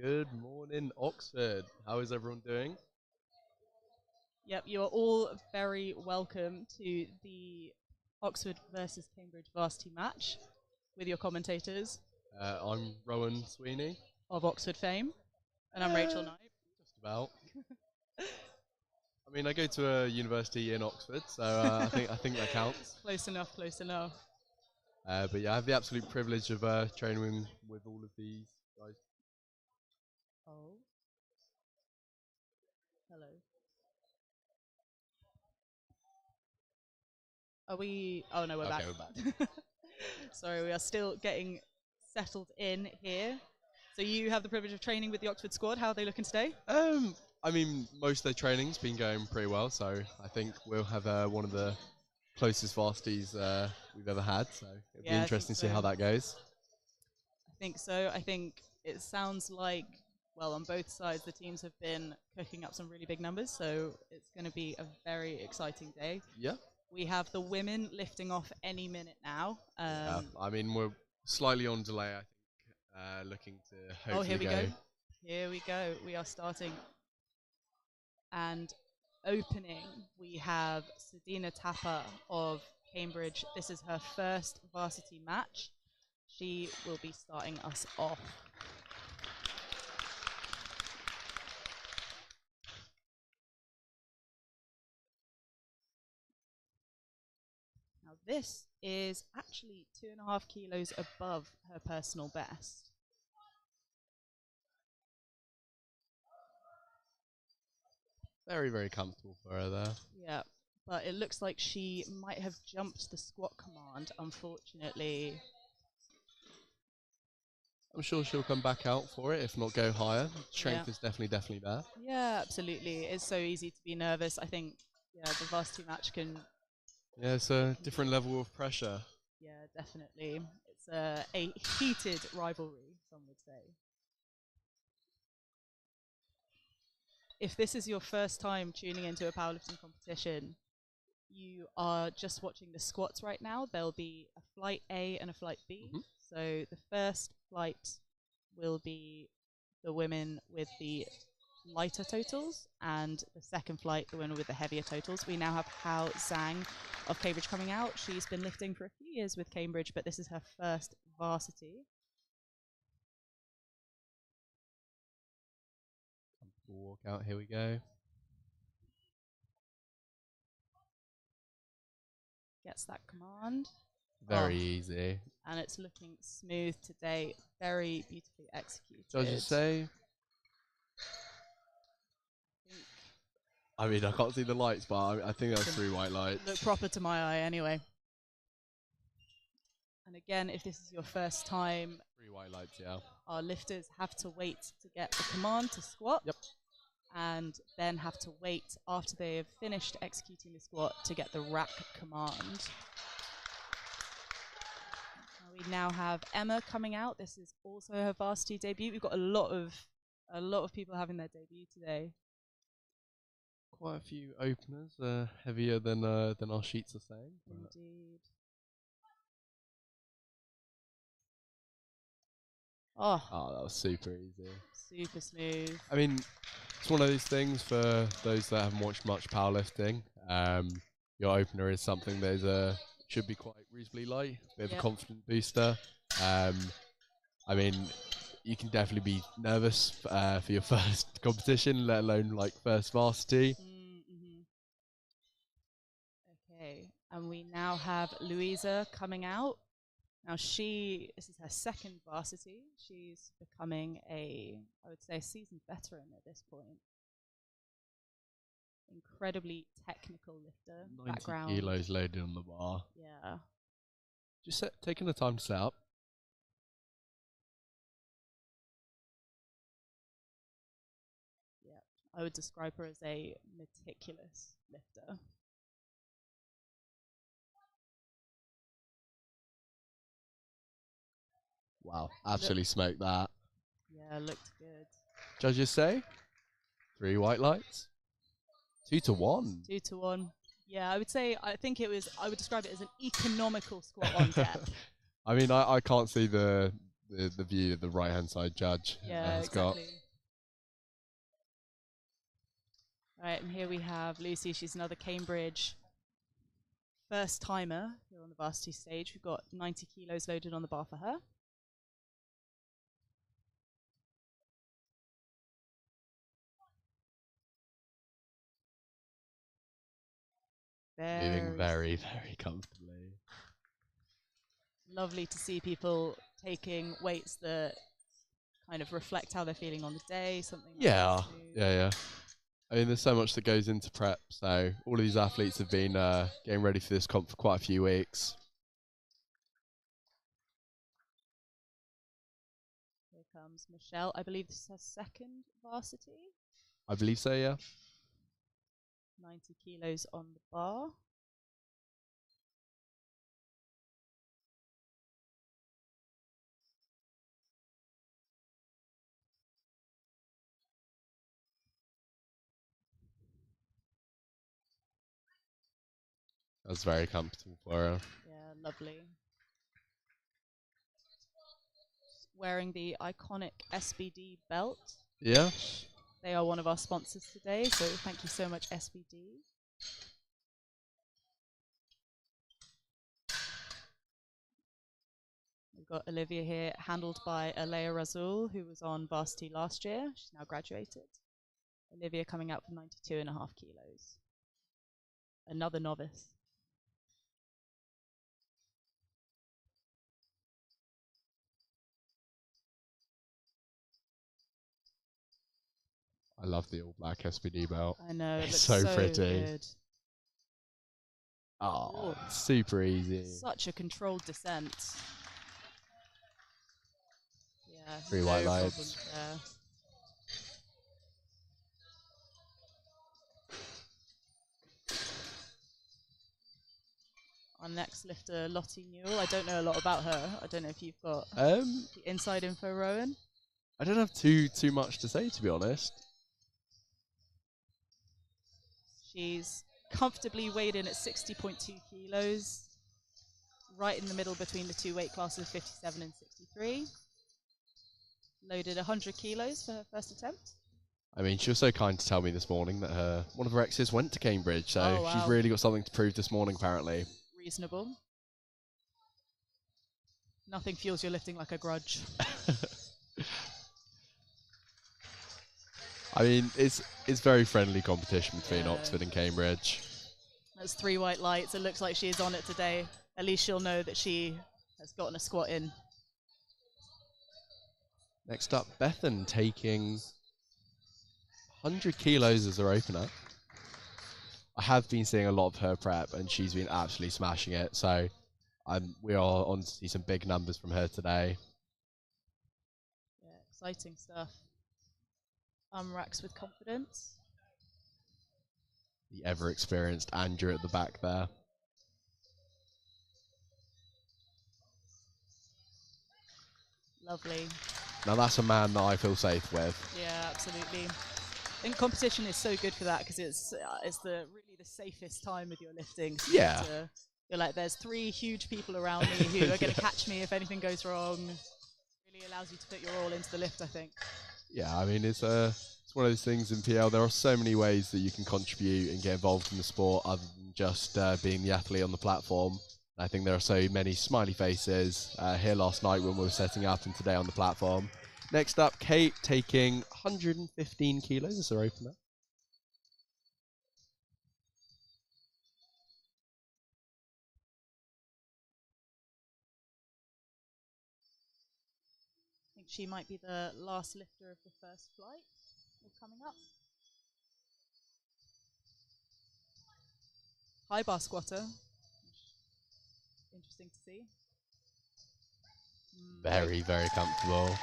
Good morning, Oxford. How is everyone doing? Yep, you are all very welcome to the Oxford versus Cambridge Varsity match with your commentators I'm Rowan Sweeney. of Oxford fame, and I'm Rachel Knight. Just about. I mean, I go to a university in Oxford, so I think that counts. Close enough, close enough. But yeah, I have the absolute privilege of training with all of these guys. Oh. Hello. Are we? Oh no, we're Okay, back. we're back. Sorry, we are still getting settled in here. So you have the privilege of training with the Oxford squad. How are they looking today? I mean, most of their training's been going pretty well, so I think we'll have one of the closest varsities we've ever had. So it'll be interesting to see how that goes. I think so. I think it sounds like, well, on both sides, the teams have been cooking up some really big numbers, so it's going to be a very exciting day. Yeah. We have the women lifting off any minute now. Yeah, I mean, we're slightly on delay, I think, looking to hopefully oh, here we go. Here we go. We are starting. And opening, we have Sadina Tapper of Cambridge. This is her first varsity match. She will be starting us off. Now this is actually 2.5 kilos above her personal best. Very, very comfortable for her there. Yeah, but it looks like she might have jumped the squat command, unfortunately. I'm sure she'll come back out for it, if not go higher. Strength is definitely there. Yeah, absolutely. It's so easy to be nervous. I think, yeah, the varsity match can... Yeah, it's a different level of pressure. Yeah, definitely. It's a heated rivalry, some would say. If this is your first time tuning into a powerlifting competition, you are just watching the squats right now. There'll be a flight A and a flight B. Mm-hmm. So the first flight will be the women with the lighter totals, and the second flight, the women with the heavier totals. We now have Hao Zhang of Cambridge coming out. She's been lifting for a few years with Cambridge, but this is her first varsity. Walk out, here we go. Gets that command. Very easy. And it's looking smooth today. Very beautifully executed. Judges say? I mean, I can't see the lights, but I think that's 3 white lights. Look proper to my eye anyway. And again, if this is your first time, 3 white lights, yeah. Our lifters have to wait to get the command to squat. Yep. And then have to wait after they have finished executing the squat to get the rack command. We now have Emma coming out. This is also her varsity debut. We've got a lot of people having their debut today. Quite a few openers, heavier than our sheets are saying. Indeed. Oh, that was super easy. Super smooth. I mean, it's one of those things for those that haven't watched much powerlifting. Your opener is something that should be quite reasonably light, a bit of a confident booster. I mean, you can definitely be nervous for your first competition, let alone like first varsity. Okay, and we now have Louisa coming out. Now this is her second varsity. She's becoming I would say, a seasoned veteran at this point. Incredibly technical lifter. 90 background. Kilos loaded on the bar. Yeah. Just taking the time to set up. Yeah, I would describe her as a meticulous lifter. Wow, absolutely smoked that. Yeah, looked good. Judges say 3 white lights. 2 to 1. 2 to 1. Yeah, I would describe it as an economical squat on depth. I mean, I can't see the the view the right hand side judge has exactly. got. Right, and here we have Lucy. She's another Cambridge first timer here on the Varsity stage. We've got 90 kilos loaded on the bar for her. Moving very, very comfortably. Lovely to see people taking weights that kind of reflect how they're feeling on the day, something like Yeah. I mean, there's so much that goes into prep. So all of these athletes have been getting ready for this comp for quite a few weeks. Here comes Michelle. I believe this is her second Varsity. I believe so, yeah. 90 kilos on the bar. That's very comfortable for her. Yeah, lovely. Wearing the iconic SBD belt. Yeah. They are one of our sponsors today, so thank you so much, SBD. We've got Olivia here, handled by Alea Razul, who was on Varsity last year. She's now graduated. Olivia coming out for 92.5 kilos. Another novice. I love the all black SPD belt. I know, it It's looks so pretty. good. Oh, super easy. Such a controlled descent. Yeah, 3 no white problems lights. there. Our next lifter, Lottie Newell. I don't know a lot about her. I don't know if you've got the inside info, Rowan. I don't have too much to say, to be honest. She's comfortably weighed in at 60.2 kilos, right in the middle between the two weight classes, 57 and 63. Loaded 100 kilos for her first attempt. I mean, she was so kind to tell me this morning that one of her exes went to Cambridge, so Oh, wow. she's really got something to prove this morning, apparently. Reasonable. Nothing fuels your lifting like a grudge. I mean, it's very friendly competition between Oxford and Cambridge. There's 3 white lights. It looks like she is on it today. At least she'll know that she has gotten a squat in. Next up, Bethan taking 100 kilos as her opener. I have been seeing a lot of her prep, and she's been absolutely smashing it. So we are on to see some big numbers from her today. Yeah, exciting stuff. Racks with confidence. The ever-experienced Andrew at the back there. Lovely. Now that's a man that I feel safe with. Yeah, absolutely. I think competition is so good for that because it's really the safest time with your lifting. So yeah. You're like, there's 3 huge people around me who are going to catch me if anything goes wrong. Really allows you to put your all into the lift, I think. Yeah, I mean, it's one of those things in PL. There are so many ways that you can contribute and get involved in the sport other than just being the athlete on the platform. I think there are so many smiley faces here last night when we were setting up and today on the platform. Next up, Kate taking 115 kilos as her opener. I think she might be the last lifter of the first flight coming up. High bar squatter. Interesting to see. Very, very comfortable.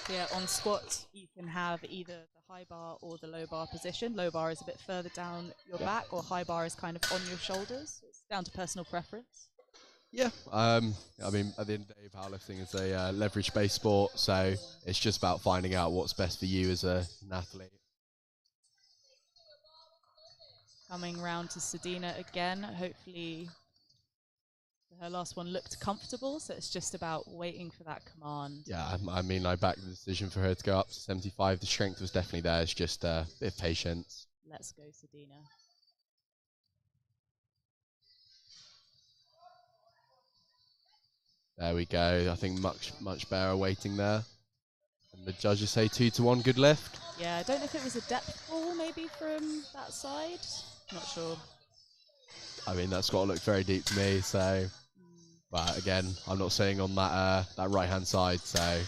Yeah, on squat, you can have either the high bar or the low bar position. Low bar is a bit further down your back, or high bar is kind of on your shoulders. It's down to personal preference. Yeah, I mean, at the end of the day, powerlifting is a leverage-based sport, so it's just about finding out what's best for you as an athlete. Coming round to Sedina again, hopefully Her last one looked comfortable, so it's just about waiting for that command. Yeah, I mean, I backed the decision for her to go up to 75. The strength was definitely there. It's just a bit of patience. Let's go, Sadina. There we go. I think much better waiting there. And the judges say 2-1, good lift. Yeah, I don't know if it was a depth fall maybe from that side. Not sure. I mean, that squat looked very deep to me, so... But again, I'm not saying on that right-hand side, so...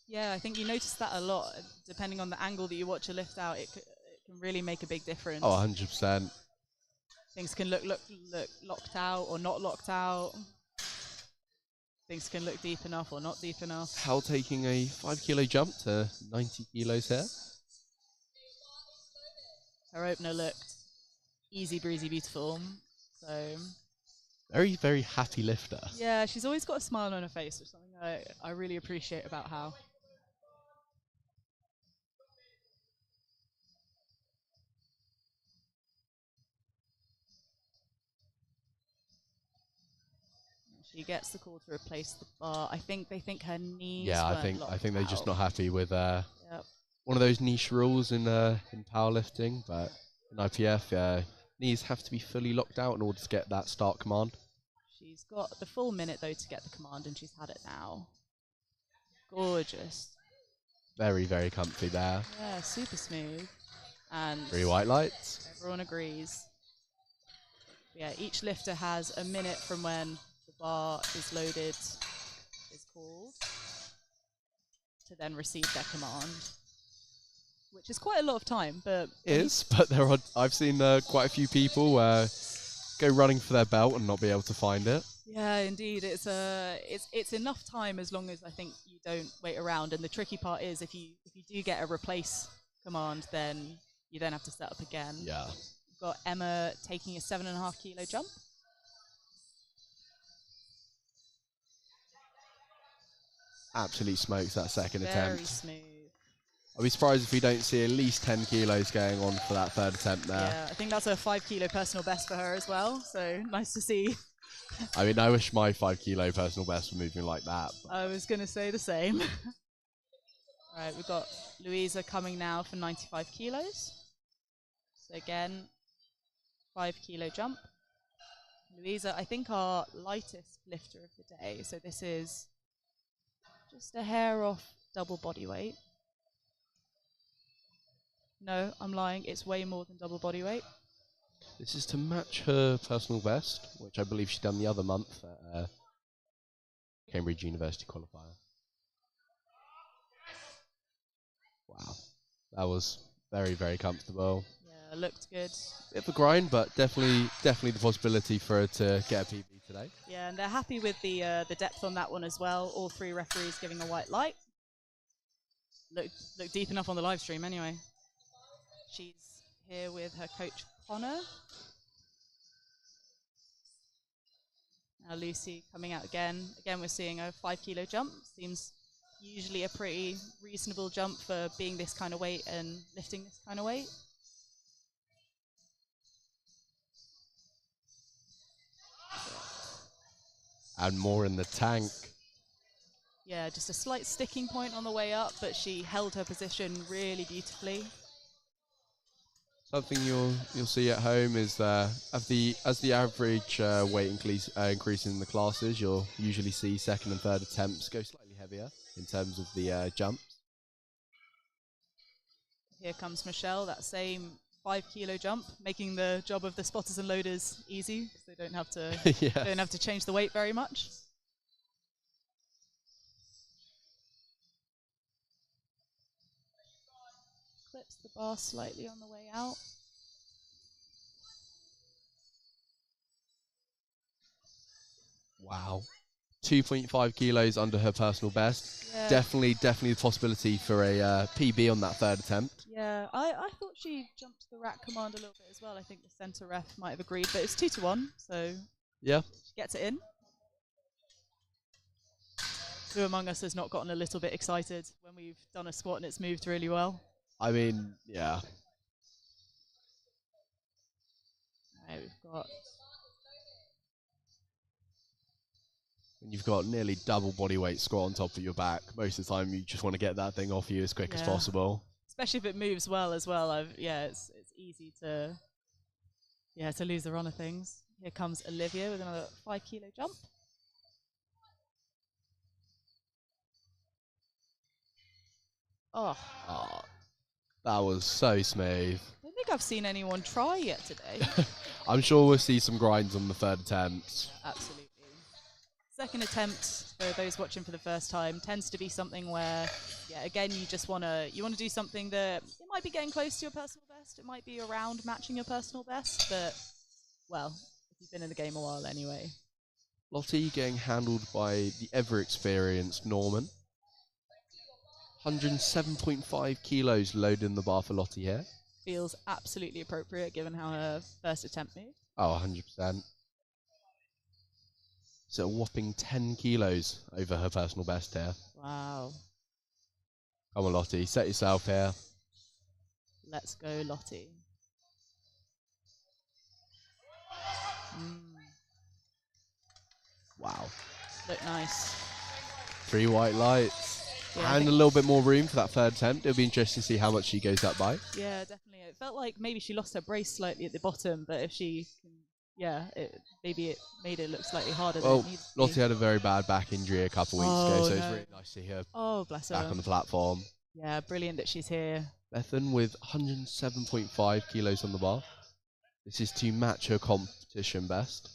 Yeah, I think you notice that a lot. Depending on the angle that you watch a lift out, it can really make a big difference. Oh, 100%. Things can look locked out or not locked out. Things can look deep enough or not deep enough. Hal taking a 5 kilo jump to 90 kilos here. Her opener looked easy breezy beautiful. So very, very happy lifter. Yeah, she's always got a smile on her face, which is something I really appreciate about Hal. She gets the call to replace the bar. I think they think her knees. Yeah, I think they're just not happy with one of those niche rules in powerlifting, but in IPF, knees have to be fully locked out in order to get that start command. She's got the full minute though to get the command, and she's had it now. Gorgeous. Very, very comfy there. Yeah, super smooth. And 3 white lights. Everyone agrees. Yeah, each lifter has a minute from when the bar is loaded, is called, to then receive their command, which is quite a lot of time. But I've seen quite a few people go running for their belt and not be able to find it. Yeah, indeed, it's enough time as long as I think you don't wait around. And the tricky part is if you do get a replace command, then you then have to set up again. Yeah. We've got Emma taking a 7.5 kilo jump. Absolutely smokes that second attempt. Very smooth. I'll be surprised if we don't see at least 10 kilos going on for that third attempt there. Yeah, I think that's a 5 kilo personal best for her as well, so nice to see. I mean, I wish my 5 kilo personal best were moving like that. I was going to say the same. All right, we've got Louisa coming now for 95 kilos. So again, 5 kilo jump. Louisa, I think our lightest lifter of the day, so this is just a hair off double body weight. No, I'm lying. It's way more than double body weight. This is to match her personal best, which I believe she's done the other month at Cambridge University qualifier. Wow, that was very, very comfortable. Yeah, looked good. Bit of a grind, but definitely the possibility for her to get a PB today. Yeah, and they're happy with the depth on that one as well. All 3 referees giving a white light. Looked deep enough on the live stream anyway. She's here with her coach Connor. Now Lucy coming out again. Again, we're seeing a 5 kilo jump. Seems usually a pretty reasonable jump for being this kind of weight and lifting this kind of weight. And more in the tank. Yeah, just a slight sticking point on the way up, but she held her position really beautifully. Something you'll see at home is as the average weight increases in the classes, you'll usually see second and third attempts go slightly heavier in terms of the jumps. Here comes Michelle, that same 5 kilo jump, making the job of the spotters and loaders easy because they don't have to don't have to change the weight very much. Clips the bar slightly on the way out. Wow. 2.5 kilos under her personal best. Yeah. Definitely the possibility for a PB on that third attempt. Yeah, I thought she jumped the rack command a little bit as well. I think the centre ref might have agreed, but it's 2-1, so yeah, she gets it in. Who among us has not gotten a little bit excited when we've done a squat and it's moved really well? I mean, yeah. All right, we've got when you've got nearly double body weight squat on top of your back, most of the time you just want to get that thing off you as quick as possible. Especially if it moves well as well. It's easy to lose the run of things. Here comes Olivia with another 5 kilo jump. Oh, that was so smooth. I don't think I've seen anyone try yet today. I'm sure we'll see some grinds on the third attempt. Absolutely. Second attempt, for those watching for the first time, tends to be something where, again, you just want to do something that it might be getting close to your personal best. It might be around matching your personal best, but, well, if you've been in the game a while anyway. Lottie getting handled by the ever-experienced Norman. 107.5 kilos loaded in the bar for Lottie here. Feels absolutely appropriate given how her first attempt moved. Oh, 100%. So a whopping 10 kilos over her personal best here. Wow. Come on, Lottie, set yourself here. Let's go, Lottie. Wow. Look nice. 3 white lights. And a little bit more room for that third attempt. It'll be interesting to see how much she goes up by. Yeah, definitely. It felt like maybe she lost her brace slightly at the bottom, but if she can, maybe it made it look slightly harder than it needs to be. Lottie had a very bad back injury a couple weeks ago, so it's really nice to see her bless her. back on the platform. Yeah, brilliant that she's here. Bethan with 107.5 kilos on the bar. This is to match her competition best.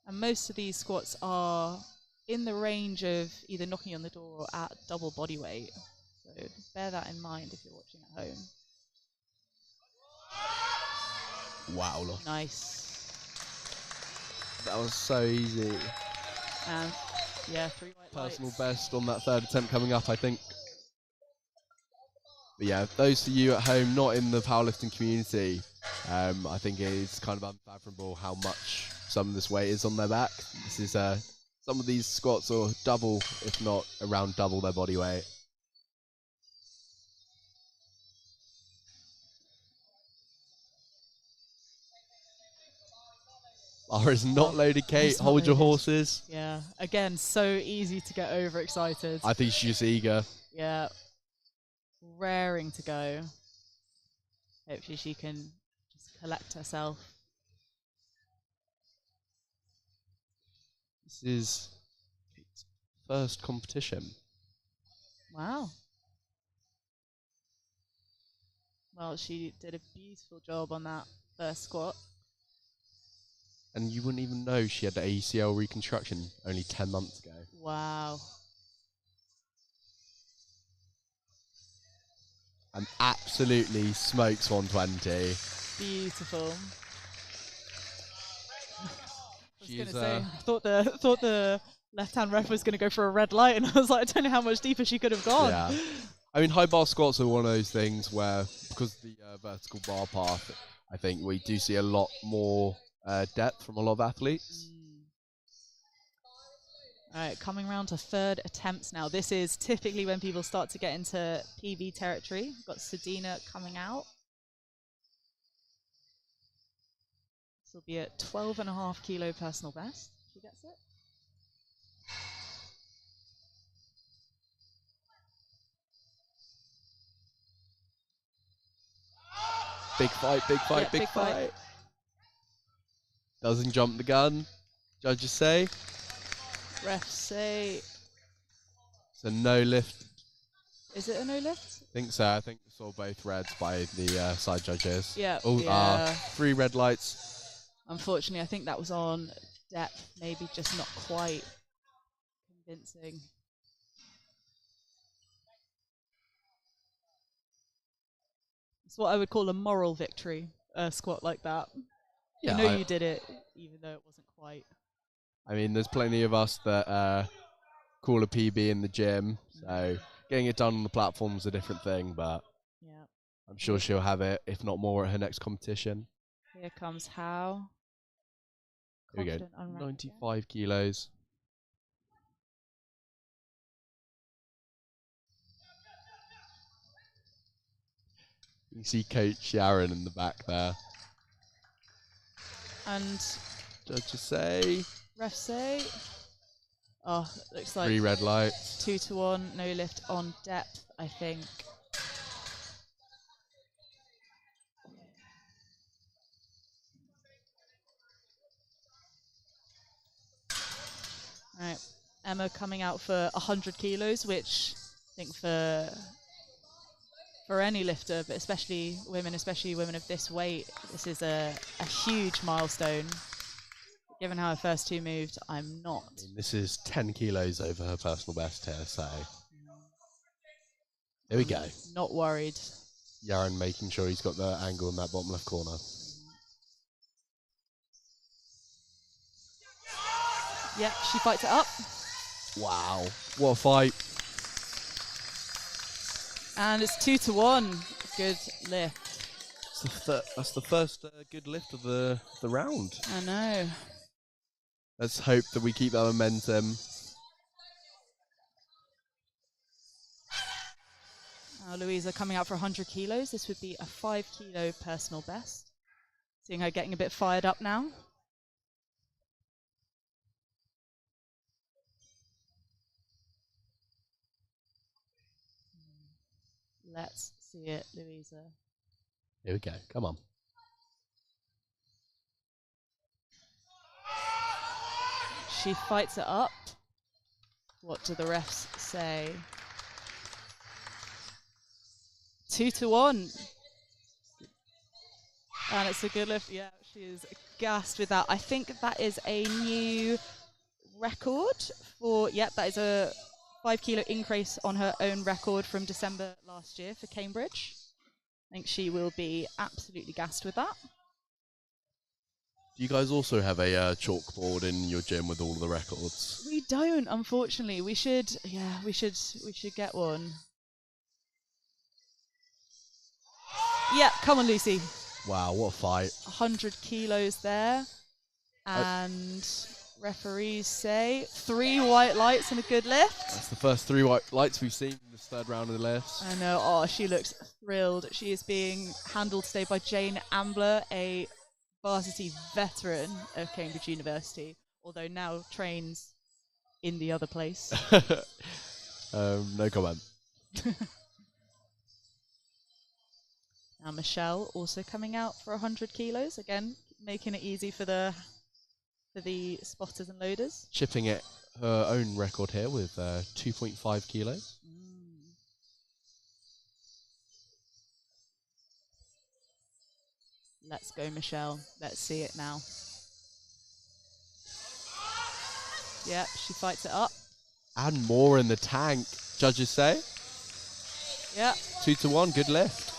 And most of these squats are in the range of either knocking on the door or at double body weight. So bear that in mind if you're watching at home. Wow, Lottie. Nice. That was so easy. And 3 white Personal lights. best on that third attempt coming up, I think. But yeah, those of you at home not in the powerlifting community, I think it is kind of unfathomable how much some of this weight is on their back. This is some of these squats are double, if not around double their body weight. Bar is not loaded, Kate. Hold your horses. Yeah, again, so easy to get overexcited. I think she's just eager. Yeah, raring to go. Hopefully she can just collect herself. This is Kate's first competition. Wow. Well, she did a beautiful job on that first squat. And you wouldn't even know she had the ACL reconstruction only 10 months ago. Wow. And absolutely smokes 120. Beautiful. I was She's thought the left-hand ref was going to go for a red light, and I was like, I don't know how much deeper she could have gone. Yeah. I mean, high bar squats are one of those things where, because of the vertical bar path, I think we do see a lot more depth from a lot of athletes. All right, coming around to third attempts now. This is typically when people start to get into PB territory. We've got Sedina coming out. This will be a 12.5 kilo personal best. She gets it. Big fight, big fight, Yeah, big fight. Doesn't jump the gun, judges say. Refs say. It's a no lift. Is it a no lift? I think so. I think we saw both reds by the side judges. Yeah. Oh, yeah. 3 red lights. Unfortunately, I think that was on depth, maybe just not quite convincing. It's what I would call a moral victory, a squat like that. Yeah, you know you did it, even though it wasn't quite. I mean, there's plenty of us that call a PB in the gym, so getting it done on the platform is a different thing, but Yeah. I'm sure she'll have it, if not more, at her next competition. Here comes How. Here we go, Confident, unranked, 95 kilos. You can see Coach Sharon in the back there. And judges say Ref say? Oh, looks like 3 red lights. 2-1, no lift on depth, I think. Right, Emma coming out for 100 kilos, which I think for any lifter, but especially women of this weight, this is a huge milestone. Given how her first two moved, I'm not. I mean, this is 10 kilos over her personal best here, so here we go. Not worried. Yaron making sure he's got the angle in that bottom left corner. Yeah, she fights it up. Wow, what a fight. And it's 2-1. Good lift. That's the first good lift of the round. I know. Let's hope that we keep that momentum. Now Louisa coming out for 100 kilos. This would be a 5 kilo personal best. Seeing her getting a bit fired up now. Let's see it, Louisa. Here we go, come on. She fights it up. What do the refs say? 2-1. And it's a good lift. Yeah, she is gassed with that. I think that is a new record for, yep, that is a 5 kilo increase on her own record from December last year for Cambridge. I think she will be absolutely gassed with that. Do you guys also have a chalkboard in your gym with all of the records? We don't, unfortunately. We should get one. Yeah, come on, Lucy. Wow, what a fight. 100 kilos there. And referees say 3 white lights and a good lift. That's the first 3 white lights we've seen in this third round of the lifts. I know. Oh, she looks thrilled. She is being handled today by Jane Ambler, a Varsity veteran of Cambridge University, although now trains in the other place. No comment. Now Michelle also coming out for 100 kilos, again making it easy for the spotters and loaders. Chipping it her own record here with 2.5 kilos. Let's go, Michelle. Let's see it now. Yep, she fights it up. And more in the tank, judges say. Yep. 2-1, good lift.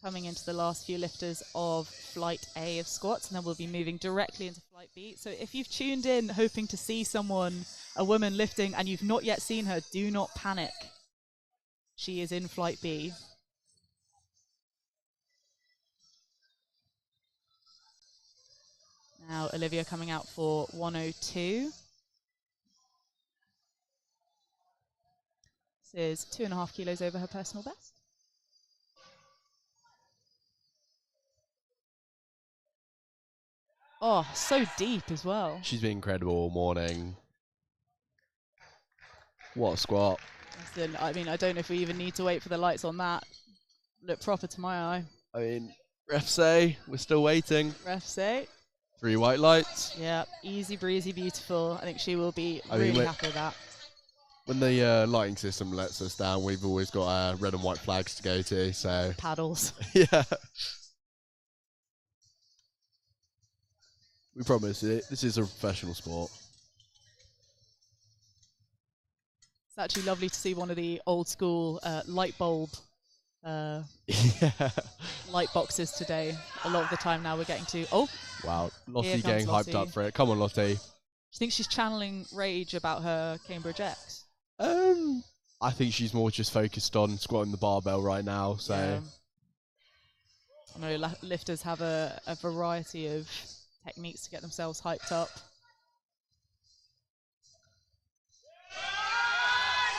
Coming into the last few lifters of Flight A of squats, and then we'll be moving directly into Flight B. So if you've tuned in hoping to see a woman lifting, and you've not yet seen her, do not panic. She is in Flight B. Now Olivia coming out for 102. This is 2.5 kilos over her personal best. Oh, so deep as well. She's been incredible all morning. What a squat. Listen, I mean, I don't know if we even need to wait for the lights on that. Look proper to my eye. I mean, refs say we're still waiting. Refs say 3 white lights. Yeah, easy breezy, beautiful. I think she will be really happy with that. When the lighting system lets us down, we've always got red and white flags to go to, so... Paddles. Yeah. We promise, this is a professional sport. It's actually lovely to see one of the old school light bulb light boxes today. A lot of the time now we're getting to... Oh! Wow, Lottie getting Lottie. hyped up for it. Come on, Lottie. Do you think she's channeling rage about her Cambridge X? I think she's more just focused on squatting the barbell right now, so... Yeah. I know lifters have a variety of techniques to get themselves hyped up.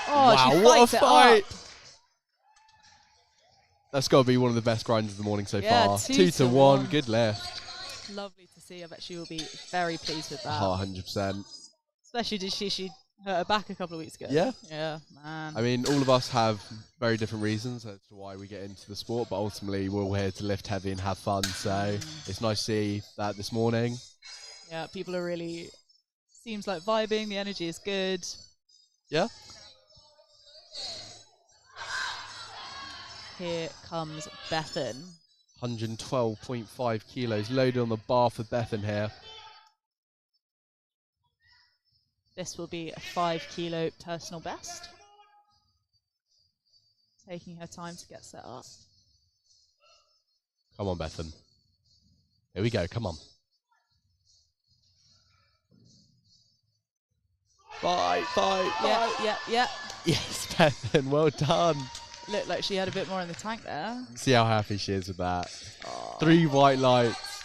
Oh, wow, she what a fights it fight! up. That's got to be one of the best grinds of the morning so Yeah, far. 2 to to 1, 1. good lift. Lovely to see. I bet she will be very pleased with that. Oh, 100%. Especially did she hurt her back a couple of weeks ago. Yeah. Yeah, man. I mean, all of us have very different reasons as to why we get into the sport, but ultimately we're all here to lift heavy and have fun. So it's nice to see that this morning. Yeah, people are really, seems like vibing. The energy is good. Yeah. Here comes Bethan. 112.5 kilos loaded on the bar for Bethan here. This will be a 5 kilo personal best. Taking her time to get set up. Come on, Bethan. Here we go. Come on. Fight. Yeah. Yes, Bethan. Well done. Looked like she had a bit more in the tank there. See how happy she is with that. Oh. 3 white lights.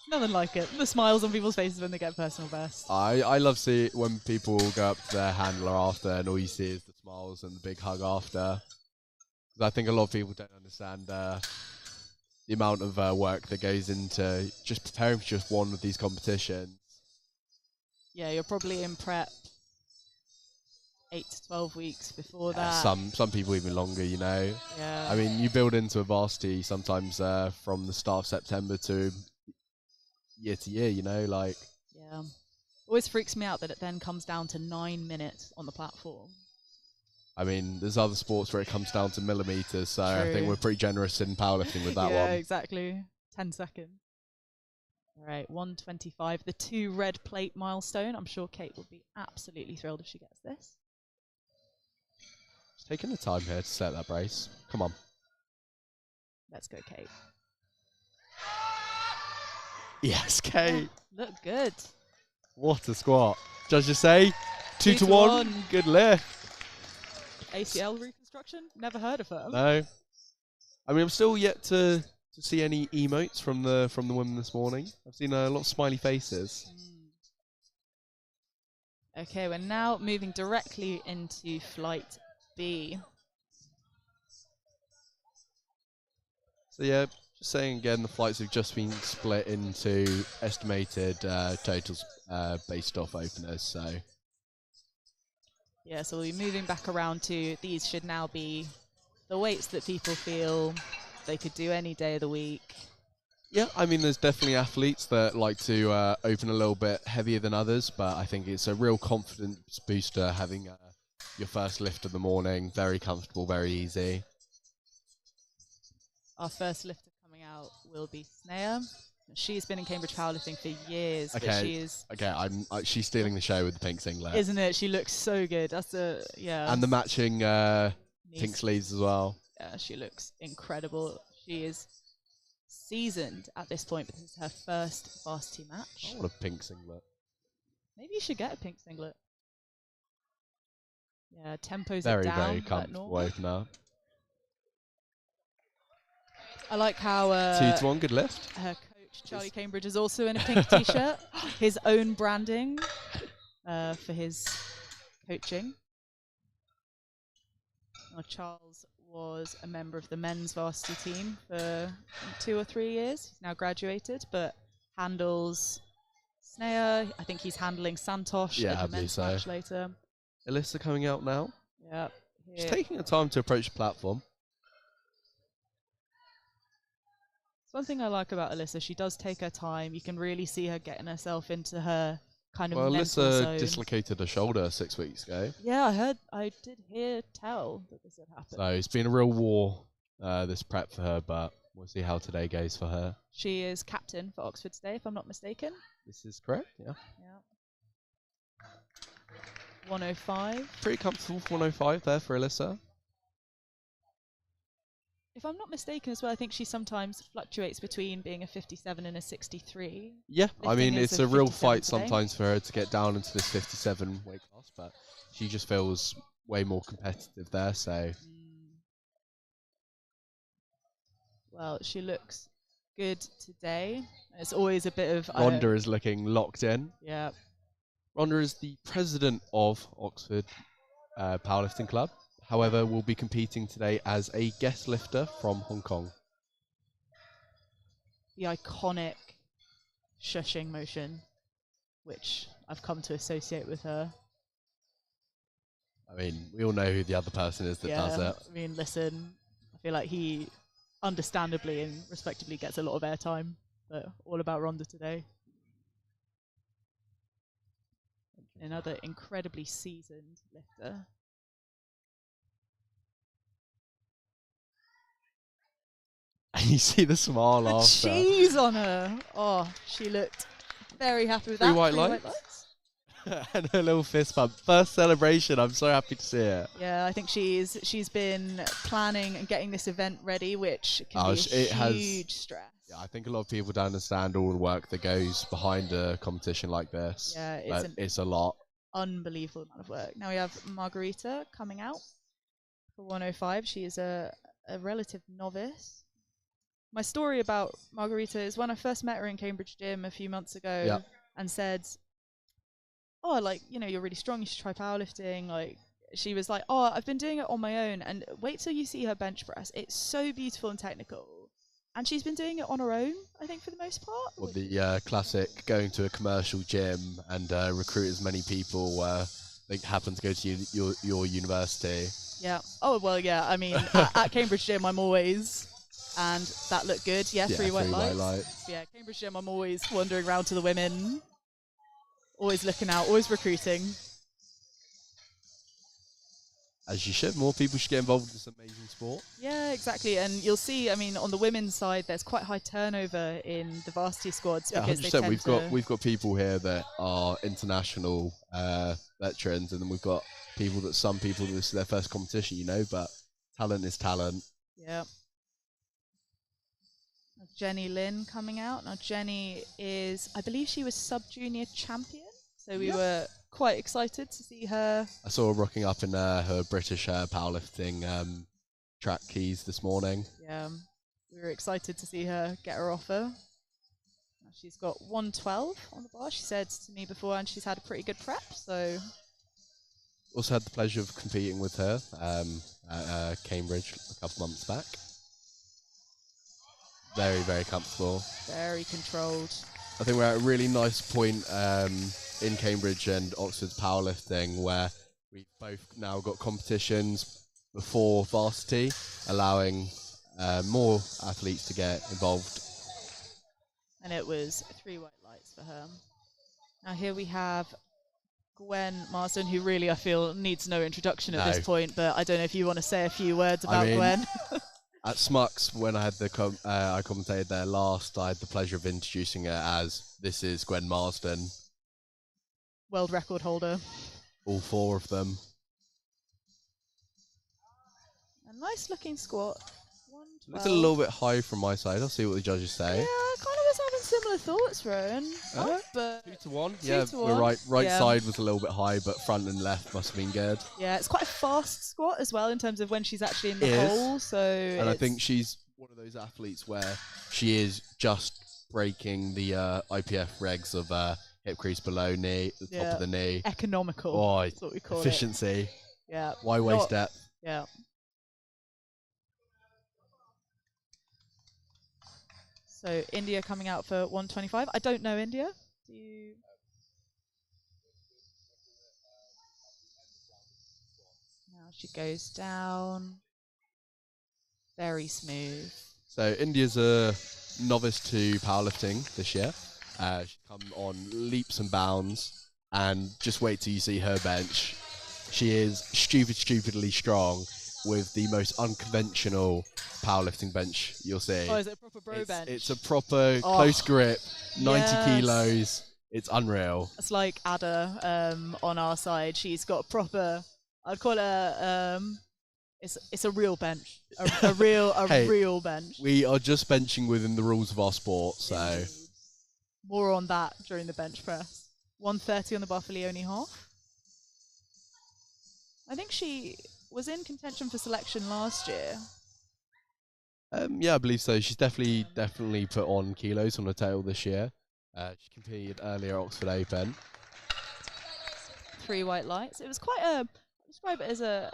Nothing like it. The smiles on people's faces when they get personal best. I love see when people go up to their handler after and all you see is the smiles and the big hug after. 'Cause I think a lot of people don't understand the amount of work that goes into just preparing for just one of these competitions. Yeah, you're probably in prep 8 to 12 weeks before that. Some people even longer, you know. Yeah. I mean, you build into a varsity sometimes from the start of September to year, you know, like. Yeah. Always freaks me out that it then comes down to 9 minutes on the platform. I mean, there's other sports where it comes down to millimeters, so I think True. we're pretty generous in powerlifting with that yeah, one. exactly. 10 seconds. All right, 125, the 2 red plate milestone. I'm sure Kate will be absolutely thrilled if she gets this. Just taking the time here to set that brace. Come on. Let's go, Kate. Yes, Kate. Look good. What a squat. Judges say 2 to 1. Good lift. ACL reconstruction? Never heard of her. No. I mean, I'm still yet to see any emotes from the women this morning. I've seen a lot of smiley faces. Okay, we're now moving directly into flight B. So yeah, just saying again, the flights have just been split into estimated totals based off openers. So yeah, so we'll be moving back around to these should now be the weights that people feel they could do any day of the week. yeah, I mean, there's definitely athletes that like to open a little bit heavier than others, but I think it's a real confidence booster having your first lift of the morning. Very comfortable, very easy. Our first lifter coming out will be Snea. She's been in Cambridge powerlifting for years, Okay, but she is... Okay, she's stealing the show with the pink singlet. Isn't it? She looks so good. That's the... Yeah. And the matching pink sleeves as well. Yeah, she looks incredible. She is seasoned at this point, but this is her first varsity match. I want a pink singlet. Maybe you should get a pink singlet. Yeah, tempos Very, are down. very comfortable opener. I like how 2 to 1, good lift. her coach Charlie Cambridge is also in a pink t-shirt. His own branding for his coaching. Charles was a member of the men's varsity team for 2 or 3 years. He's now graduated, but handles Snea. I think he's handling Santosh at the men's match later. Alyssa coming out now. Yep. She's taking her time to approach the platform. One thing I like about Alyssa, she does take her time. You can really see her getting herself into her kind of mental Alyssa zone. dislocated her shoulder 6 weeks ago. Yeah, I did tell that this had happened. So it's been a real war, this prep for her, but we'll see how today goes for her. She is captain for Oxford today, if I'm not mistaken. This is correct, yeah. 105. Pretty comfortable for 105 there for Alyssa. If I'm not mistaken as well, I think she sometimes fluctuates between being a 57 and a 63. Yeah, I mean, it's a real fight today. sometimes for her to get down into this 57 weight class, but she just feels way more competitive there, so... Well, she looks good today. It's always a bit of Rhonda is looking locked in. Yeah. Rhonda is the president of Oxford Powerlifting Club. However, will be competing today as a guest lifter from Hong Kong. The iconic shushing motion, which I've come to associate with her. I mean, we all know who the other person is that does it. I mean, listen, I feel like he understandably and respectably gets a lot of airtime, but all about Rhonda today. Another incredibly seasoned lifter. And you see the smile after. Cheese on her. Oh, she looked very happy with Three that. white lights. And a little fist bump. First celebration. I'm so happy to see it. Yeah, I think she's been planning and getting this event ready, which can be a huge stress. Yeah, I think a lot of people don't understand all the work that goes behind a competition like this. Yeah, it's a lot. Unbelievable amount of work. Now we have Margarita coming out for 105. She is a relative novice. My story about Margarita is when I first met her in Cambridge Gym a few months ago and said, oh, like, you know, you're really strong, you should try powerlifting. Like, she was like, oh, I've been doing it on my own. And wait till you see her bench press. It's so beautiful and technical. And she's been doing it on her own, I think, for the most part. Well, the classic going to a commercial gym and recruit as many people that happen to go to your university. Yeah. Oh, well, yeah. I mean, at Cambridge Gym, I'm always... And that looked good. Yeah, three white lights. Yeah, Cambridge Gym, I'm always wandering around to the women. Always looking out, always recruiting. As you should. More people should get involved in this amazing sport. Yeah, exactly. And you'll see, I mean, on the women's side, there's quite high turnover in the varsity squads. Yeah, because 100%. We've got people here that are international veterans, and then we've got some people this is their first competition, you know, but talent is talent. Yeah. Jenny Lynn coming out. Now, Jenny is, I believe she was sub-junior champion. So we were quite excited to see her. I saw her rocking up in her British powerlifting track keys this morning. Yeah, we were excited to see her get her offer. Now she's got 112 on the bar. She said to me before, and she's had a pretty good prep. So also had the pleasure of competing with her at Cambridge a couple months back. Very, very comfortable. Very controlled. I think we're at a really nice point in Cambridge and Oxford's powerlifting where we've both now got competitions before Varsity, allowing more athletes to get involved. And it was 3 white lights for her. Now here we have Gwen Marsden, who really I feel needs no introduction at this point, but I don't know if you want to say a few words about Gwen. At Smucks, when I had I commentated there last, I had the pleasure of introducing her as this is Gwen Marsden. World record holder. All 4 of them. A nice looking squat. Looks a little bit high from my side. I'll see what the judges say. Yeah, I kind of was having similar thoughts, Rowan. But 2 to 1. 2 Yeah, to we're 1. right side was a little bit high, but front and left must have been good. Yeah, it's quite a fast squat as well in terms of when she's actually in the hole. So and I think she's one of those athletes where she is just breaking the IPF regs of hip crease below knee, the top of the knee. Economical. Oh, that's what we call efficiency. It. Yeah. Why waste depth? Yeah. So India coming out for 125. I don't know India. Do you? Now she goes down. Very smooth. So India's a novice to powerlifting this year. She's come on leaps and bounds, and just wait till you see her bench. She is stupidly strong with the most unconventional powerlifting bench you'll see. Oh, is it a proper bro bench? It's a proper close grip, 90 kilos. It's unreal. It's like Ada on our side. She's got a proper, I'd call it it's a real bench. A real bench. We are just benching within the rules of our sport, so. More on that during the bench press. 130 on the bar for Leonie Hoff. I think she was in contention for selection last year. Yeah, I believe so. She's definitely put on kilos on her tail this year. She competed earlier at Oxford Open. 3 white lights. It was quite a. I'll describe it as a.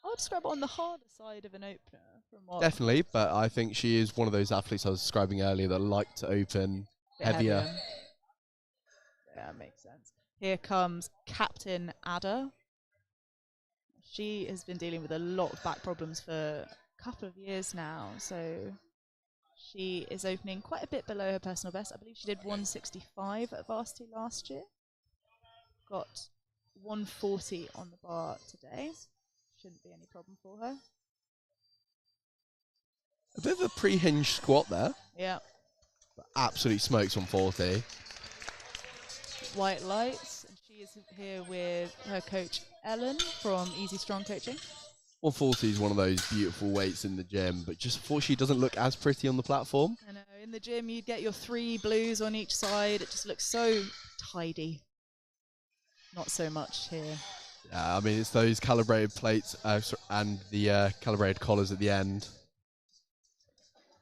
I would describe it on the harder side of an opener. From what Definitely, but I think she is one of those athletes I was describing earlier that like to open heavier. Yeah, makes sense. Here comes Captain Ada. She has been dealing with a lot of back problems for a couple of years now, so she is opening quite a bit below her personal best. I believe she did 165 at Varsity last year. Got 140 on the bar today. Shouldn't be any problem for her. A bit of a pre-hinged squat there. Yeah. But absolute smokes 140. White lights. And she is here with her coach Ellen from Easy Strong Coaching. 140 is one of those beautiful weights in the gym, but just unfortunately doesn't look as pretty on the platform. I know, in the gym you'd get your 3 blues on each side. It just looks so tidy. Not so much here. Yeah, I mean, it's those calibrated plates and the calibrated collars at the end.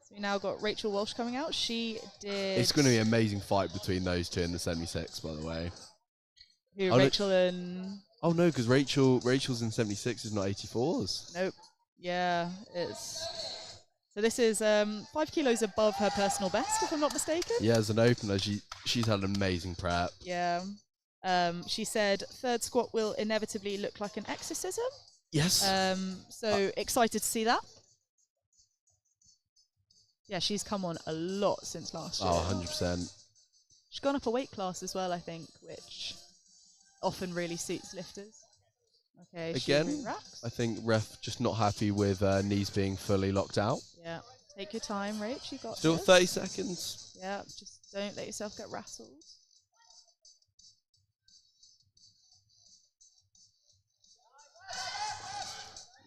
So we now got Rachel Walsh coming out. She did... It's going to be an amazing fight between those two in the 76, by the way. Who, Rachel and... Oh, no, because Rachel's in 76 is not 84s. Nope. Yeah, it's... So this is 5 kilos above her personal best, if I'm not mistaken. Yeah, as an opener, she's had an amazing prep. Yeah. She said third squat will inevitably look like an exorcism. Yes. So excited to see that. Yeah, she's come on a lot since last year. Oh, 100%. She's gone up a weight class as well, I think, which often really suits lifters. Okay, again, I think ref just not happy with knees being fully locked out. Yeah, take your time, Rach. You got still this. 30 seconds. Yeah, just don't let yourself get rattled.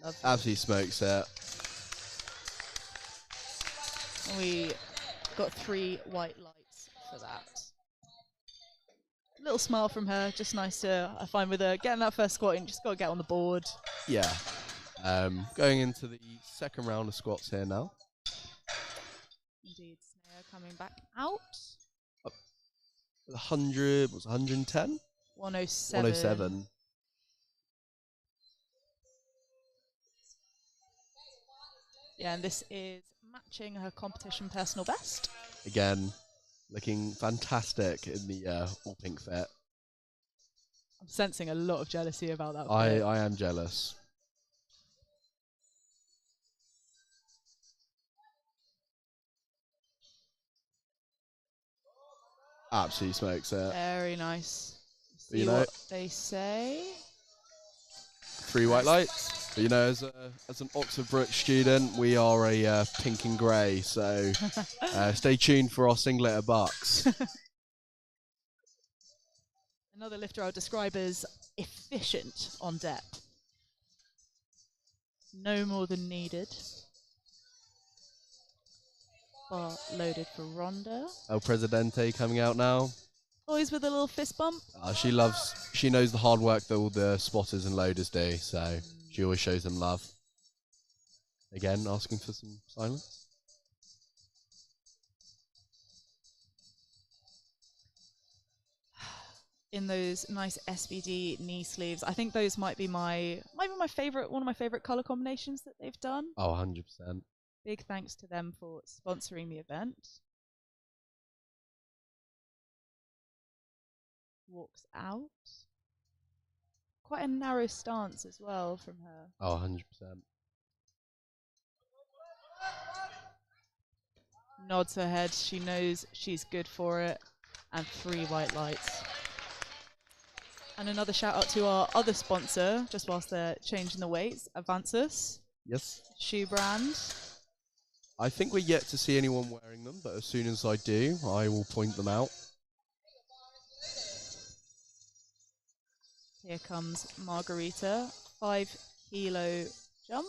Lovely. Absolutely smokes it. And we got 3 white lights for that. Little smile from her, just nice to, I find, with her getting that first squat in, just got to get on the board. Yeah. Going into the second round of squats here now. Indeed, Snare coming back out. 100, was 110? 107. 107. Yeah, and this is matching her competition personal best. Again, looking fantastic in the all pink fit. I'm sensing a lot of jealousy about that. I am jealous. Absolutely smokes it. Very nice. See you know, what they say. 3 white lights. But you know, as an Oxford Brook student, we are a pink and grey, so stay tuned for our singlet bucks. Another lifter I would describe as efficient on depth. No more than needed. Bar loaded for Ronda. El Presidente coming out now. Always with a little fist bump. She knows the hard work that all the spotters and loaders do, so she always shows them love. Again, asking for some silence. In those nice SBD knee sleeves, I think those might be my favorite, one of my favorite color combinations that they've done. Oh, 100%. Big thanks to them for sponsoring the event. Walks out. Quite a narrow stance as well from her. Oh, 100%. Nods her head. She knows she's good for it. And 3 white lights. And another shout out to our other sponsor, just whilst they're changing the weights, Avances. Yes. Shoe brand. I think we're yet to see anyone wearing them, but as soon as I do, I will point them out. Here comes Margarita. 5 kilo jump.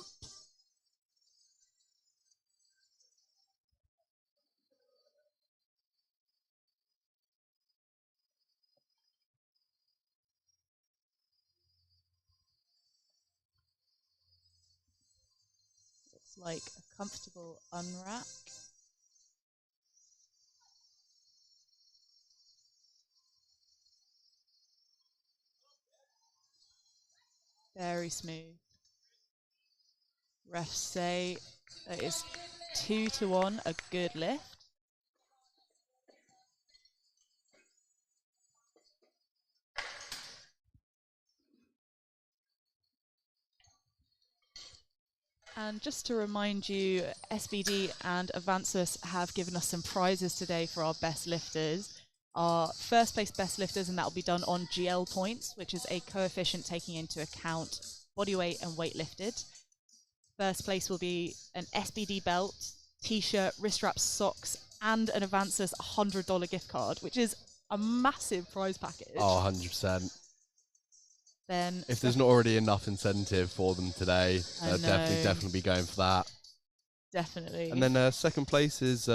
like a comfortable unwrap. Very smooth. Refs say that is 2-1, a good lift. And just to remind you, SBD and Avances have given us some prizes today for our best lifters. Our first place best lifters, and that will be done on GL points, which is a coefficient taking into account body weight and weight lifted. First place will be an SBD belt, t-shirt, wrist wraps, socks, and an Avances $100 gift card, which is a massive prize package. Oh, 100%. Then if there's not already enough incentive for them today, they'll definitely be going for that. Definitely. And then second place is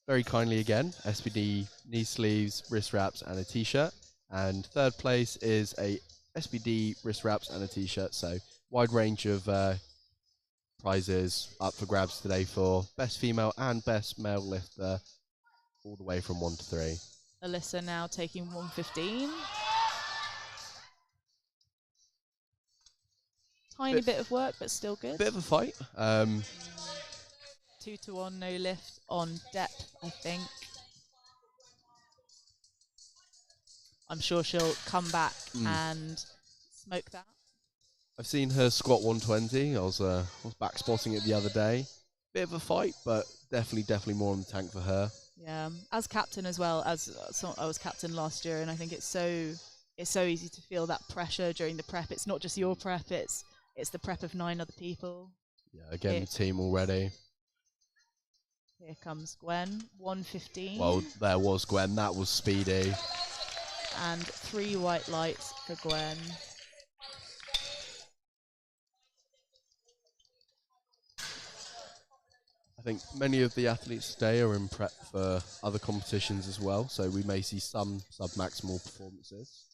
very kindly again, SBD knee sleeves, wrist wraps, and a t-shirt. And third place is a SBD wrist wraps and a t-shirt. So wide range of prizes up for grabs today for best female and best male lifter, all the way from 1 to 3. Alyssa now taking 115. Tiny bit of work, but still good. Bit of a fight. 2-1, no lift on depth, I think. I'm sure she'll come back and smoke that. I've seen her squat 120. I was back spotting it the other day. Bit of a fight, but definitely more on the tank for her. Yeah, as captain as well, as I was captain last year, and I think it's so easy to feel that pressure during the prep. It's not just your prep; it's the prep of 9 other people. Yeah, again, the team already. Here comes Gwen, 115. Well, there was Gwen. That was speedy. And 3 white lights for Gwen. I think many of the athletes today are in prep for other competitions as well, so we may see some sub-maximal performances.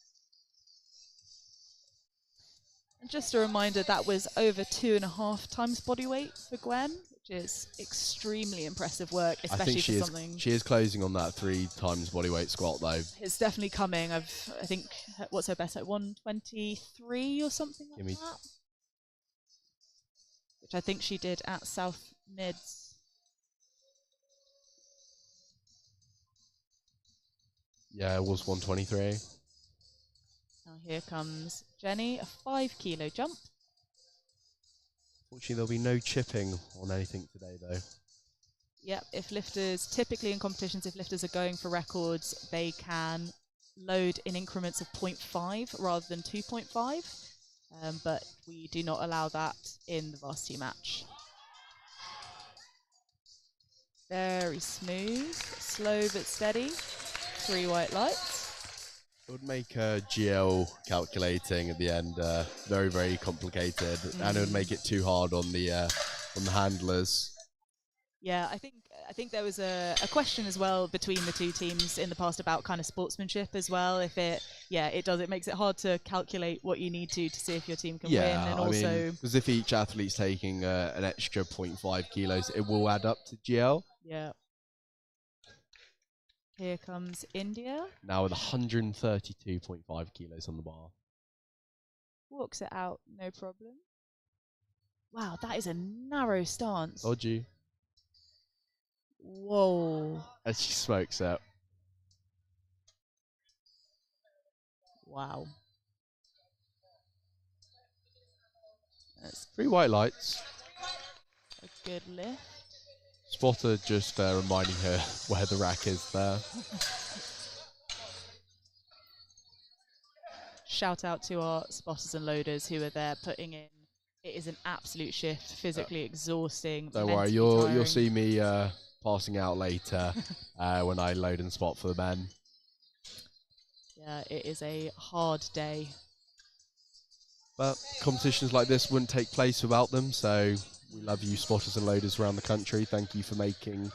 And just a reminder, that was over 2.5 times body weight for Gwen, which is extremely impressive work, especially for something. She is closing on that 3 times body weight squat though. It's definitely coming. I think, what's her best, like 123 or something like that? Which I think she did at South Mids. Yeah, it was 123. Now here comes Jenny, a 5 kilo jump. Fortunately, there'll be no chipping on anything today, though. Yep, typically in competitions, if lifters are going for records, they can load in increments of 0.5 rather than 2.5, but we do not allow that in the varsity match. Very smooth, slow but steady. 3 white lights. It would make GL calculating at the end very complicated, and it would make it too hard on the handlers. Yeah, I think there was a question as well between the two teams in the past about kind of sportsmanship as well. If it makes it hard to calculate what you need to see if your team can win, and also because if each athlete's taking an extra 0.5 kilos, it will add up to GL. Yeah. Here comes India. Now with 132.5 kilos on the bar. Walks it out, no problem. Wow, that is a narrow stance. Dodgy. Whoa. As she smokes it. Wow. That's 3 white lights. A good lift. Spotter just reminding her where the rack is there. Shout out to our spotters and loaders who are there putting in. It is an absolute shift, physically exhausting. Don't worry, you'll see me passing out later when I load and spot for the men. Yeah, it is a hard day. But competitions like this wouldn't take place without them, so we love you spotters and loaders around the country. Thank you for making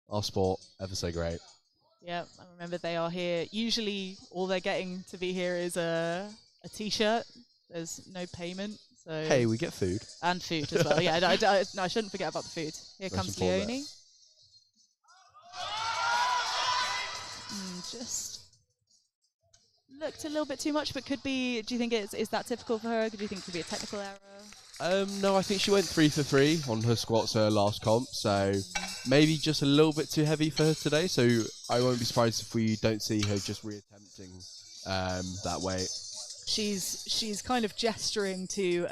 our sport ever so great. Yeah, I remember they are here. Usually all they're getting to be here is a t-shirt. There's no payment, So Hey, we get food. and food as well. Yeah, no, I shouldn't forget about the food. Here comes Leonie. Just looked a little bit too much, but could be. Do you think is that typical for her? Do you think it could be a technical error? No, I think she went 3 for 3 on her squats her last comp, so maybe just a little bit too heavy for her today. So I won't be surprised if we don't see her just reattempting that weight. She's kind of gesturing to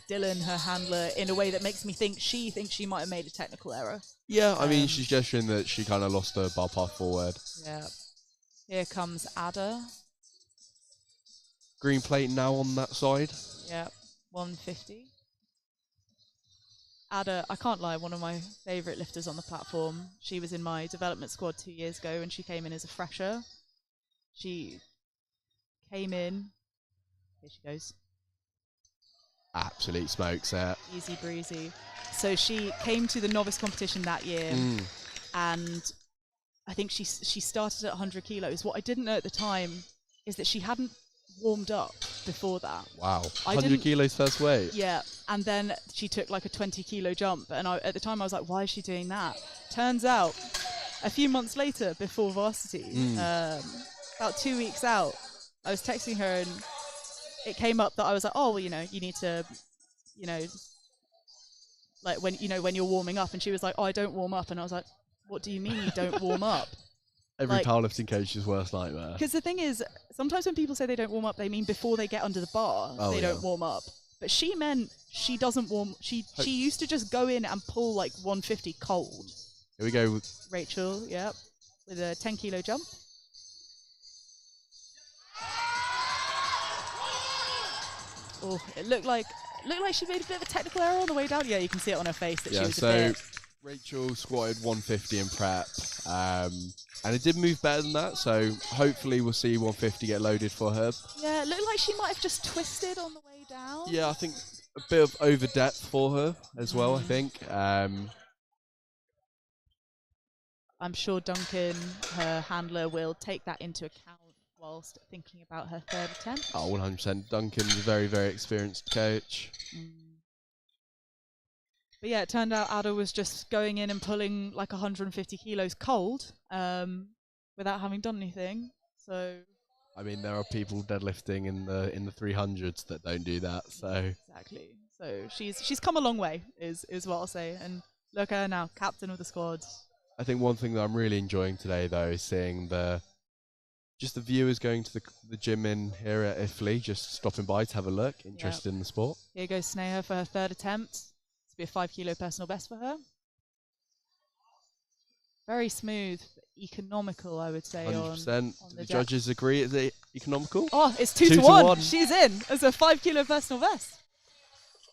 Dylan, her handler, in a way that makes me think she thinks she might have made a technical error. Yeah, I mean, she's gesturing that she kind of lost her bar path forward. Yeah. Here comes Ada. Green plate now on that side. Yeah, 150. Ada, I can't lie, one of my favourite lifters on the platform. She was in my development squad 2 years ago and she came in as a fresher. She came in. Here she goes. Absolute smoke set. Easy breezy. So she came to the novice competition that year and I think she started at 100 kilos. What I didn't know at the time is that she hadn't warmed up before that. Wow. 100 kilos first weight. Yeah. And then she took like a 20 kilo jump. And at the time I was like, why is she doing that? Turns out, a few months later, before Varsity, about 2 weeks out, I was texting her and it came up that I was like, oh, well, you need to, like when you're warming up. And she was like, oh, I don't warm up. And I was like, what do you mean you don't warm up? Every powerlifting coach's worst nightmare. Because the thing is, sometimes when people say they don't warm up, they mean before they get under the bar, they don't warm up. But she meant she doesn't warm. She used to just go in and pull like 150 cold. Here we go. Rachel, yep, with a 10 kilo jump. Oh, it looked like she made a bit of a technical error on the way down. Yeah, you can see it on her face that she was a bit. Rachel squatted 150 in prep, and it did move better than that, so hopefully we'll see 150 get loaded for her. Yeah, it looked like she might have just twisted on the way down. Yeah, I think a bit of over depth for her as well, I think. I'm sure Duncan, her handler, will take that into account whilst thinking about her third attempt. Oh, 100%. Duncan's a very, very experienced coach. But yeah, it turned out Ada was just going in and pulling like 150 kilos cold without having done anything. So, I mean, there are people deadlifting in the 300s that don't do that. So exactly. So she's come a long way, is what I'll say. And look at her now, captain of the squad. I think one thing that I'm really enjoying today, though, is seeing the viewers going to the gym in here at Italy, just stopping by to have a look, interested in the sport. Here goes Sneha for her third attempt. Be a 5 kilo personal best for her. Very smooth, economical, I would say. 100%. On the judges agree it's economical? Oh, it's 2 to 1. She's in as a 5 kilo personal best.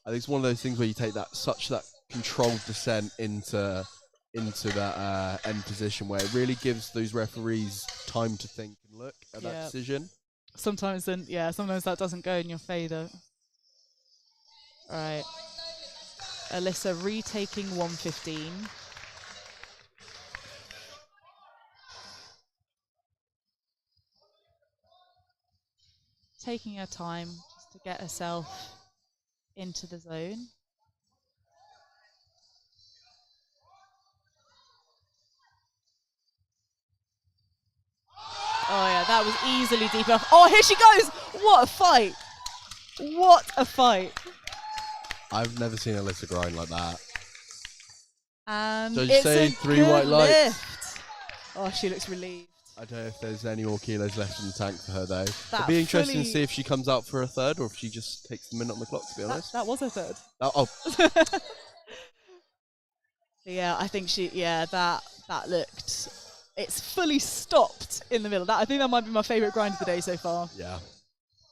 I think it's one of those things where you take that controlled descent into that end position where it really gives those referees time to think and look at that decision. Sometimes that doesn't go in your favour. All right. Alyssa retaking 115. Taking her time just to get herself into the zone. Oh yeah, that was easily deep enough. Oh, here she goes! What a fight! What a fight! I've never seen Alyssa grind like that. And so it's say a 3 good white lights. Lift. Oh, she looks relieved. I don't know if there's any more kilos left in the tank for her, though. It'll be interesting to see if she comes out for a third or if she just takes the minute on the clock, to be honest. That was her third. Oh. Yeah, I think that looked... It's fully stopped in the middle. I think that might be my favourite grind of the day so far. Yeah.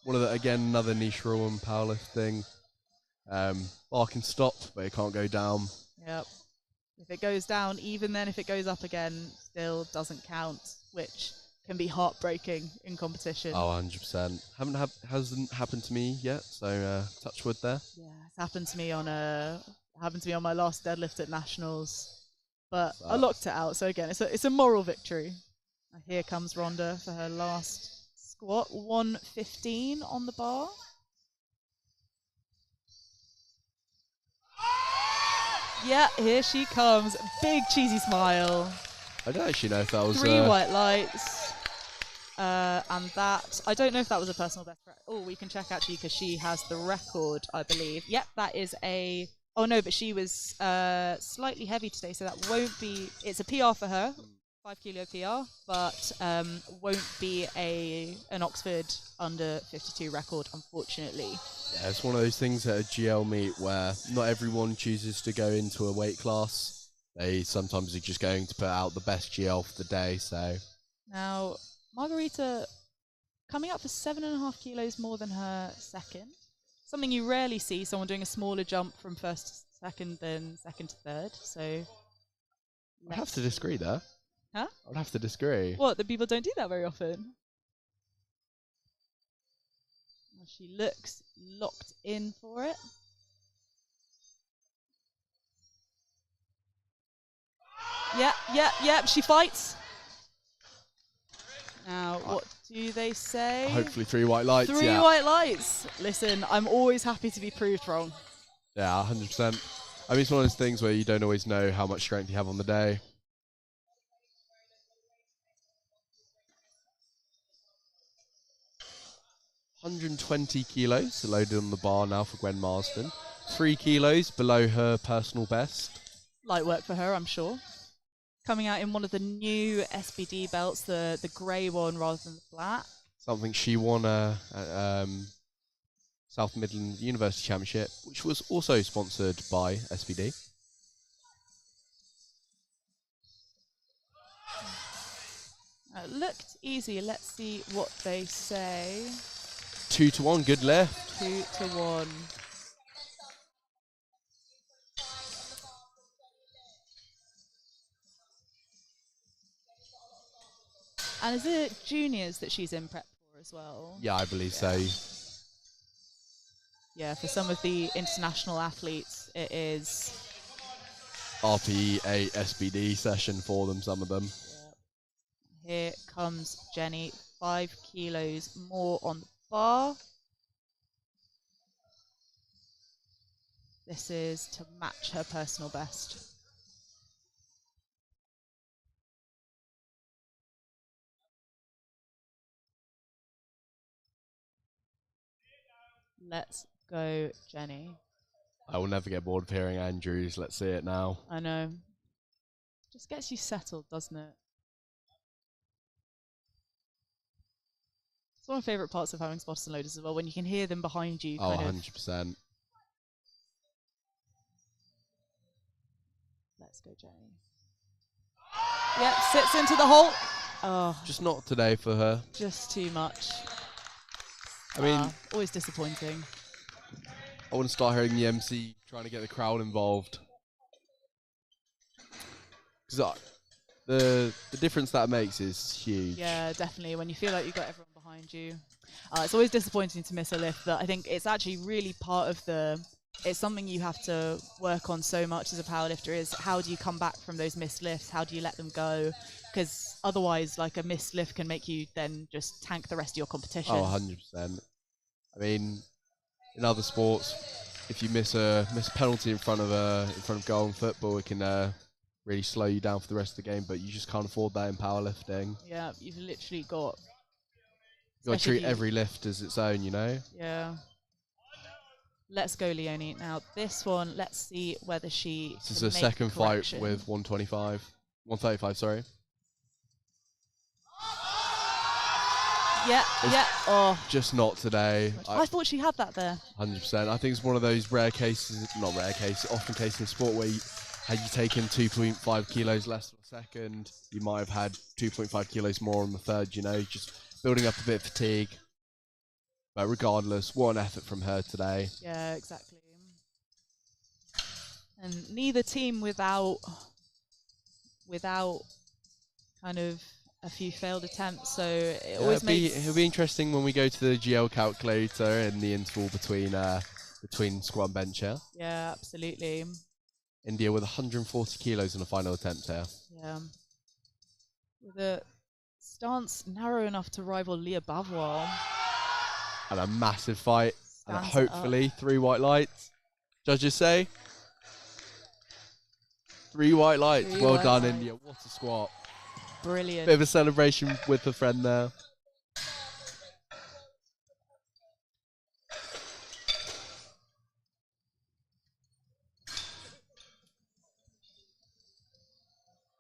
Again, another niche rule in powerlifting. Bar can stop, but it can't go down. Yep. If it goes down, even then if it goes up again, still doesn't count, which can be heartbreaking in competition. Oh, 100%. Hasn't happened to me yet, so touch wood there. Yeah, it's happened to me on my last deadlift at Nationals, but I locked it out. So again, it's a moral victory. Here comes Rhonda for her last squat, 115 on the bar. Yeah, here she comes. Big cheesy smile. I don't actually know if that was 3 white lights. And that, I don't know if that was a personal best. Oh, we can check actually because she has the record, I believe. Yep, that is a. Oh no, but she was slightly heavy today, so that won't be. It's a PR for her, 5 kilo PR, but won't be an Oxford under 52 record, unfortunately. Yeah, it's one of those things at a GL meet where not everyone chooses to go into a weight class. They sometimes are just going to put out the best GL for the day. So now Margarita coming up for 7.5 kilos more than her second. Something you rarely see, someone doing a smaller jump from first to second than second to third. So I'd have to disagree there. Huh? I'd have to disagree. What? The people don't do that very often. Well, she looks locked in for it. Yeah, she fights. Now, what do they say? Hopefully 3 white lights. 3 white lights. Listen, I'm always happy to be proved wrong. Yeah, 100%. I mean, it's one of those things where you don't always know how much strength you have on the day. $120 kilos loaded on the bar now for Gwen Marsden. 3 kilos below her personal best. Light work for her, I'm sure. Coming out in one of the new SBD belts, the grey one rather than the black. Something she won at South Midlands University Championship, which was also sponsored by SBD. Looked easy. Let's see what they say. 2-1, good lift. 2-1. And is it juniors that she's in prep for as well? Yeah, I believe so. Yeah, for some of the international athletes, it is RPE 8 SBD session for them, some of them. Yep. Here comes Jenny, 5 kilos more on the bar. This is to match her personal best. Let's go, Jenny. I will never get bored of hearing Andrews. Let's see it now. I know. Just gets you settled, doesn't it? It's one of my favourite parts of having spotters and loaders as well, when you can hear them behind you. Oh, 100%. Let's go, Jenny. Yep, sits into the hole. Oh, Just not today for her. just too much. I mean, always disappointing. I want to start hearing the MC trying to get the crowd involved. Because the difference that makes is huge. Yeah, definitely. When you feel like you've got everyone behind you. It's always disappointing to miss a lift, but I think it's actually really part of it's something you have to work on so much as a powerlifter, is how do you come back from those missed lifts? How do you let them go? Because otherwise, like, a missed lift can make you then just tank the rest of your competition. Oh, 100%. I mean, in other sports, if you miss a penalty in front of goal in football, it can really slow you down for the rest of the game. But you just can't afford that in powerlifting. Yeah, you've literally got. You got to treat every lift as its own, you know. Yeah. Let's go, Leonie. Now this one, let's see whether she. This is her second fight with 135. Sorry. Yeah. Oh, just not today. I thought she had that there. 100%. I think it's one of those rare cases, not rare cases, often cases in sport where had you taken 2.5 kilos less on the second, you might have had 2.5 kilos more on the third, you know, just building up a bit of fatigue. But regardless, what an effort from her today. Yeah, exactly. And neither team without kind of a few failed attempts, so it always makes... It'll be interesting when we go to the GL calculator and the interval between squat and bench here. Yeah, absolutely. India with 140 kilos in the final attempt here. Yeah. With a stance narrow enough to rival Leah Bavois. And a massive fight. And hopefully 3 white lights. Judges say? 3 white lights. 3 Well white done, lights. India. What a squat. Brilliant. Bit of a celebration with the friend there.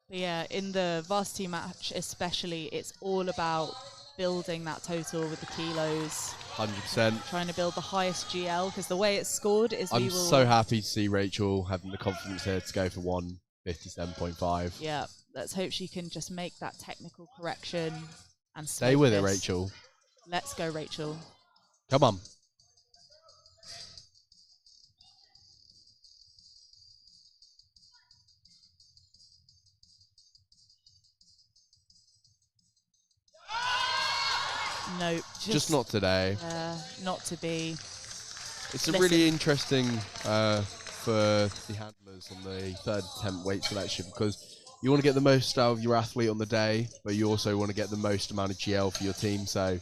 But yeah, in the varsity match especially, it's all about building that total with the kilos. 100%. Trying to build the highest GL, because the way it's scored is I'm so happy to see Rachel having the confidence here to go for 157.5. Yeah, let's hope she can just make that technical correction and Stay with it, Rachel. Let's go, Rachel. Come on. Nope. Just not today. Not to be. It's a really interesting for the handlers on the third attempt weight selection, because you want to get the most out of your athlete on the day, but you also want to get the most amount of GL for your team. So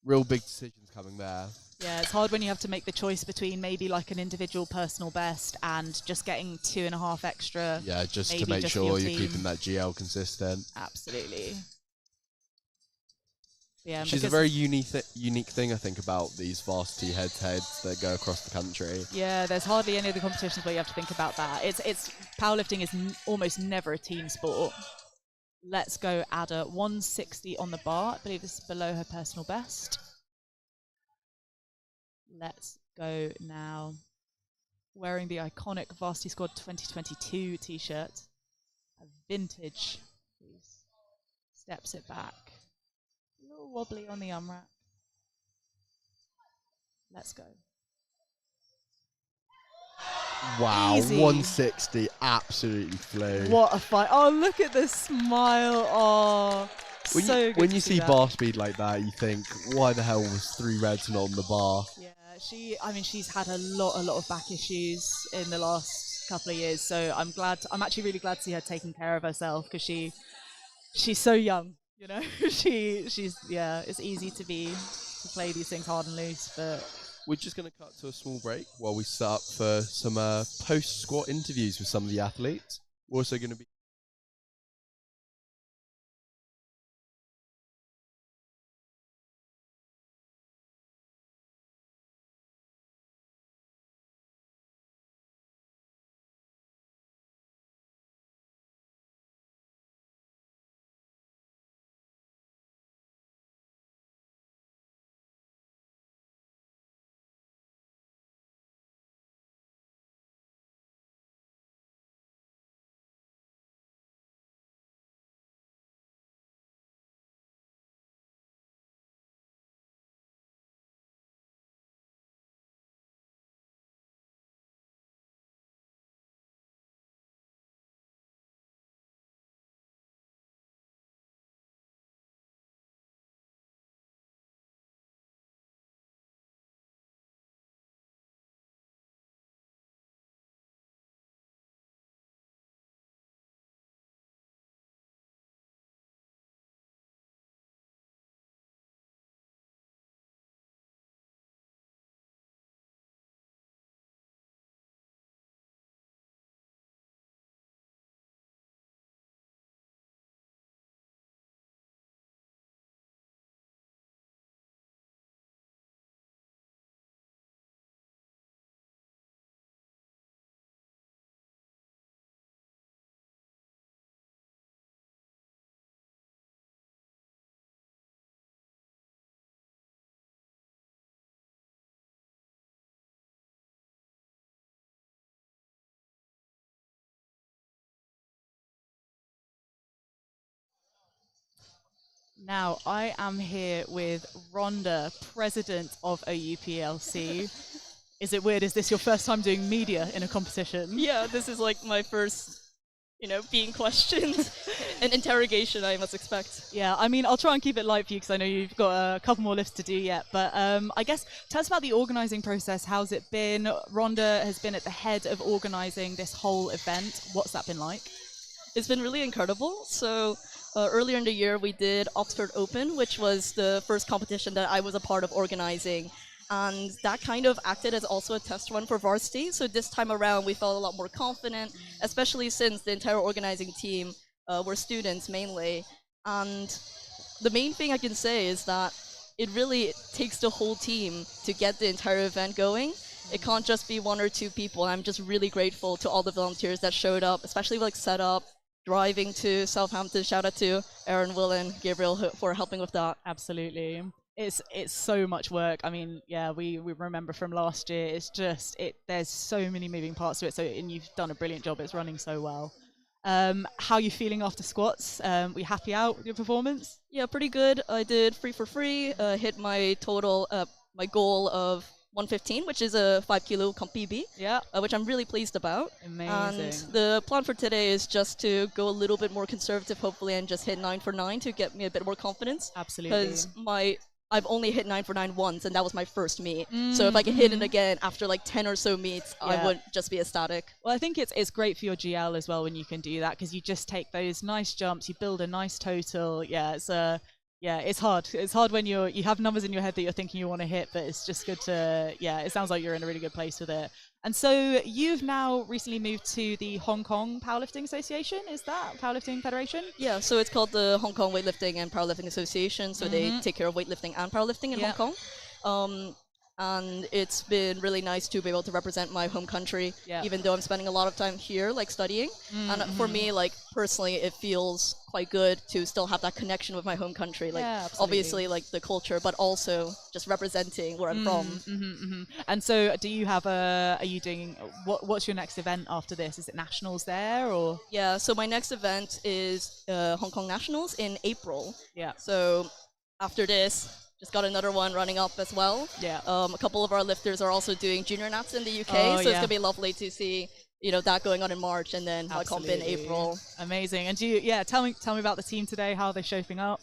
real big decisions coming there. Yeah, it's hard when you have to make the choice between maybe like an individual personal best and just getting 2.5 extra. Yeah, just to make sure you're keeping that GL consistent. Absolutely. Yeah, which is a very unique thing, I think, about these varsity head-to-heads that go across the country. Yeah, there's hardly any of the competitions where you have to think about that. It's powerlifting is almost never a team sport. Let's go, Ada. 160 on the bar. I believe this is below her personal best. Let's go now. Wearing the iconic Varsity Squad 2022 t-shirt. A vintage. Please. Steps it back. A little wobbly on the umrack. Let's go. Wow, Easy. 160 absolutely flew. What a fight. Oh, look at the smile. Oh, when you see bar speed like that, you think, why the hell was 3 reds not on the bar? Yeah, she's had a lot of back issues in the last couple of years, so I'm actually really glad to see her taking care of herself, because she's so young, you know. she's it's easy to play these things hard and loose, but we're just going to cut to a small break while we set up for some post-squat interviews with some of the athletes. We're also going to be now I am here with Rhonda, president of OUPLC. Is it weird? Is this your first time doing media in a competition? Yeah, this is like my first, being questioned. An interrogation, I must expect. Yeah, I mean, I'll try and keep it light for you, because I know you've got a couple more lifts to do yet. But I guess, tell us about the organising process. How's it been? Rhonda has been at the head of organising this whole event. What's that been like? It's been really incredible. So earlier in the year, we did Oxford Open, which was the first competition that I was a part of organizing. and that kind of acted as also a test run for Varsity. So this time around, we felt a lot more confident, especially since the entire organizing team were students mainly. And the main thing I can say is that it really takes the whole team to get the entire event going. It can't just be one or two people. I'm just really grateful to all the volunteers that showed up, especially like setup, driving to Southampton. Shout out to Aaron, Will, and Gabriel for helping with that. Absolutely. It's so much work. I mean, yeah, we remember from last year. It's just there's so many moving parts to it. So and you've done a brilliant job. It's running so well. How are you feeling after squats? Were you happy out with your performance? Yeah, pretty good. I did free for free. Hit my total, my goal of 115, which is a 5 kilo comp PB. Yeah. Which I'm really pleased about. Amazing. And the plan for today is just to go a little bit more conservative, hopefully, and just hit 9 for 9 to get me a bit more confidence. Absolutely. Because I've only hit 9 for 9 once, and that was my first meet. So if I can hit it again after like 10 or so meets, I would just be ecstatic. Well, I think it's great for your GL as well when you can do that, because you just take those nice jumps, you build a nice total. Yeah, it's hard. It's hard when you have numbers in your head that you're thinking you want to hit, but it's just good to, it sounds like you're in a really good place with it. And so you've now recently moved to the Hong Kong Powerlifting Association, is that? Powerlifting Federation? Yeah, so it's called the Hong Kong Weightlifting and Powerlifting Association, so they take care of weightlifting and powerlifting in Hong Kong. And it's been really nice to be able to represent my home country, even though I'm spending a lot of time here, like studying. And for me, like personally, it feels quite good to still have that connection with my home country. Like obviously, like the culture, but also just representing where I'm from. And so, do you have are you doing what's your next event after this? Is it nationals there or? Yeah, so my next event is Hong Kong Nationals in April. Yeah. So after this, just got another one running up as well. Yeah. A couple of our lifters are also doing junior nats in the UK, so it's gonna be lovely to see that going on in March, and then my comp in April. Amazing. And tell me about the team today. How are they shaping up?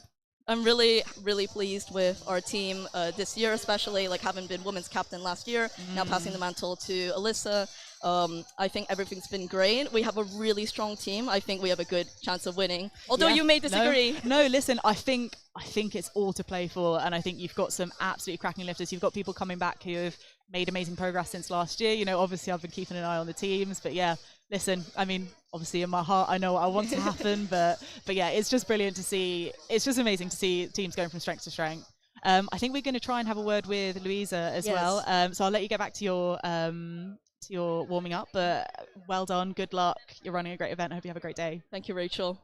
I'm really, really pleased with our team this year, especially like having been women's captain last year, now passing the mantle to Alyssa. I think everything's been great. We have a really strong team. I think we have a good chance of winning. Although you may disagree. No, listen, I think it's all to play for, and I think you've got some absolutely cracking lifters. You've got people coming back who have made amazing progress since last year. Obviously I've been keeping an eye on the teams, but yeah, listen, I mean, obviously in my heart I know what I want to happen, but yeah, it's just brilliant to see. It's just amazing to see teams going from strength to strength. I think we're going to try and have a word with Louisa as well. So I'll let you get back to your warming up, but well done, good luck. You're running a great event. I hope you have a great day. Thank you, Rachel.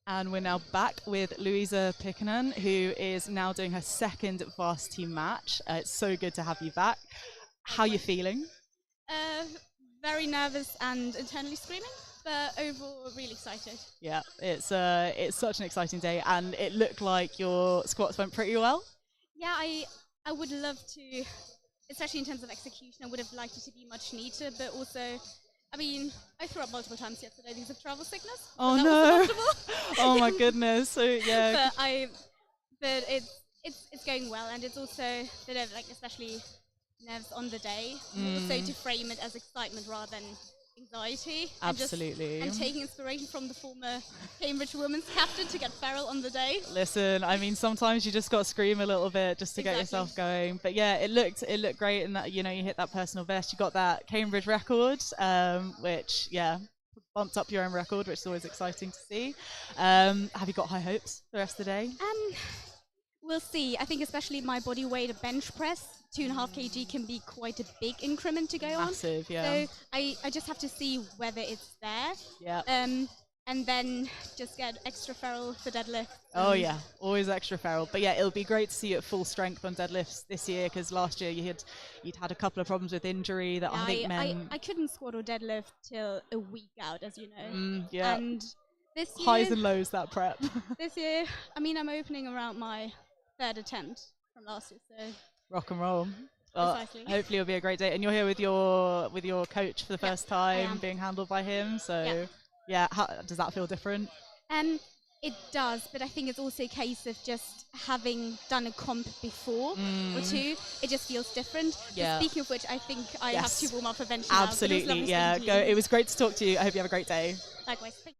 And we're now back with Louisa Pickanen, who is now doing her second varsity match. It's so good to have you back. How are you feeling? Very nervous and internally screaming, but overall really excited. Yeah, it's such an exciting day, and it looked like your squats went pretty well. Yeah, I would love to, especially in terms of execution, I would have liked it to be much neater, but also, I mean, I threw up multiple times yesterday because of travel sickness. Oh no! Oh my goodness! So yeah. But it's going well, and it's also a bit of like especially nerves on the day, also to frame it as excitement rather than anxiety. Absolutely. And taking inspiration from the former Cambridge women's captain to get feral on the day. Listen, I mean, sometimes you just got to scream a little bit just to get yourself going. But yeah, it looked great, and that you hit that personal best. You got that Cambridge record, which bumped up your own record, which is always exciting to see. Have you got high hopes for the rest of the day? We'll see. I think especially my body weight, a bench press, 2.5 kg can be quite a big increment to go on. Massive, yeah. So I just have to see whether it's there. Yeah. And then just get extra feral for deadlift. Oh yeah, always extra feral. But yeah, it'll be great to see you at full strength on deadlifts this year, because last year you'd had a couple of problems with injury that I think meant... I couldn't squat or deadlift till a week out, as you know. Yeah. And this year... Highs and lows, that prep. This year, I mean, I'm opening around my 3rd attempt from last year, so... Rock and roll. Precisely. Hopefully it'll be a great day. And you're here with your coach for the first time, being handled by him. So, how does that feel different? It does, but I think it's also a case of just having done a comp before or two. It just feels different. But Yeah. speaking of which, I think I have Yes. to warm up eventually. Now, but it was Absolutely, lovely yeah. speaking Go. to you. It was great to talk to you. I hope you have a great day. Likewise. Thank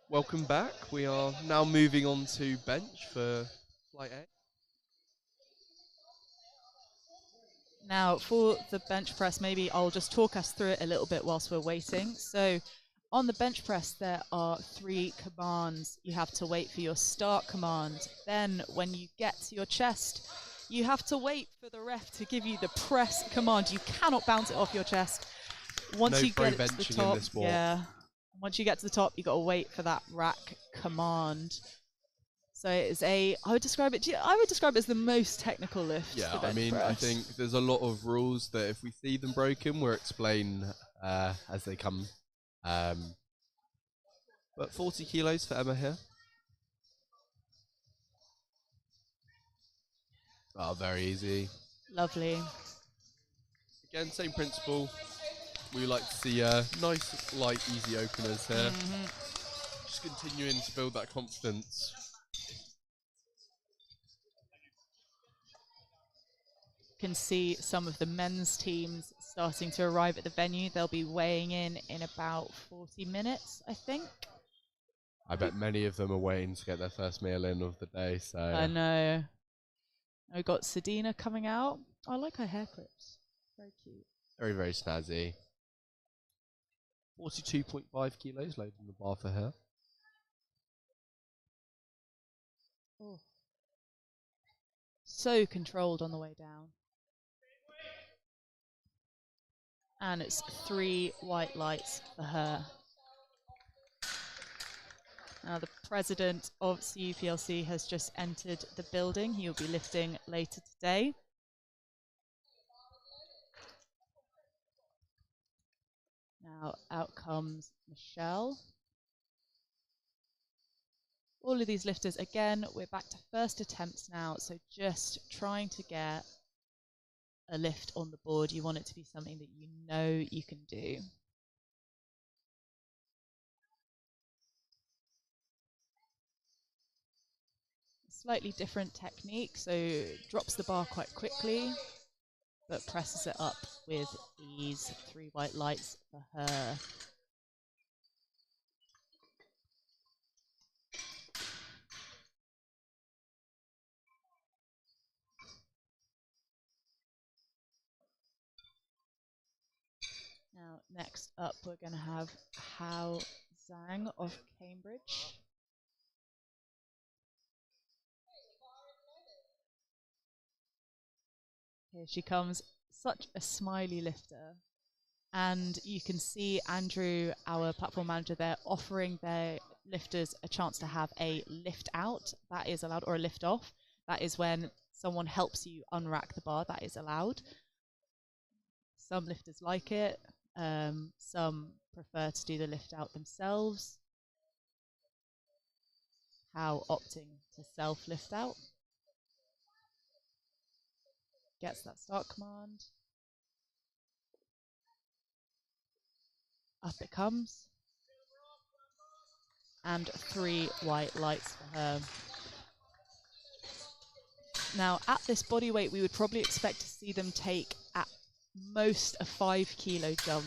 Welcome back. We are now moving on to bench for flight A. Now, for the bench press, maybe I'll just talk us through it a little bit whilst we're waiting. So, on the bench press, there are 3 commands. You have to wait for your start command. Then, when you get to your chest, you have to wait for the ref to give you the press command. You cannot bounce it off your chest. Once No you pro get it to the benching in top, this sport. yeah. Once you get to the top, you got to wait for that rack command. So it's I would describe it as the most technical lift. Yeah, the I bench mean, I press. think there's a lot of rules that if we see them broken, we'll explain as they come. But 40 kilos for Emma here. Oh, very easy. Lovely. Again, same principle. We like to see nice, light, easy openers here. Just continuing to build that confidence. You can see some of the men's teams starting to arrive at the venue. They'll be weighing in about 40 minutes, I think. I bet many of them are waiting to get their first meal in of the day. So I know. We've got Sedina coming out. I like her hair clips. Very cute. very, very snazzy. 42.5 kilos loading the bar for her. Oh. So controlled on the way down. And it's 3 white lights for her. Now the president of CUPLC has just entered the building. He will be lifting later today. Now out comes Michelle. All of these lifters, again, we're back to first attempts now, so just trying to get a lift on the board. You want it to be something that you know you can do. Slightly different technique, so drops the bar quite quickly, but presses it up with these 3 white lights for her. Now, next up, we're going to have Hao Zhang of Cambridge. Here she comes, such a smiley lifter. And you can see Andrew, our platform manager there, offering their lifters a chance to have a lift out. That is allowed, or a lift off. That is when someone helps you unrack the bar. That is allowed. Some lifters like it. Some prefer to do the lift out themselves. How opting to self lift out. Gets that start command. Up it comes. And 3 white lights for her. Now, at this body weight, we would probably expect to see them take at most a 5 kilo jump.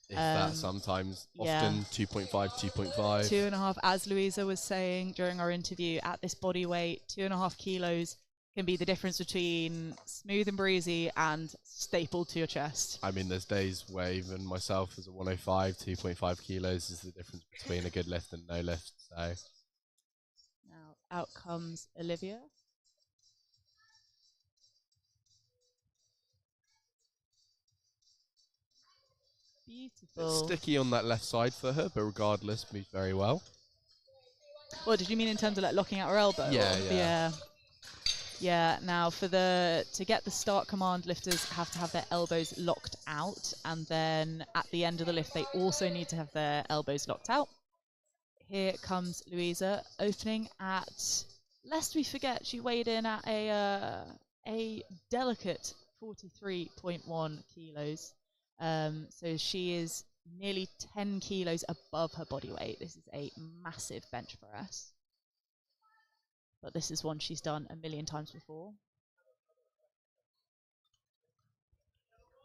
If that, sometimes, often 2.5, 2.5. 2.5, as Louisa was saying during our interview, at this body weight, 2.5 kilos can be the difference between smooth and breezy and stapled to your chest. I mean, there's days where even myself as a 105, 2.5 kilos is the difference between a good lift and no lift. So now out comes Olivia. Beautiful. It's sticky on that left side for her, but regardless, moved very well. What did you mean in terms of like locking out her elbow? Yeah. Now to get the start command, lifters have to have their elbows locked out, and then at the end of the lift they also need to have their elbows locked out. Here comes Louisa, opening at, lest we forget, she weighed in at a delicate 43.1 kilos. So she is nearly 10 kilos above her body weight. This is a massive bench for us. But this is one she's done a million times before.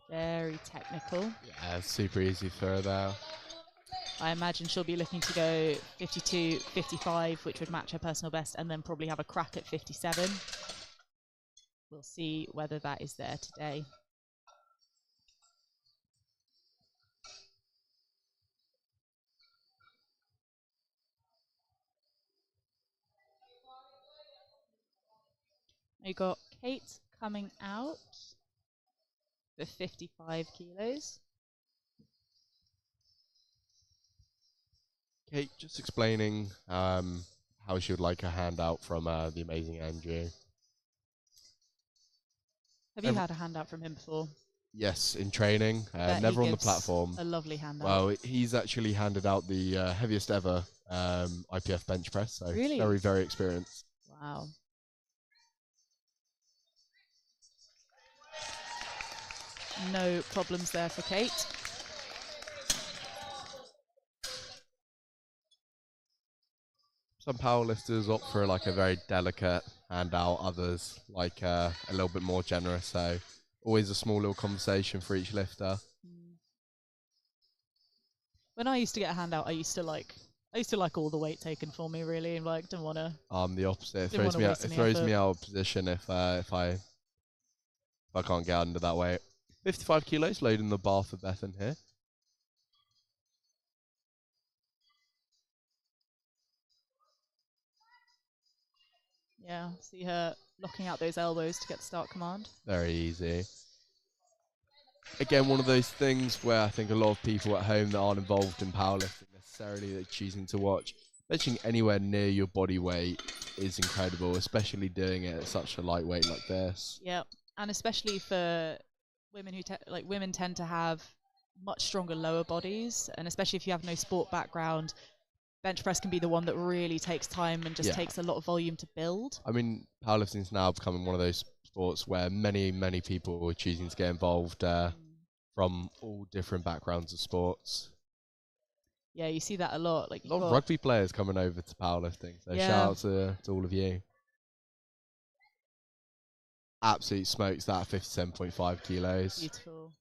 Very technical. Yeah, super easy for her there. I imagine she'll be looking to go 52, 55, which would match her personal best, and then probably have a crack at 57. We'll see whether that is there today. We got Kate coming out for 55 kilos. Kate, just explaining how she would like a handout from the amazing Andrew. Have you had a handout from him before? Yes, in training, never on the platform. A lovely handout. Well, he's actually handed out the heaviest ever IPF bench press, so really? very, very experienced. Wow. No problems there for Kate. Some powerlifters opt for like a very delicate handout, others like a little bit more generous, so always a small little conversation for each lifter. When I used to get a handout, I used to like all the weight taken for me, really, and like didn't want to. I'm the opposite. It throws me out of position if I can't get under that weight. 55 kilos, loading the bar for Bethan here. Yeah, see her locking out those elbows to get the start command. Very easy. again, one of those things where I think a lot of people at home that aren't involved in powerlifting necessarily, they're choosing to watch. Benching anywhere near your body weight is incredible, especially doing it at such a lightweight like this. Yeah, and especially for women who women tend to have much stronger lower bodies, and especially if you have no sport background, bench press can be the one that really takes time and just takes a lot of volume to build. I mean, powerlifting's now becoming one of those sports where many people are choosing to get involved from all different backgrounds of sports. Yeah, you see that a lot. Like a lot of rugby players coming over to powerlifting. So shout out to all of you. Absolute smokes that 57.5 kilos. Beautiful.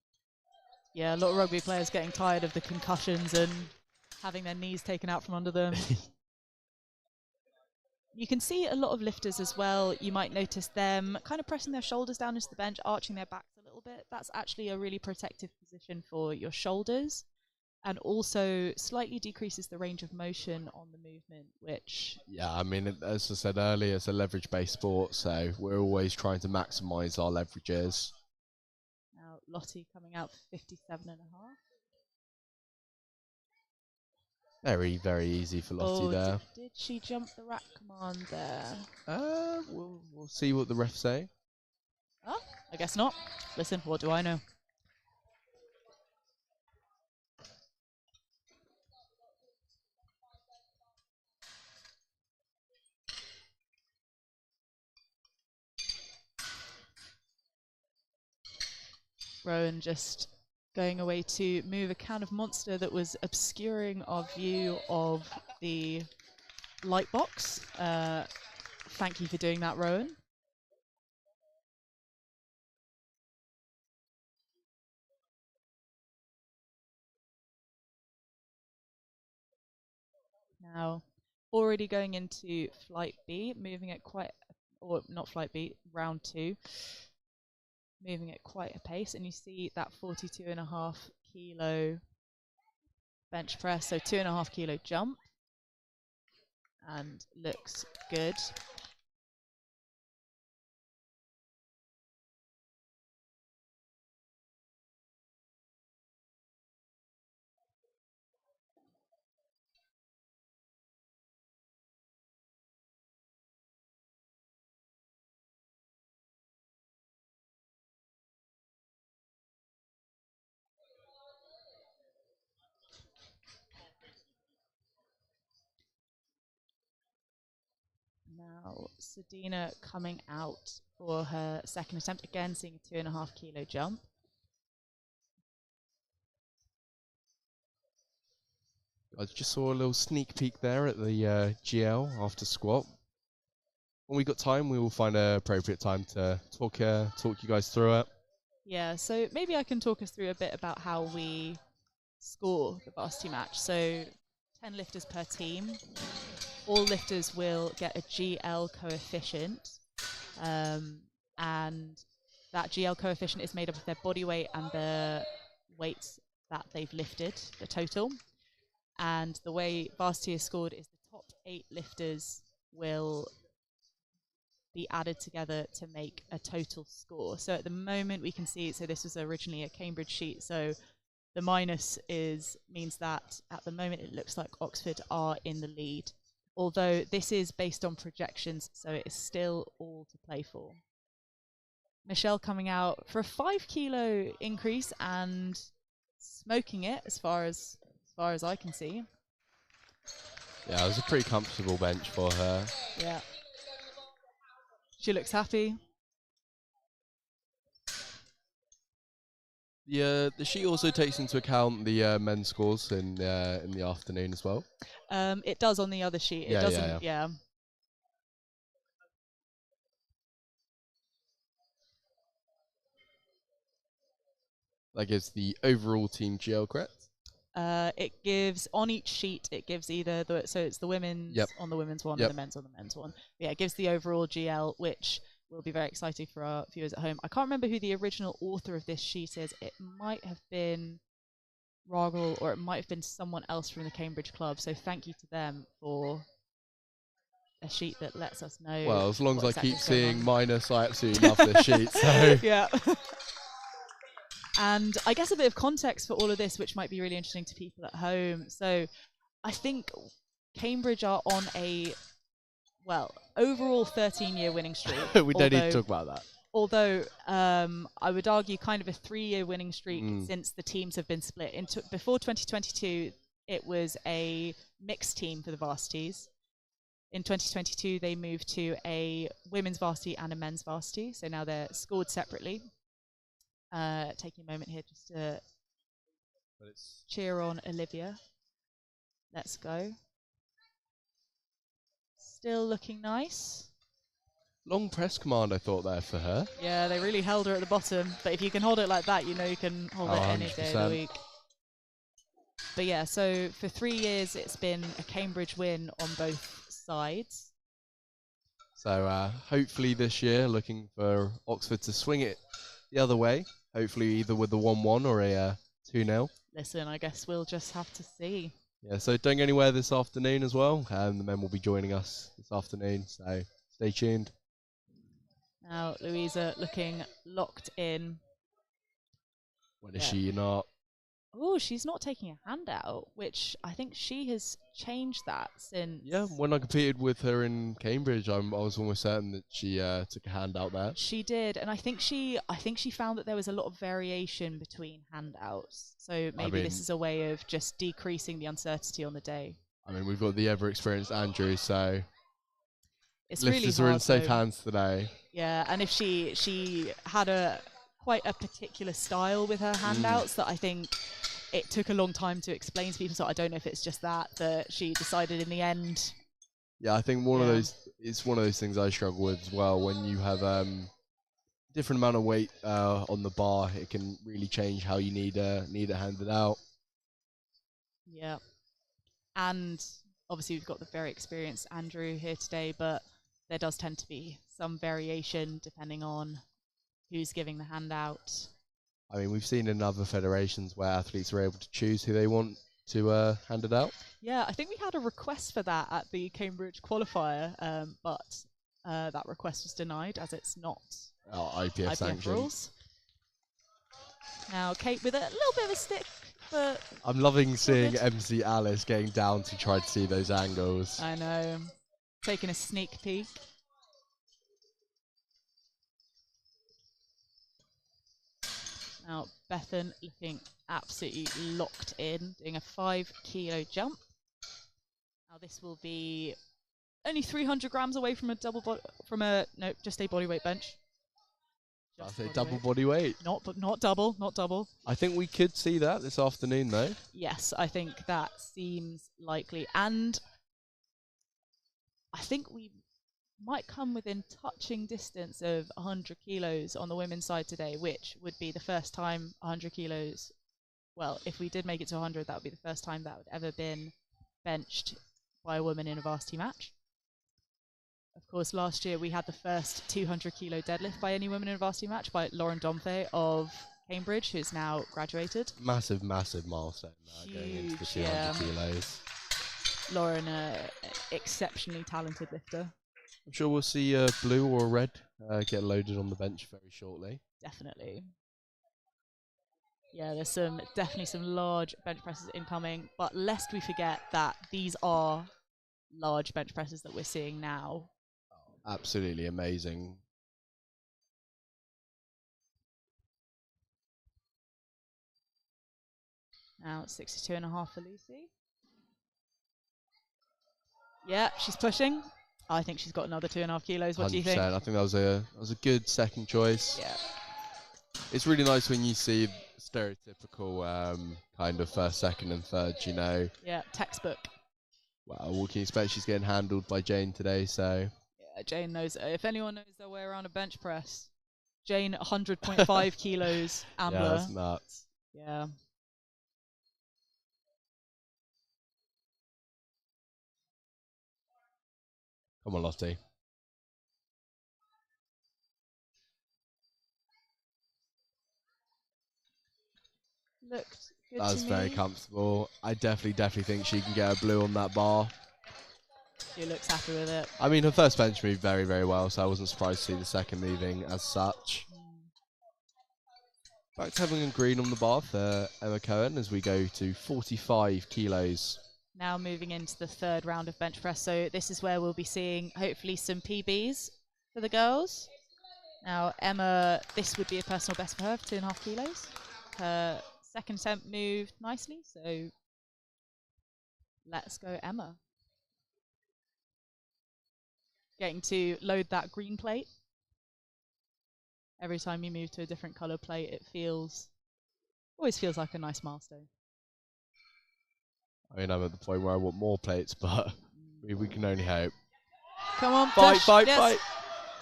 Yeah, a lot of rugby players getting tired of the concussions and having their knees taken out from under them. You can see a lot of lifters as well. You might notice them kind of pressing their shoulders down into the bench, arching their backs a little bit. That's actually a really protective position for your shoulders, and also slightly decreases the range of motion on the movement, which... Yeah, I mean, as I said earlier, it's a leverage-based sport, so we're always trying to maximise our leverages. Now, Lottie coming out for 57.5. Very easy for Lottie there. Did she jump the rack command there? We'll see what the refs say. Oh, I guess not. Listen, what do I know? Rowan just going away to move a can of Monster that was obscuring our view of the light box. Thank you for doing that, Rowan. Now, already going into flight B, moving at quite, or not flight B, round 2. Moving at quite a pace, and you see that 42.5 kilo bench press, so 2.5 kilo jump, and looks good. Now, Sedina coming out for her second attempt, again seeing a 2.5 kilo jump. I just saw a little sneak peek there at the GL after squat. When we got time, we will find an appropriate time to talk you guys through it. Yeah, so maybe I can talk us through a bit about how we score the varsity match. So 10 lifters per team. All lifters will get a GL coefficient, and that GL coefficient is made up of their body weight and the weights that they've lifted, the total. And the way varsity is scored is the top 8 lifters will be added together to make a total score. So at the moment we can see, so this was originally a Cambridge sheet, so the minus means that at the moment it looks like Oxford are in the lead. Although this is based on projections, so it is still all to play for. Michelle coming out for a 5 kilo increase and smoking it as far as I can see. Yeah, it was a pretty comfortable bench for her. Yeah. She looks happy. Yeah, the sheet also takes into account the men's scores in the afternoon as well. It does on the other sheet. Yeah, it doesn't. Yeah. That gives the overall team GL, correct? It gives on each sheet. It gives either so it's the women's on the women's one and the men's on the men's one. Yeah, it gives the overall GL, which will be very exciting for our viewers at home. I can't remember who the original author of this sheet is. It might have been Rogel, or it might have been someone else from the Cambridge Club. So thank you to them for a sheet that lets us know. Well, as long as I exactly keep seeing on. minus, I absolutely love this sheet. So yeah. And I guess a bit of context for all of this, which might be really interesting to people at home. So I think Cambridge are on a, well, overall 13-year winning streak. We don't need to talk about that. Although I would argue kind of a 3-year winning streak since the teams have been split. Before 2022, it was a mixed team for the varsities. In 2022, they moved to a women's varsity and a men's varsity. So now they're scored separately. Taking a moment here just to cheer on Olivia. Let's go. Still looking nice. Long press command, I thought, there for her. Yeah, they really held her at the bottom. But if you can hold it like that, you know you can hold it any day of the week. But yeah, so for 3 years, it's been a Cambridge win on both sides. So hopefully this year, looking for Oxford to swing it the other way. Hopefully either with the 1-1 or a 2-0. Listen, I guess we'll just have to see. Yeah, so don't go anywhere this afternoon as well. The men will be joining us this afternoon, so stay tuned. Now, Louisa looking locked in. When is she not? Oh, she's not taking a handout, which I think she has changed that since. Yeah, when I competed with her in Cambridge, I was almost certain that she took a handout there. She did, and I think she found that there was a lot of variation between handouts. So maybe this is a way of just decreasing the uncertainty on the day. I mean, we've got the ever-experienced Andrew, so it's really lifters hard are in safe hands today. Yeah, and if she had quite a particular style with her handouts that I think it took a long time to explain to people, so I don't know if it's just that she decided in the end. Yeah, I think it's one of those things I struggle with as well. When you have different amount of weight on the bar, it can really change how you need it handed out. Yeah, and obviously we've got the very experienced Andrew here today, but there does tend to be some variation depending on who's giving the handout. I mean, we've seen in other federations where athletes are able to choose who they want to hand it out. Yeah, I think we had a request for that at the Cambridge qualifier, but that request was denied as it's not IPF sanctioned. rules. Now, Kate with a little bit of a stick, but I'm loving seeing MC Alice getting down to try to see those angles. I know. Taking a sneak peek. Now, Bethan looking absolutely locked in, doing a 5 kilo jump. Now, this will be only 300 grams away from just a bodyweight bench. I say double body weight. Not double. I think we could see that this afternoon, though. Yes, I think that seems likely. And I think we might come within touching distance of 100 kilos on the women's side today, which would be the first time 100 kilos, well, if we did make it to 100, that would be the first time that would ever been benched by a woman in a varsity match. Of course, last year we had the first 200 kilo deadlift by any woman in a varsity match by Lauren Domfe of Cambridge, who's now graduated. Massive milestone going into the 200 kilos. Lauren, exceptionally talented lifter. I'm sure we'll see a blue or a red get loaded on the bench very shortly. Definitely. Yeah, there's definitely some large bench presses incoming, but lest we forget that these are large bench presses that we're seeing now. Oh, absolutely amazing. Now it's 62.5 for Lucy. Yeah, she's pushing. I think she's got another 2.5 kilos. What do you think? I think that was a good second choice. Yeah. It's really nice when you see stereotypical kind of first, second, and third. You know. Yeah, textbook. Well, what can you expect? She's getting handled by Jane today, so. Yeah, Jane knows. If anyone knows their way around a bench press, Jane 100.5 kilos. Ambler. Yeah, that's nuts. Yeah. Come on, Lottie. Looked good. That was very comfortable. I definitely think she can get a blue on that bar. She looks happy with it. I mean, her first bench moved very, very well, so I wasn't surprised to see the second moving as such. Back to having a green on the bar for Emma Cohen as we go to 45 kilos. Now moving into the third round of bench press. So this is where we'll be seeing hopefully some PBs for the girls. Now Emma, this would be a personal best for her for 2.5 kilos. Her second attempt moved nicely, so let's go Emma. Getting to load that green plate. Every time you move to a different colour plate, it always feels like a nice milestone. I mean, I'm at the point where I want more plates, but we can only hope. Come on, Fight, fight, yes. fight.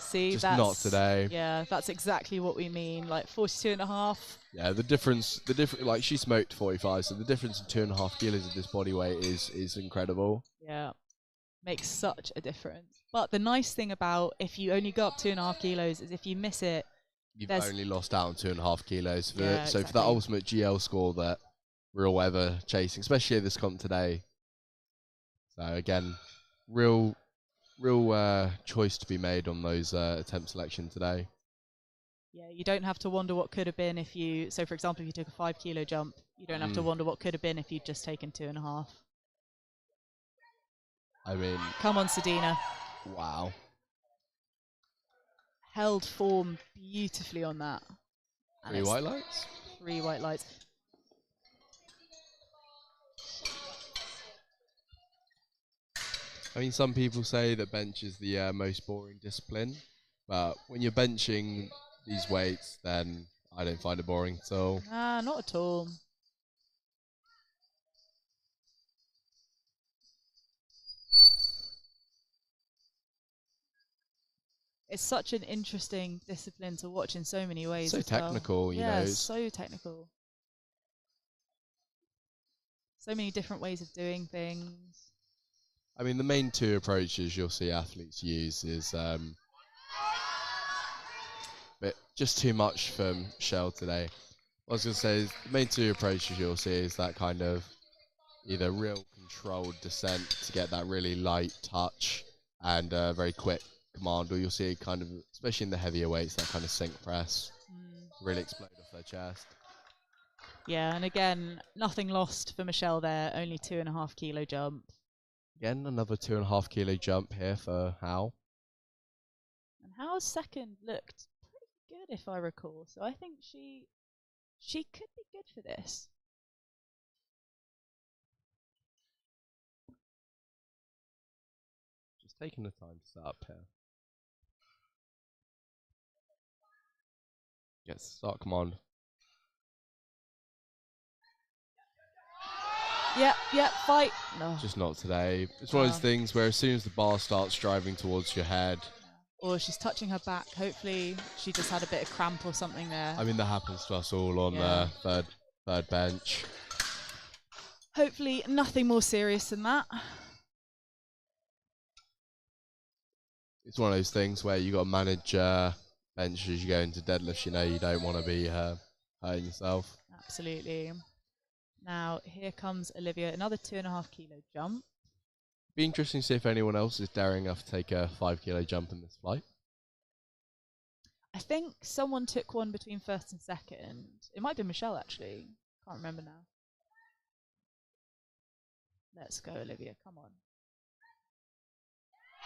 See, Just that's not today. Yeah, that's exactly what we mean. Like 42.5. Yeah, the difference, like she smoked 45, so the difference in 2.5 kilos of this body weight is incredible. Yeah, makes such a difference. But the nice thing about if you only go up 2.5 kilos is if you miss it, you've only lost out on 2.5 kilos. So for exactly. that ultimate GL score that we're all ever chasing, especially this comp today. So again, real choice to be made on those attempt selection today. Yeah, you don't have to wonder what could have been if you. So, for example, if you took a 5 kilo jump, you don't have to wonder what could have been if you'd just taken 2.5. I mean, come on, Sedina. Wow. Held form beautifully on that. 3 white lights? 3 white lights. I mean, some people say that bench is the most boring discipline, but when you're benching these weights, then I don't find it boring at all. Nah, not at all. It's such an interesting discipline to watch in so many ways. So technical, you know. So technical. So many different ways of doing things. I mean, the main 2 approaches you'll see athletes use is but just too much for Michelle today. What I was going to say is the main 2 approaches you'll see is that kind of either real controlled descent to get that really light touch and very quick command, or you'll see kind of, especially in the heavier weights, that kind of sink press really explode off their chest. Yeah, and again, nothing lost for Michelle there, only 2.5 kilo jump. Again, another 2.5 kilo jump here for Hal. And Hal's second looked pretty good, if I recall. So I think she could be good for this. Just taking the time to set up here. Yes, start command. Yep, fight. No. Just not today. It's one of those things where as soon as the bar starts driving towards your head, or she's touching her back. Hopefully she just had a bit of cramp or something there. I mean, that happens to us all on the third bench. Hopefully nothing more serious than that. It's one of those things where you got to manage bench as you go into deadlifts. You know, you don't want to be hurting yourself. Absolutely. Now here comes Olivia, another 2.5 kilo jump. Be interesting to see if anyone else is daring enough to take a 5 kilo jump in this flight. I think someone took one between first and second. It might be Michelle, actually. Can't remember now. Let's go, Olivia. Come on.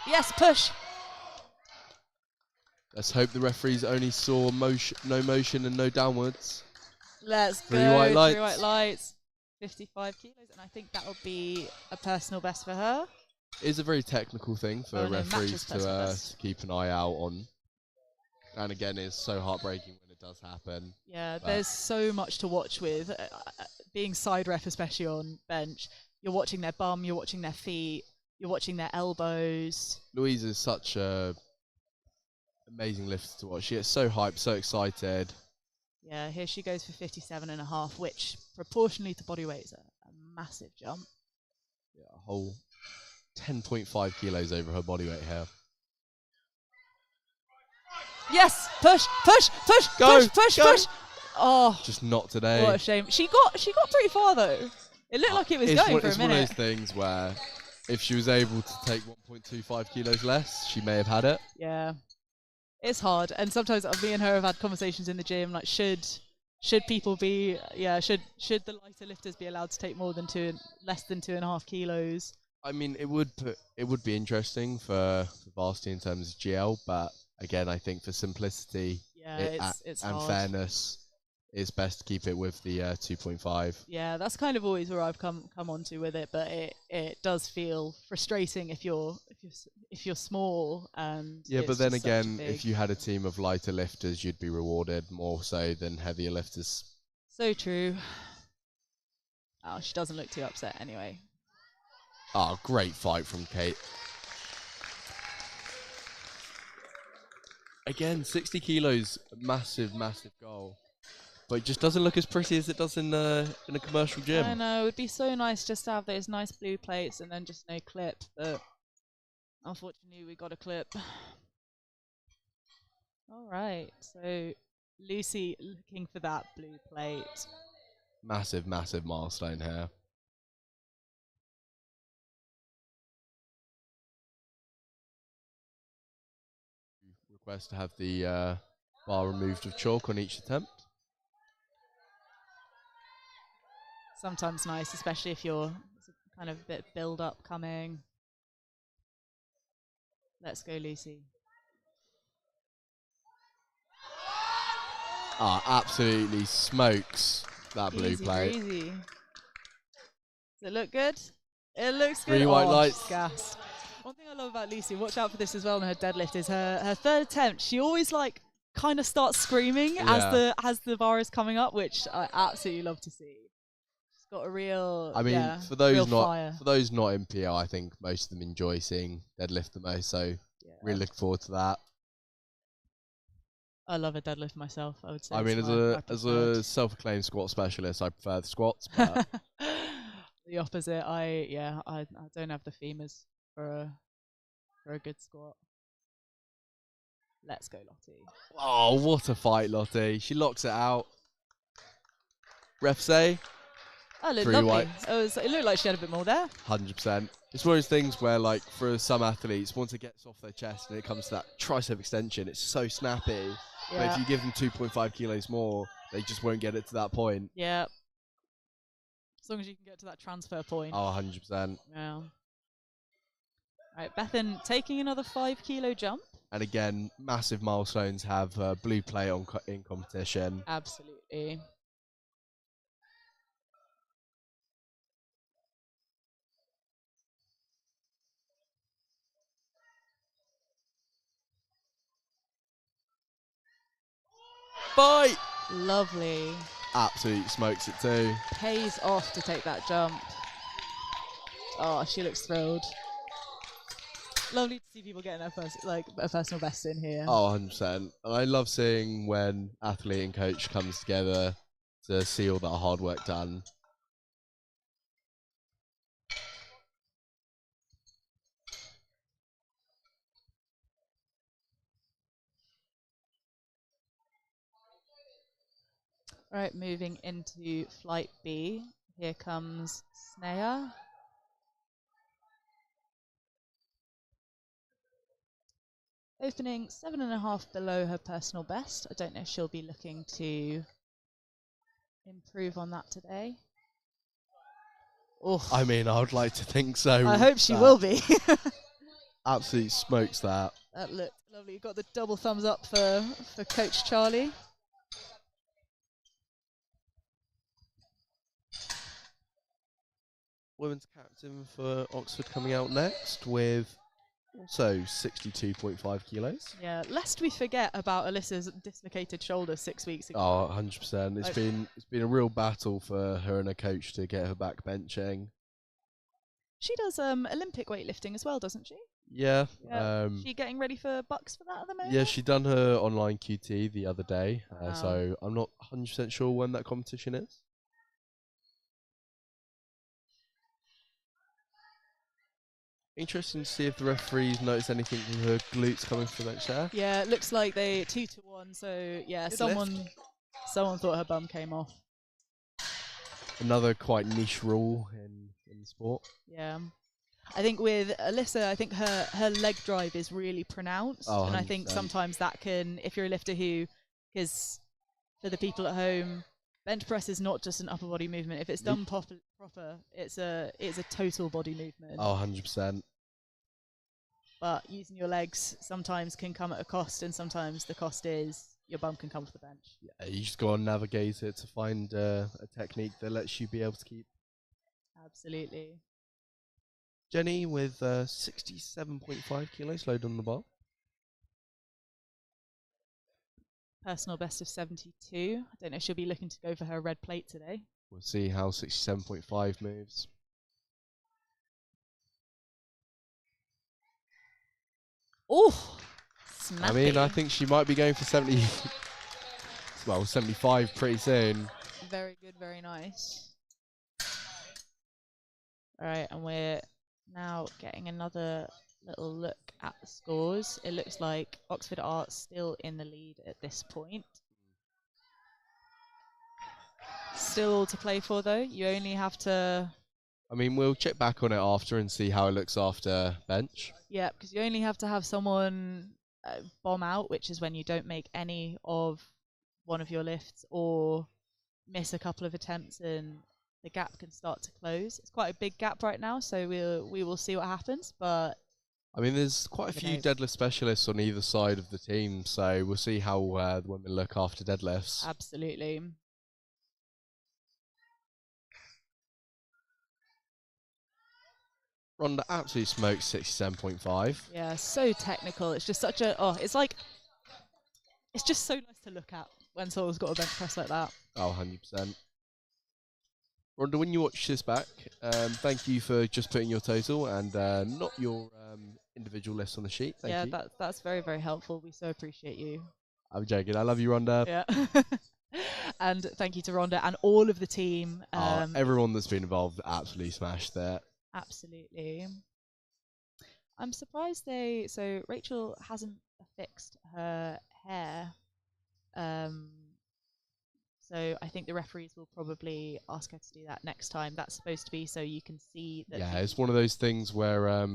Yes, push. Let's hope the referees only saw no motion and no downwards. Let's go. 3 white lights. 3 white lights. 55 kilos, and I think that will be a personal best for her. It is a very technical thing for referees to keep an eye out on. And again, it's so heartbreaking when it does happen. Yeah, there's so much to watch with. Being side ref, especially on bench, you're watching their bum, you're watching their feet, you're watching their elbows. Louise is such a amazing lifter to watch. She gets so hyped, so excited. Yeah, here she goes for 57.5, which proportionally to body weight is a massive jump. Yeah, a whole 10.5 kilos over her body weight here. Yes, push, Go, push. Oh, just not today. what a shame. She got pretty far though. It looked like it was going for a minute. It's one of those things where if she was able to take 1.25 kilos less, she may have had it. Yeah. It's hard, and sometimes me and her have had conversations in the gym, like, should should people be should the lighter lifters be allowed to take less than 2.5 kilos? I mean, it would be interesting for Varsity in terms of GL, but again, I think for simplicity It's and hard. fairness, it's best to keep it with the 2.5. Yeah, that's kind of always where I've come onto with it, but it does feel frustrating if you're small and Yeah, but it's then just such a again, if you had a team of lighter lifters, you'd be rewarded more so than heavier lifters. So true. Oh, she doesn't look too upset anyway. Oh, great fight from Kate. Again, 60 kilos, massive, massive goal. But it just doesn't look as pretty as it does in a commercial gym. I know, it would be so nice just to have those nice blue plates and then just no clip, but unfortunately we got a clip. Alright, so Lucy looking for that blue plate. Massive, massive milestone here. Request to have the bar removed of chalk on each attempt. Sometimes nice, especially if you're kind of a bit build up coming. Let's go, Lucy. Ah, absolutely smokes that blue Easy plate. breezy. Does it look good? It looks good. 3 white lights. She's gassed. One thing I love about Lucy, watch out for this as well in her deadlift, is her third attempt. She always like kind of starts screaming as the bar is coming up, which I absolutely love to see. She's got a real. I mean, yeah, for those real not fire. for those not in PL, I think most of them enjoy seeing deadlift the most. So really looking forward to that. I love a deadlift myself, I would say. I mean, my as a preferred. self-acclaimed squat specialist, I prefer the squats. But The opposite. I don't have the femurs for a good squat. Let's go, Lottie. oh, what a fight, Lottie! She locks it out. Ref say Oh, it looked 3 lovely. whites. It looked like she had a bit more there. 100%. It's one of those things where, like, for some athletes, once it gets off their chest and it comes to that tricep extension, it's so snappy. But if you give them 2.5 kilos more, they just won't get it to that point. Yeah. As long as you can get to that transfer point. Oh, 100%. Yeah. Right, Bethan taking another 5 kilo jump. And again, massive milestones have blue plate in competition. Absolutely. Fight! Lovely. Absolutely smokes it too. Pays off to take that jump. Oh, she looks thrilled. Lovely to see people getting their first, like, a personal best in here. Oh, 100%. And I love seeing when athlete and coach comes together to see all that hard work done. Right, moving into flight B. Here comes Sneha. Opening 7.5 below her personal best. I don't know if she'll be looking to improve on that today. Oof. I mean, I would like to think so. I hope she will be. Absolutely smokes that. That looked lovely. You got the double thumbs up for Coach Charlie. Women's captain for Oxford coming out next with also 62.5 kilos. Yeah, lest we forget about Alyssa's dislocated shoulder 6 weeks ago. Oh, 100%. It's been a real battle for her and her coach to get her back benching. She does Olympic weightlifting as well, doesn't she? Yeah. She getting ready for Bucks for that at the moment? Yeah, she done her online QT the other day, Wow. so I'm not 100% sure when that competition is. Interesting to see if the referees notice anything from her glutes coming from that chair. Yeah, it looks like they 2-1. So yeah, Good someone thought her bum came off. Another quite niche rule in the sport. Yeah, I think with Alyssa, I think her leg drive is really pronounced, Oh, and I think 100%. sometimes that can, if you're a lifter who, because for the people at home, bench press is not just an upper body movement. If it's done proper, it's a total body movement. Oh, 100%. But using your legs sometimes can come at a cost, and sometimes the cost is your bum can come off the bench. Yeah, you just got to navigate it to find a technique that lets you be able to keep. Absolutely. Jenny with 67.5 kilos load on the bar. Personal best of 72. I don't know if she'll be looking to go for her red plate today. We'll see how 67.5 moves. Oh, I mean, I think she might be going for 70. Well, 75 pretty soon. Very good, very nice. All right, and we're now getting another little look at the scores. It looks like Oxford Arts still in the lead at this point. Still all to play for, though. You only have to... I mean, we'll check back on it after and see how it looks after bench. Yeah, because you only have to have someone bomb out, which is when you don't make any of one of your lifts or miss a couple of attempts and the gap can start to close. It's quite a big gap right now, so we will see what happens. But I mean, there's quite a few deadlift specialists on either side of the team, so we'll see how the women look after deadlifts. Absolutely. Rhonda absolutely smokes 67.5. Yeah, so technical. It's just such a... Oh, it's like... It's just so nice to look at when someone's got a bench press like that. Oh, 100%. Rhonda, when you watch this back, thank you for just putting your total and not your individual list on the sheet. Thank you. Yeah, that's very, very helpful. We so appreciate you. I'm joking. I love you, Rhonda. Yeah. And thank you to Rhonda and all of the team. Everyone that's been involved absolutely smashed that. Absolutely. I'm surprised so Rachel hasn't fixed her hair. So I think the referees will probably ask her to do that next time. That's supposed to be so you can see that. Yeah, it's one of those things where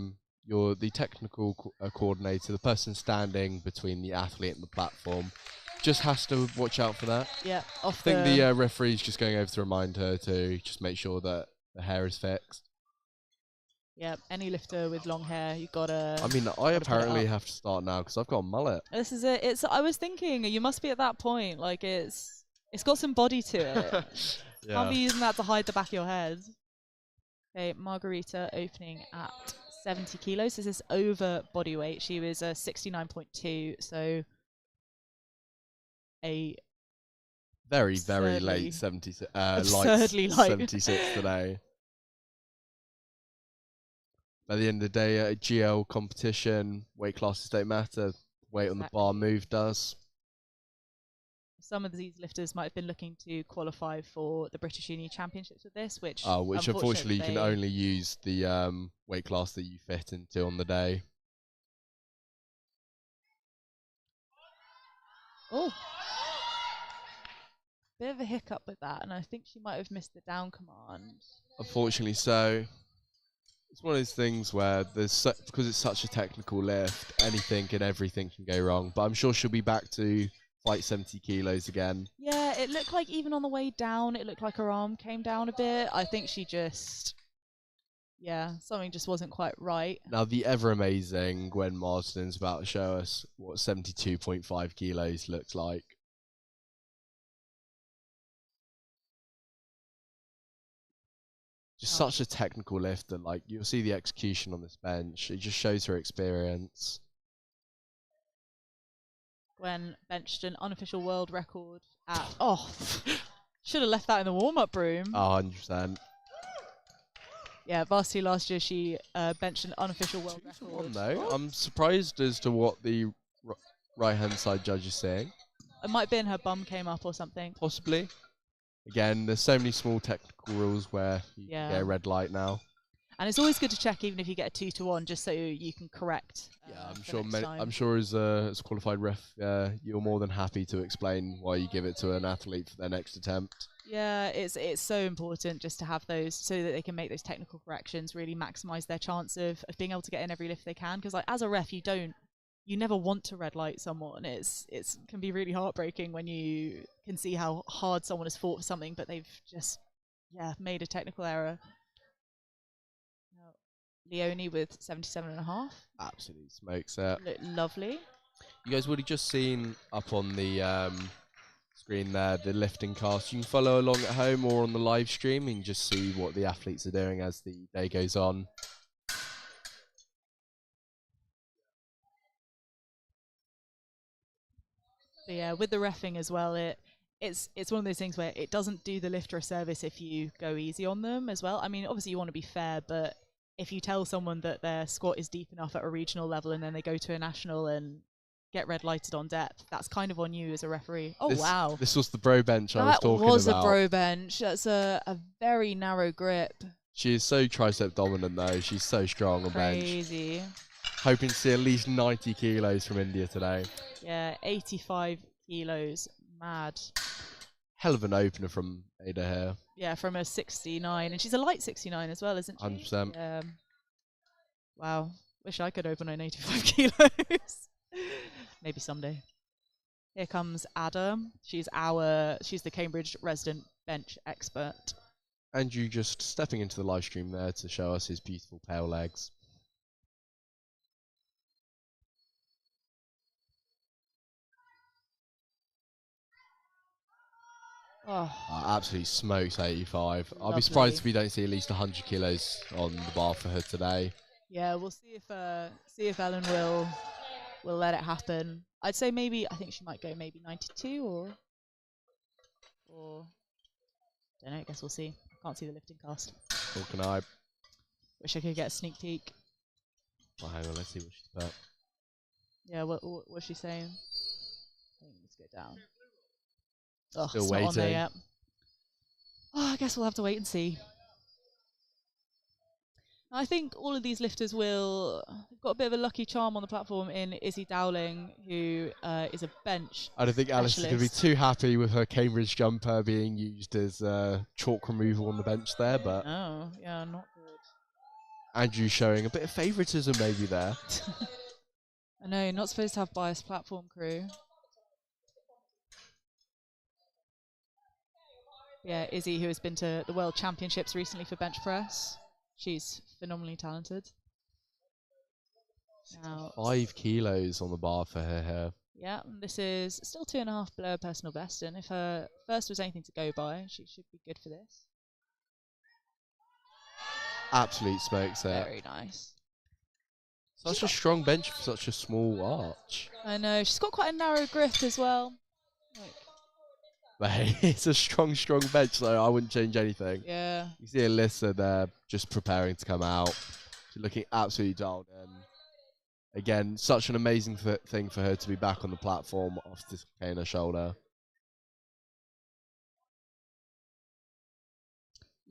you're the technical coordinator, the person standing between the athlete and the platform, just has to watch out for that. Yeah, I think the referee's just going over to remind her to just make sure that the hair is fixed. Yeah, any lifter with long hair, you've got to... I mean, I apparently have to start now because I've got a mullet. This is it. I was thinking, you must be at that point. Like, it's got some body to it. Yeah. Can't be using that to hide the back of your head. Okay, Margarita opening at 70 kilos. This is over body weight. She was 69.2, so a... Very, very late 76. Absurdly light. 76 today. At the end of the day, a GL competition, weight classes don't matter. Weight on the bar move does. Some of these lifters might have been looking to qualify for the British Junior Championships with this, which unfortunately you can only use the weight class that you fit into on the day. Oh, bit of a hiccup with that, and I think she might have missed the down command. Unfortunately, so it's one of those things where because it's such a technical lift, anything and everything can go wrong. But I'm sure she'll be back to fight 70 kilos again. Yeah, it looked like even on the way down, it looked like her arm came down a bit. I think she just, something just wasn't quite right. Now, the ever-amazing Gwen Marsden's about to show us what 72.5 kilos looks like. Just such a technical lift that, like, you'll see the execution on this bench. It just shows her experience. Gwen benched an unofficial world record at... Oh, should have left that in the warm-up room. 100%. Yeah, Varsity last year, she benched an unofficial world record. Though. I'm surprised as to what the right-hand side judge is saying. It might have been her bum came up or something. Possibly. Again, there's so many small technical rules where you can get a red light now. And it's always good to check even if you get a 2-1 just so you can correct. I'm sure as a qualified ref, you're more than happy to explain why you give it to an athlete for their next attempt. Yeah, it's so important just to have those so that they can make those technical corrections, really maximise their chance of being able to get in every lift they can. Because like as a ref, you don't you never want to red light someone. It's can be really heartbreaking when you can see how hard someone has fought for something, but they've just made a technical error. Leonie with 77.5. Absolutely smokes it. Lovely. You guys would have just seen up on the screen there the lifting cast. You can follow along at home or on the live stream and just see what the athletes are doing as the day goes on. But yeah, with the reffing as well, it's one of those things where it doesn't do the lifter a service if you go easy on them as well. I mean, obviously you want to be fair, but if you tell someone that their squat is deep enough at a regional level and then they go to a national and get red lighted on depth, that's kind of on you as a referee. Oh, wow. This was the bro bench I was talking about. That was a bro bench. That's a very narrow grip. She is so tricep dominant though. She's so strong on bench. Crazy. Hoping to see at least 90 kilos from India today. Yeah, 85 kilos. Mad. Hell of an opener from Ada here. Yeah, from a 69. And she's a light 69 as well, isn't she? 100%. Wow. Wish I could open an 85 kilos. Maybe someday. Here comes Ada. She's the Cambridge resident bench expert. Andrew just stepping into the live stream there to show us his beautiful pale legs. Oh, absolutely smokes 85. Lovely. I'll be surprised if we don't see at least 100 kilos on the bar for her today. Yeah, we'll see if Ellen will let it happen. I'd say I think she might go maybe 92 or don't know. I guess we'll see. I can't see the lifting cast. Or can I? Wish I could get a sneak peek. Well, hang on, let's see what she's put. Yeah, what's she saying? I think let's go down. Oh, Still it's waiting. not on there yet. Oh, I guess we'll have to wait and see. I think all of these lifters they've got a bit of a lucky charm on the platform in Izzy Dowling, who is a bench I don't think Alice is going to be too happy with her Cambridge jumper being used as chalk removal on the bench there, but oh, yeah, not good. Andrew showing a bit of favouritism maybe there. I know, you're not supposed to have biased platform crew. Yeah, Izzy, who has been to the World Championships recently for bench press. She's phenomenally talented. Now, 5 kilos on the bar for her here. Yeah, this is still 2.5 below her personal best, and if her first was anything to go by, she should be good for this. Absolute smokes there. Very nice. Such a strong bench for such a small arch. I know, she's got quite a narrow grip as well. But hey, it's a strong bench, so I wouldn't change anything. Yeah. You see Alyssa there just preparing to come out. She's looking absolutely dialed in. Again, such an amazing thing for her to be back on the platform after dislocating her shoulder.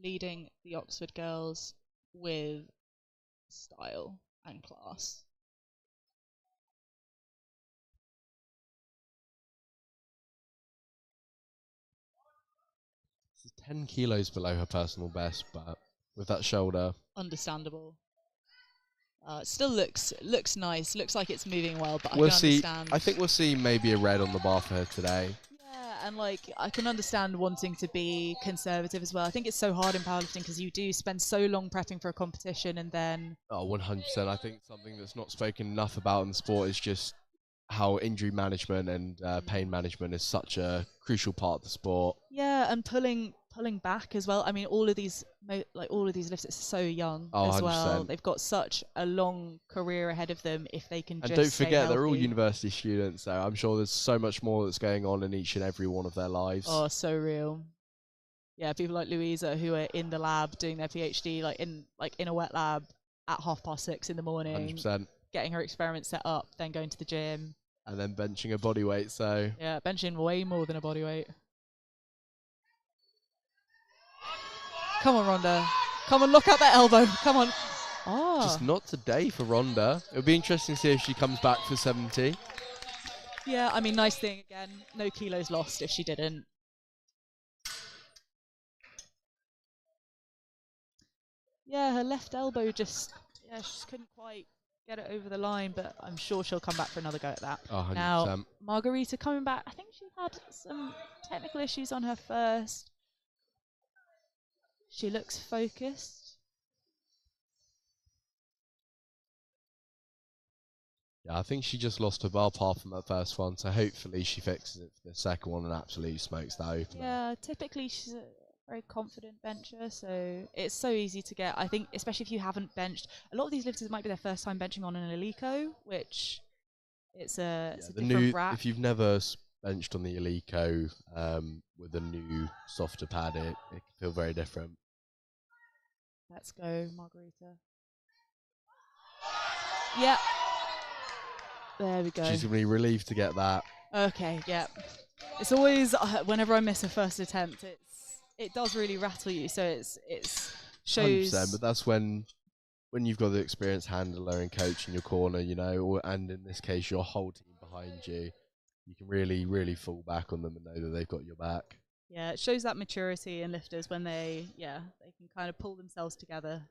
Leading the Oxford girls with style and class. This is 10 kilos below her personal best, but with that shoulder. Understandable. Still looks nice. Looks like it's moving well, but We'll I can see. understand. I think we'll see maybe a red on the bar for her today. Yeah, and I can understand wanting to be conservative as well. I think it's so hard in powerlifting because you do spend so long prepping for a competition and then. Oh, 100%. I think something that's not spoken enough about in the sport is just how injury management and pain management is such a crucial part of the sport. Yeah, and pulling back as well. I mean, all of these lifters are so young as 100%. well. They've got such a long career ahead of them if they can. And just don't forget, they're all healthy. university students, so I'm sure there's so much more that's going on in each and every one of their lives. Oh, so real. Yeah, people like Louisa who are in the lab doing their PhD, in a wet lab at 6:30 in the morning, 100%. getting her experiments set up, then going to the gym. And then benching a body weight, so. Yeah, benching way more than a body weight. Come on, Rhonda. Come on, look out that elbow. Come on. Oh. Just not today for Rhonda. It'll be interesting to see if she comes back for 70. Yeah, I mean, nice thing again. No kilos lost if she didn't. Yeah, her left elbow she just couldn't quite get it over the line, but I'm sure she'll come back for another go at that. 100%. Now, Margarita coming back. I think she had some technical issues on her first. She looks focused. Yeah, I think she just lost her bar path from that first one, so hopefully she fixes it for the second one and absolutely smokes that opener. Yeah, typically she's a very confident bencher, so it's so easy to get. I think, especially if you haven't benched, a lot of these lifters might be their first time benching on an Eleiko, which it's a different rack. If you've never benched on the Eleiko with a new softer pad, it can feel very different. Let's go, Margarita. Yep. There we go. She's going to be relieved to get that. Okay, yep. It's always whenever I miss a first attempt, it does really rattle you. So it's shows. 100%, but that's when you've got the experienced handler and coach in your corner, you know, and in this case your whole team behind you. You can really fall back on them and know that they've got your back. Yeah, it shows that maturity in lifters when they can kind of pull themselves together.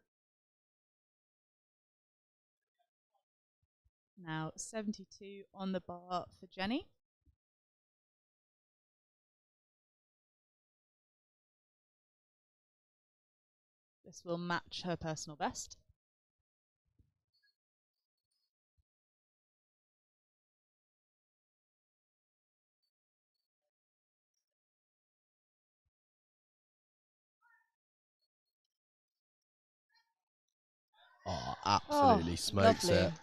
Now 72 on the bar for Jenny. This will match her personal best. Oh, absolutely smokes lovely. it.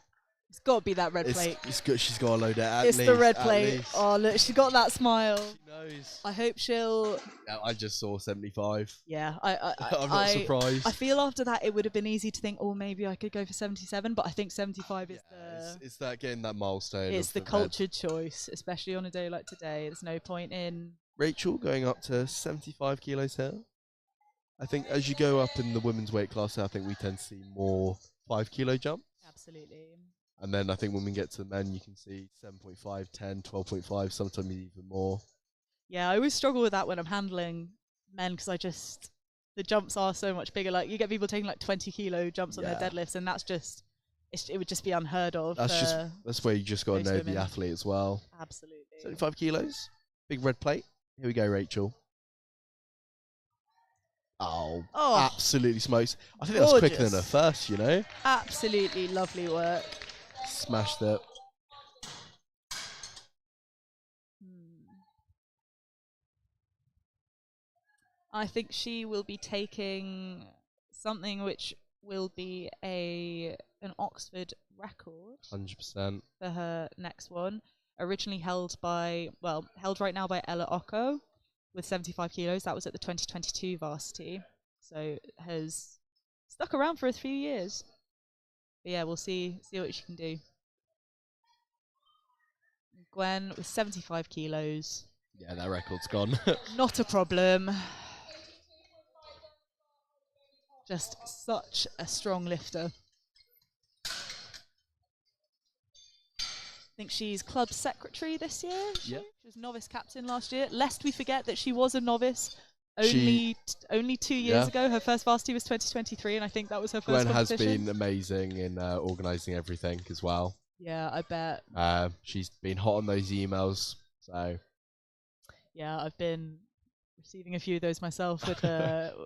It's got to be that red plate. It's good. She's got to load it at It's least, the red plate. least. Oh, look, she got that smile. She knows. I hope she'll. Yeah, I just saw 75. Yeah, I'm not surprised. I feel after that it would have been easy to think, oh, maybe I could go for 77, but I think 75 is It's that getting that milestone. It's the cultured choice, especially on a day like today. There's no point in. Rachel going up to 75 kilos here. I think as you go up in the women's weight class, I think we tend to see more 5 kilo jumps. Absolutely. And then I think when we get to the men, you can see 7.5, 10, 12.5, sometimes even more. Yeah, I always struggle with that when I'm handling men because the jumps are so much bigger. Like you get people taking like 20 kilo jumps on their deadlifts, and that's just, it would just be unheard of. That's where you just got to know women. the athlete as well. Absolutely. 75 kilos, big red plate. Here we go, Rachel. Oh, absolutely smokes. I think that was quicker than her first, you know? Absolutely lovely work. Smashed it. I think she will be taking something which will be an Oxford record. 100%. For her next one. Originally held right now by Ella Occo with 75 kilos. That was at the 2022 Varsity. So has stuck around for a few years. But yeah, we'll see what she can do. Gwen with 75 kilos. Yeah, that record's gone. Not a problem. Just such a strong lifter. I think she's club secretary this year. She was novice captain last year. Lest we forget that she was a novice only 2 years ago. Her first varsity was 2023, and I think that was her first competition. Gwen has been amazing in organising everything as well. Yeah, I bet. She's been hot on those emails, so. Yeah, I've been receiving a few of those myself with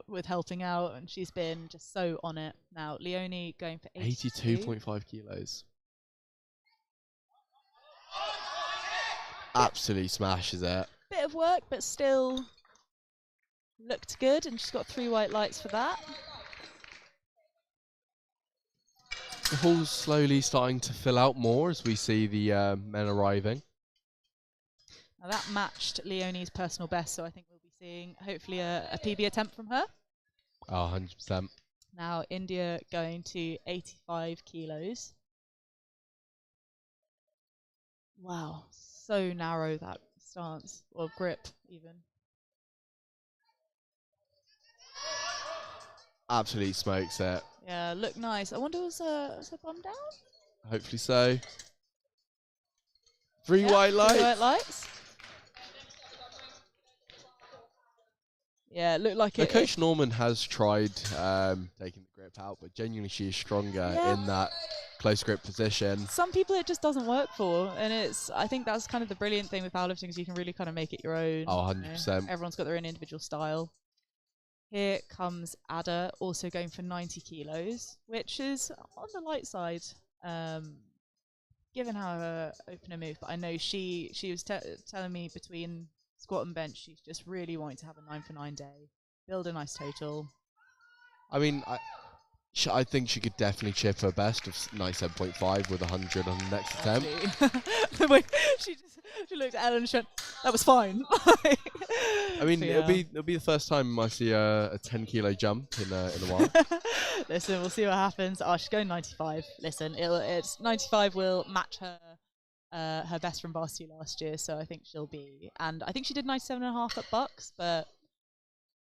with helping out, and she's been just so on it. Now, Leonie going for 82.5 kilos. Absolutely smashes it. Bit of work, but still looked good, and she's got 3 white lights for that. The hall's slowly starting to fill out more as we see the men arriving. Now that matched Leonie's personal best, so I think we'll be seeing hopefully a PB attempt from her. Oh, 100%. Now India going to 85 kilos. Wow, so narrow that stance, or grip even. Absolutely smokes it. Yeah, look nice. I wonder was her bum down? Hopefully so. 3 white lights. 3 white lights. Yeah, it looked like So it. Coach Norman has tried taking the grip out, but genuinely she is stronger Yeah. in that close grip position. Some people it just doesn't work for, and I think that's kind of the brilliant thing with powerlifting is you can really kind of make it your own. Oh, you know. 100%. Everyone's got their own individual style. Here comes Ada, also going for 90 kilos, which is on the light side, given how her opener moved. But I know she was telling me between squat and bench, she's just really wanting to have a 9 for 9 day, build a nice total. I mean, I think she could definitely chip her best of 97.5 with 100 on the next attempt. The way she looked at Ellen and she went, that was fine. I mean, So, it'll be the first time I see a 10 kilo jump in a while. Listen, we'll see what happens. Oh, she's going 95. Listen, it's 95 will match her best from Varsity last year, so I think she'll be. And I think she did 97.5 at Bucks, but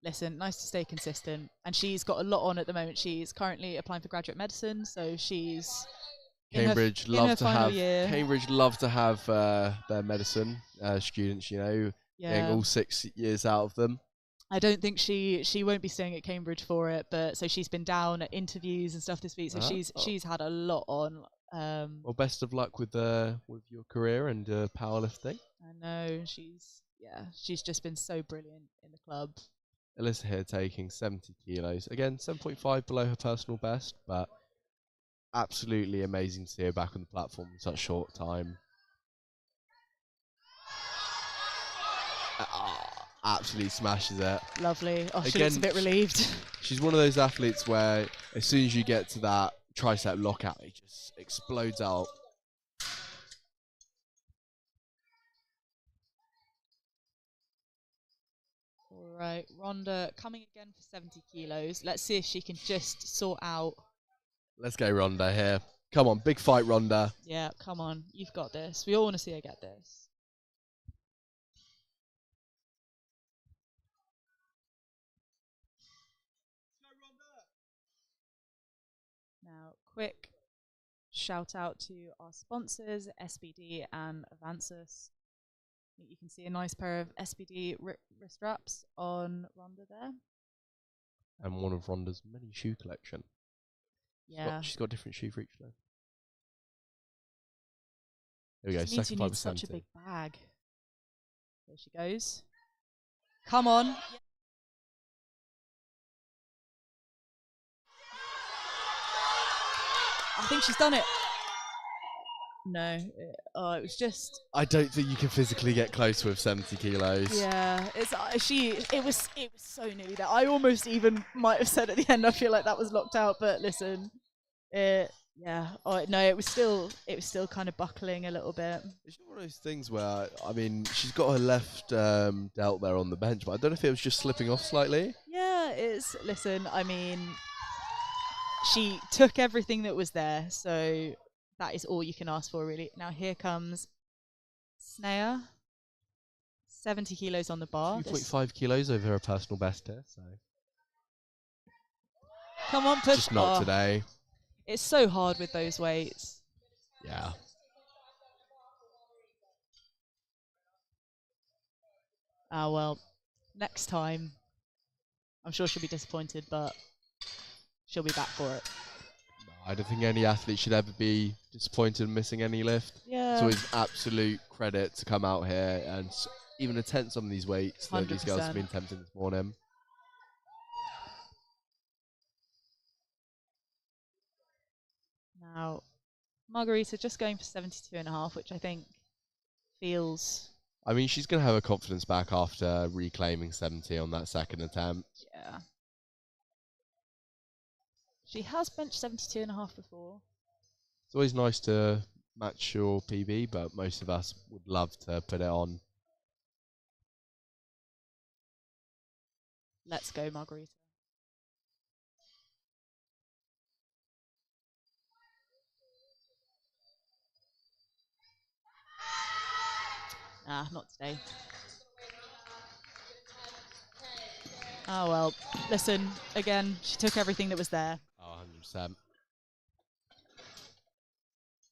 listen, nice to stay consistent. And she's got a lot on at the moment. She's currently applying for graduate medicine, so she's Cambridge in her final year. Cambridge love to have their medicine students, you know, getting all 6 years out of them. I don't think she won't be staying at Cambridge for it, but so she's been down at interviews and stuff this week, so she's had a lot on. Well, best of luck with your career and powerlifting. I know she's just been so brilliant in the club. Alyssa here taking 70 kilos. Again, 7.5 below her personal best, but absolutely amazing to see her back on the platform in such short time. Absolutely smashes it. Lovely. Oh, she Again, looks a bit relieved. She's one of those athletes where as soon as you get to that tricep lockout, it just explodes out. All right, Rhonda coming again for 70 kilos. Let's see if she can just sort out. Let's go, Rhonda here. Come on, big fight, Rhonda. Yeah, come on. You've got this. We all want to see her get this. Now, quick shout out to our sponsors, SBD and Avances. You can see a nice pair of SBD wrist wraps on Rhonda there. And one of Rhonda's many shoe collection. Yeah. She's got a different shoe for each lift. There we go, This means second you fight need was such 70. a big bag. There she goes. Come on. I think she's done it. No, it was just. I don't think you can physically get close with 70 kilos. Yeah, it was so nearly there. I almost even might have said at the end, I feel like that was locked out. But listen, yeah. Oh no, it was still kind of buckling a little bit. It's one of those things where, I mean, she's got her left delt there on the bench, but I don't know if it was just slipping off slightly. Yeah, listen, I mean, she took everything that was there, so that is all you can ask for, really. Now here comes Snea, 70 kilos on the bar. 2.5 kilos over her personal best here, so. Come on, push. Just not today. It's so hard with those weights. Yeah. Ah, well, next time, I'm sure she'll be disappointed, but she'll be back for it. I don't think any athlete should ever be disappointed in missing any lift. Yeah. It's always absolute credit to come out here and even attempt some of these weights that these girls have been attempting this morning. Now, Margarita just going for 72.5, which I think feels. I mean, she's going to have her confidence back after reclaiming 70 on that second attempt. Yeah. She has benched 72.5 before. It's always nice to match your PB, but most of us would love to put it on. Let's go, Margarita. Nah, not today. Oh, well. Listen, again, she took everything that was there. Oh, 100%.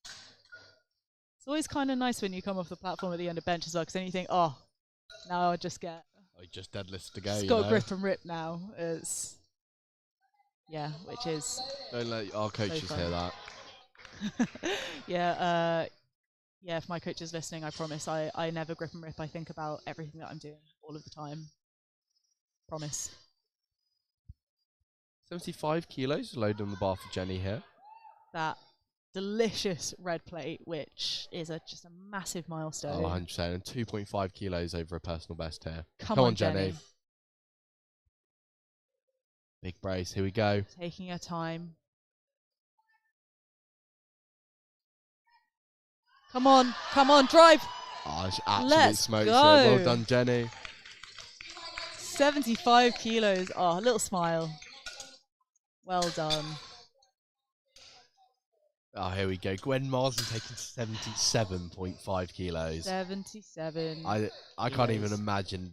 It's always kind of nice when you come off the platform at the end of bench as well, because then you think, oh, now I'll just get Oh, just deadlifts to go, She's you got know? grip and rip now. Yeah, which is Don't let our coaches hear that. yeah, if my coach is listening, I promise I never grip and rip. I think about everything that I'm doing all of the time. Promise. 75 kilos loaded on the bar for Jenny here. That delicious red plate, which is just a massive milestone. Oh, 100%. And 2.5 kilos over a personal best here. Come on, Jenny. Big brace. Here we go. Taking her time. Come on, drive. Oh, she absolutely Let's smokes go. it. Well done, Jenny. 75 kilos. Oh, a little smile. Well done. Oh, here we go. Gwen Marsden taking 77.5 kilos. 77. I can't even imagine.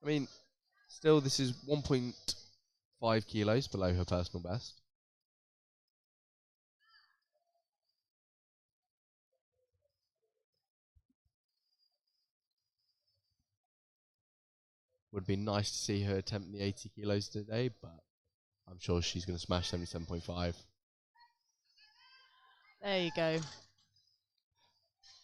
I mean, still, this is 1.5 kilos below her personal best. Would be nice to see her attempt the 80 kilos today, but I'm sure she's going to smash 77.5. There you go.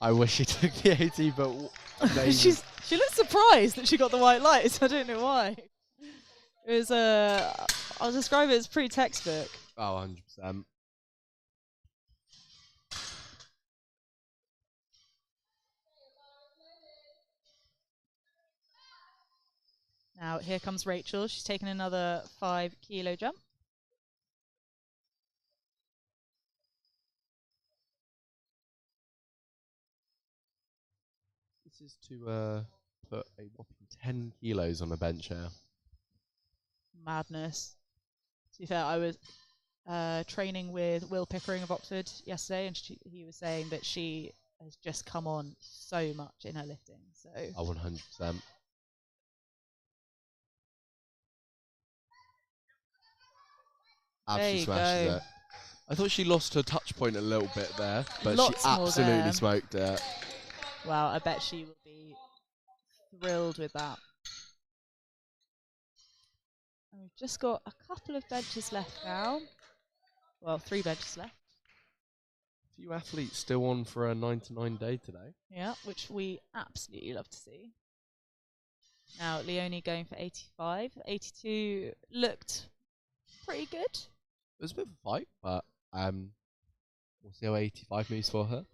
I wish she took the 80, but amazing. She looks surprised that she got the white lights. I don't know why. It was I'll describe it as pretty textbook. Oh, 100%. Now here comes Rachel. She's taken another 5 kilo jump. This is to put a whopping 10 kilos on a bench here. Madness. To be fair, I was training with Will Pickering of Oxford yesterday, and he was saying that she has just come on so much in her lifting. So. Oh, 100%. Absolutely smashes it. I thought she lost her touch point a little bit there, but Lots she absolutely more smoked it. Wow, I bet she will be thrilled with that. And we've just got a couple of benches left now. Well, 3 benches left. A few athletes still on for a 9 to 9 day today. Yeah, which we absolutely love to see. Now, Leonie going for 85. 82 looked pretty good. It was a bit of a fight, but we'll see how 85 moves for her.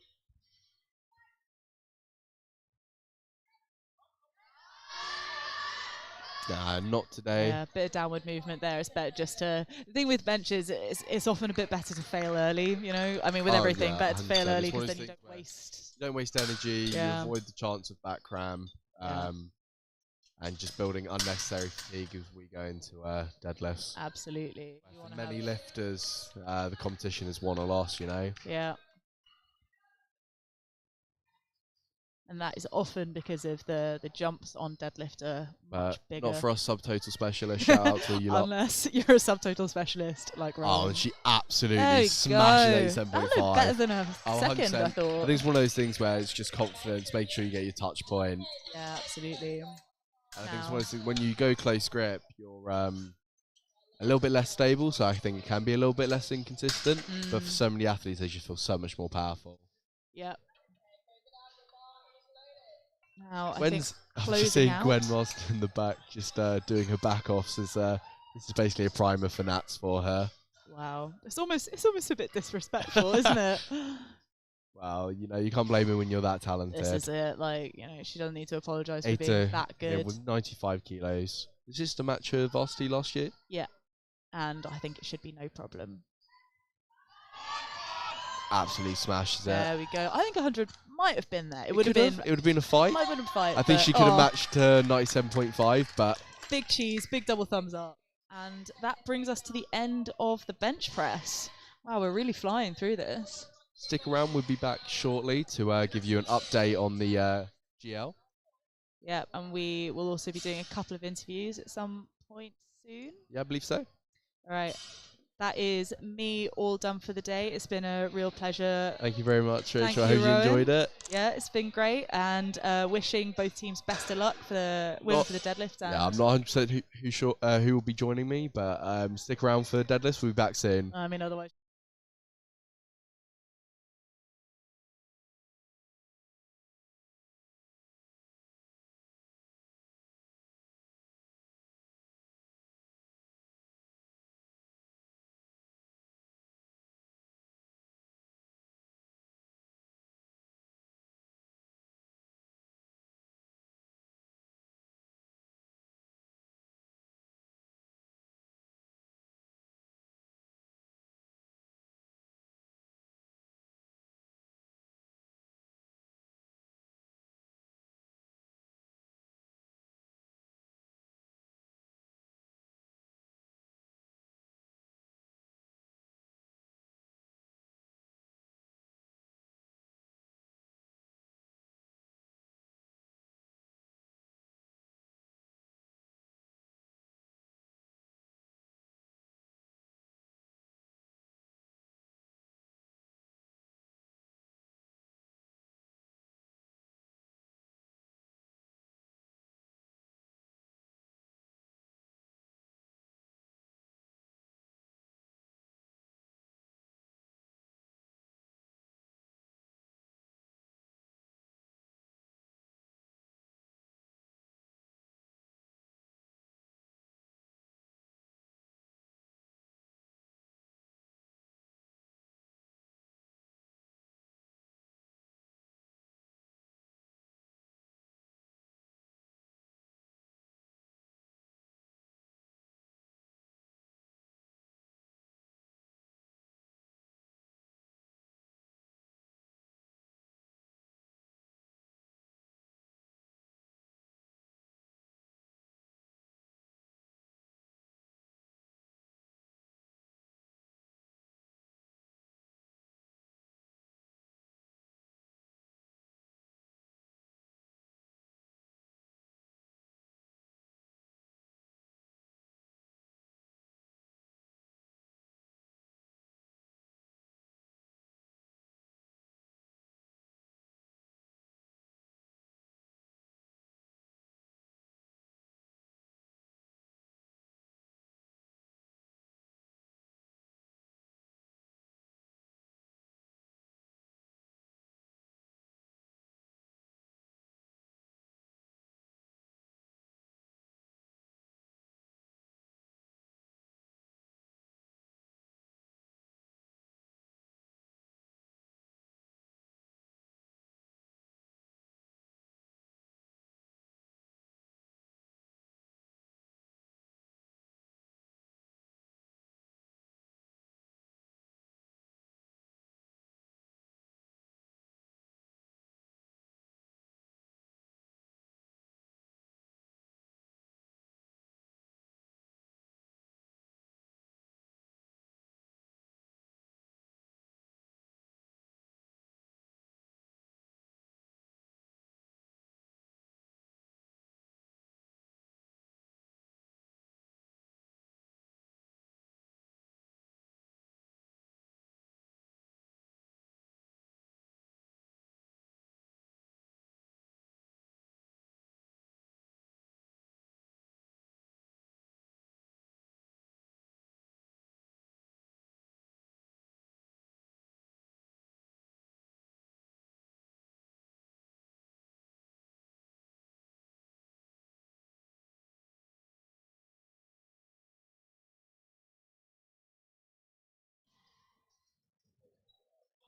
Nah, not today. Yeah, a bit of downward movement there. It's better just to. The thing with benches, it's often a bit better to fail early, you know? I mean, with everything, yeah, better to fail 100%. early It's one because of then those you things don't where waste. You don't waste energy, Yeah. you avoid the chance of back cram, and just building unnecessary fatigue as we go into deadlifts. Absolutely. For many lifters, the competition is won or lost, you know? Yeah. And that is often because of the jumps on deadlift are much bigger. Not for us subtotal specialists. Shout out to you lot. Unless you're a subtotal specialist like Rowan. Oh, and she absolutely smashes 87.5. Better than a second, 100%. I thought. I think it's one of those things where it's just confidence. Make sure you get your touch point. Yeah, absolutely. And I think it's one of those things, when you go close grip, you're a little bit less stable, so I think it can be a little bit less inconsistent. But for so many athletes, they just feel so much more powerful. Yep. Now, I'm just seeing Gwen Marsden in the back, just doing her back offs. This is basically a primer for Nats for her. Wow, it's almost a bit disrespectful, isn't it? Well, you know, you can't blame her when you're that talented. This is it. Like, you know, she doesn't need to apologise for being that good. Yeah, with 95 kilos. Is this to match her Varsity last year? Yeah, and I think it should be no problem. Absolutely smashes it. There we go. I think 100 might have been there. It would have been. It would have been a fight. Might have been a fight. I think she could have matched 97.5, but big cheese, big double thumbs up, and that brings us to the end of the bench press. Wow, we're really flying through this. Stick around. We'll be back shortly to give you an update on the GL. Yeah, and we will also be doing a couple of interviews at some point soon. Yeah, I believe so. All right. that is me all done for the day. It's been a real pleasure. Thank you very much, Thank Rachel. I you, hope you Rowan. enjoyed it. Yeah, it's been great, and wishing both teams best of luck for the women for the deadlift. And Yeah, I'm not 100% who will be joining me, but stick around for deadlifts. We'll be back soon. I mean, otherwise.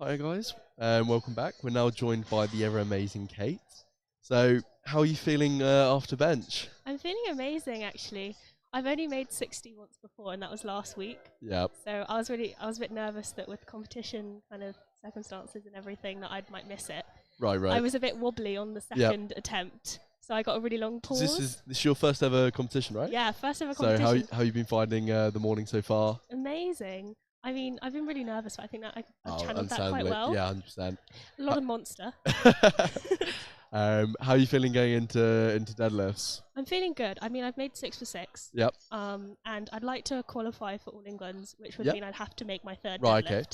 Hi guys, and welcome back. We're now joined by the ever amazing Kate. So, how are you feeling after bench? I'm feeling amazing actually. I've only made 60 once before, and that was last week. Yep. So I was a bit nervous that with competition kind of circumstances and everything that I might miss it. Right. I was a bit wobbly on the second attempt, so I got a really long pause. This is your first ever competition, right? Yeah, first ever So competition. how you been finding the morning so far? Amazing. I mean, I've been really nervous, but I think that I've channeled that quite understandably. well. Yeah, 100%. A lot of monster. How are you feeling going into deadlifts? I'm feeling good. I mean, I've made 6 for 6. Yep. And I'd like to qualify for All England's, which would Yep. mean I'd have to make my 3rd Right, deadlift. okay.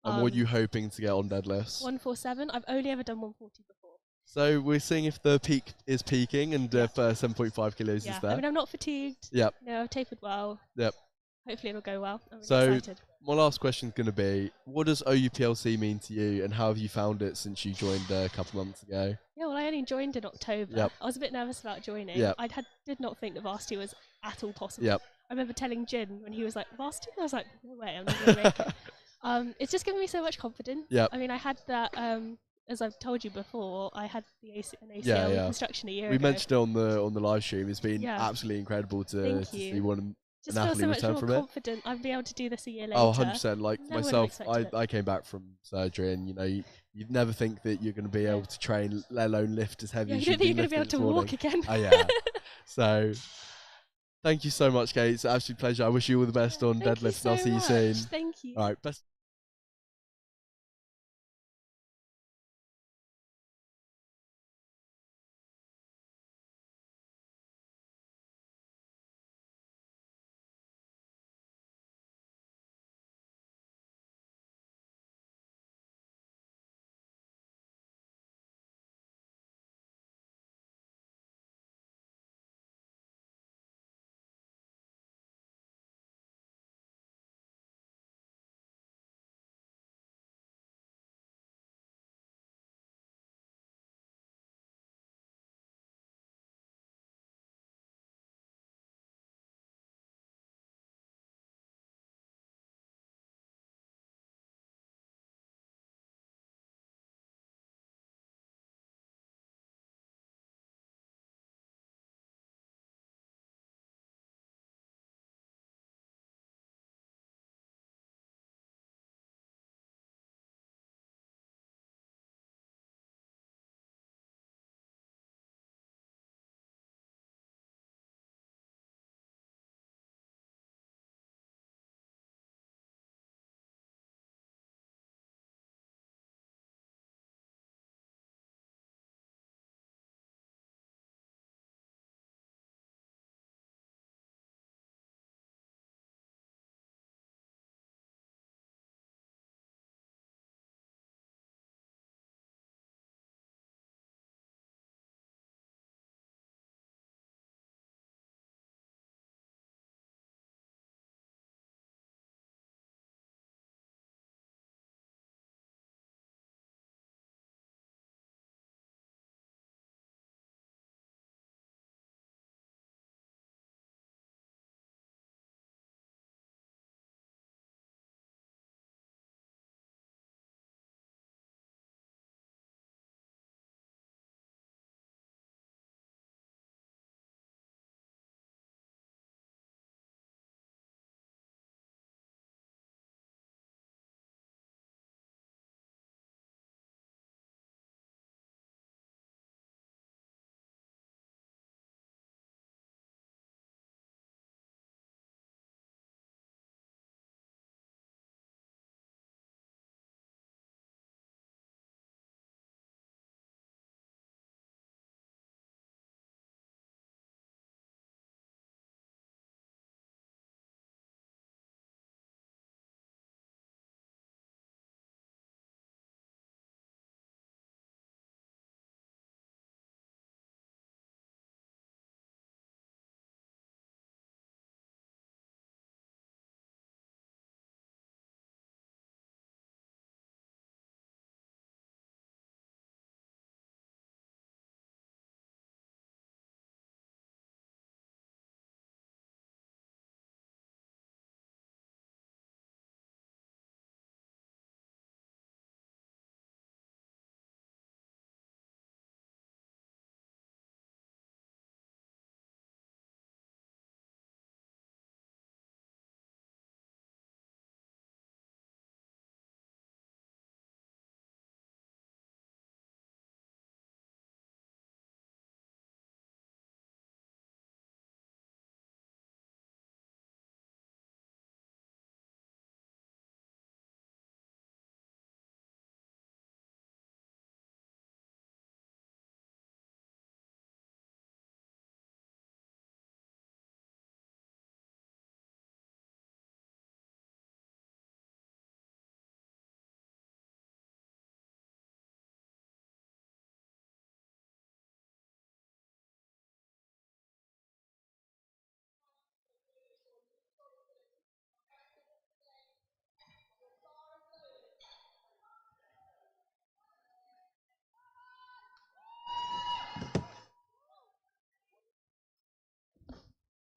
And what are you hoping to get on deadlifts? 147. I've only ever done 140 before. So we're seeing if the peak is peaking and first 7.5 kilos Yeah. is there. I mean, I'm not fatigued. Yep. No, I've tapered well. Yep. Hopefully it'll go well. I'm really So excited. my last question is going to be, what does OUPLC mean to you, and how have you found it since you joined a couple months ago? Yeah, well, I only joined in October. Yep. I was a bit nervous about joining. Yep. Did not think that Varsity was at all possible. Yep. I remember telling Jin when he was like, Varsity? I was like, no way, I'm not going to make it. It's just given me so much confidence. Yep. I mean, I had that, as I've told you before, I had an ACL Yeah. reconstruction a year We ago. mentioned it on the live stream. It's been Yeah. absolutely incredible to Thank you. see an Just feel athlete so much return more from it. confident I'd be able to do this a year later. Oh, 100%. Like Never would've myself, expected it. I came back from surgery, and you'd never think that you're going to be able to train, let alone lift as heavy Yeah, as you you've don't think been you're going to be lifting able this to morning. walk again. Oh, yeah. So, thank you so much, Kate. It's an absolute pleasure. I wish you all the best on Thank you deadlift, and I'll so see you soon. much. Thank you. All right, best.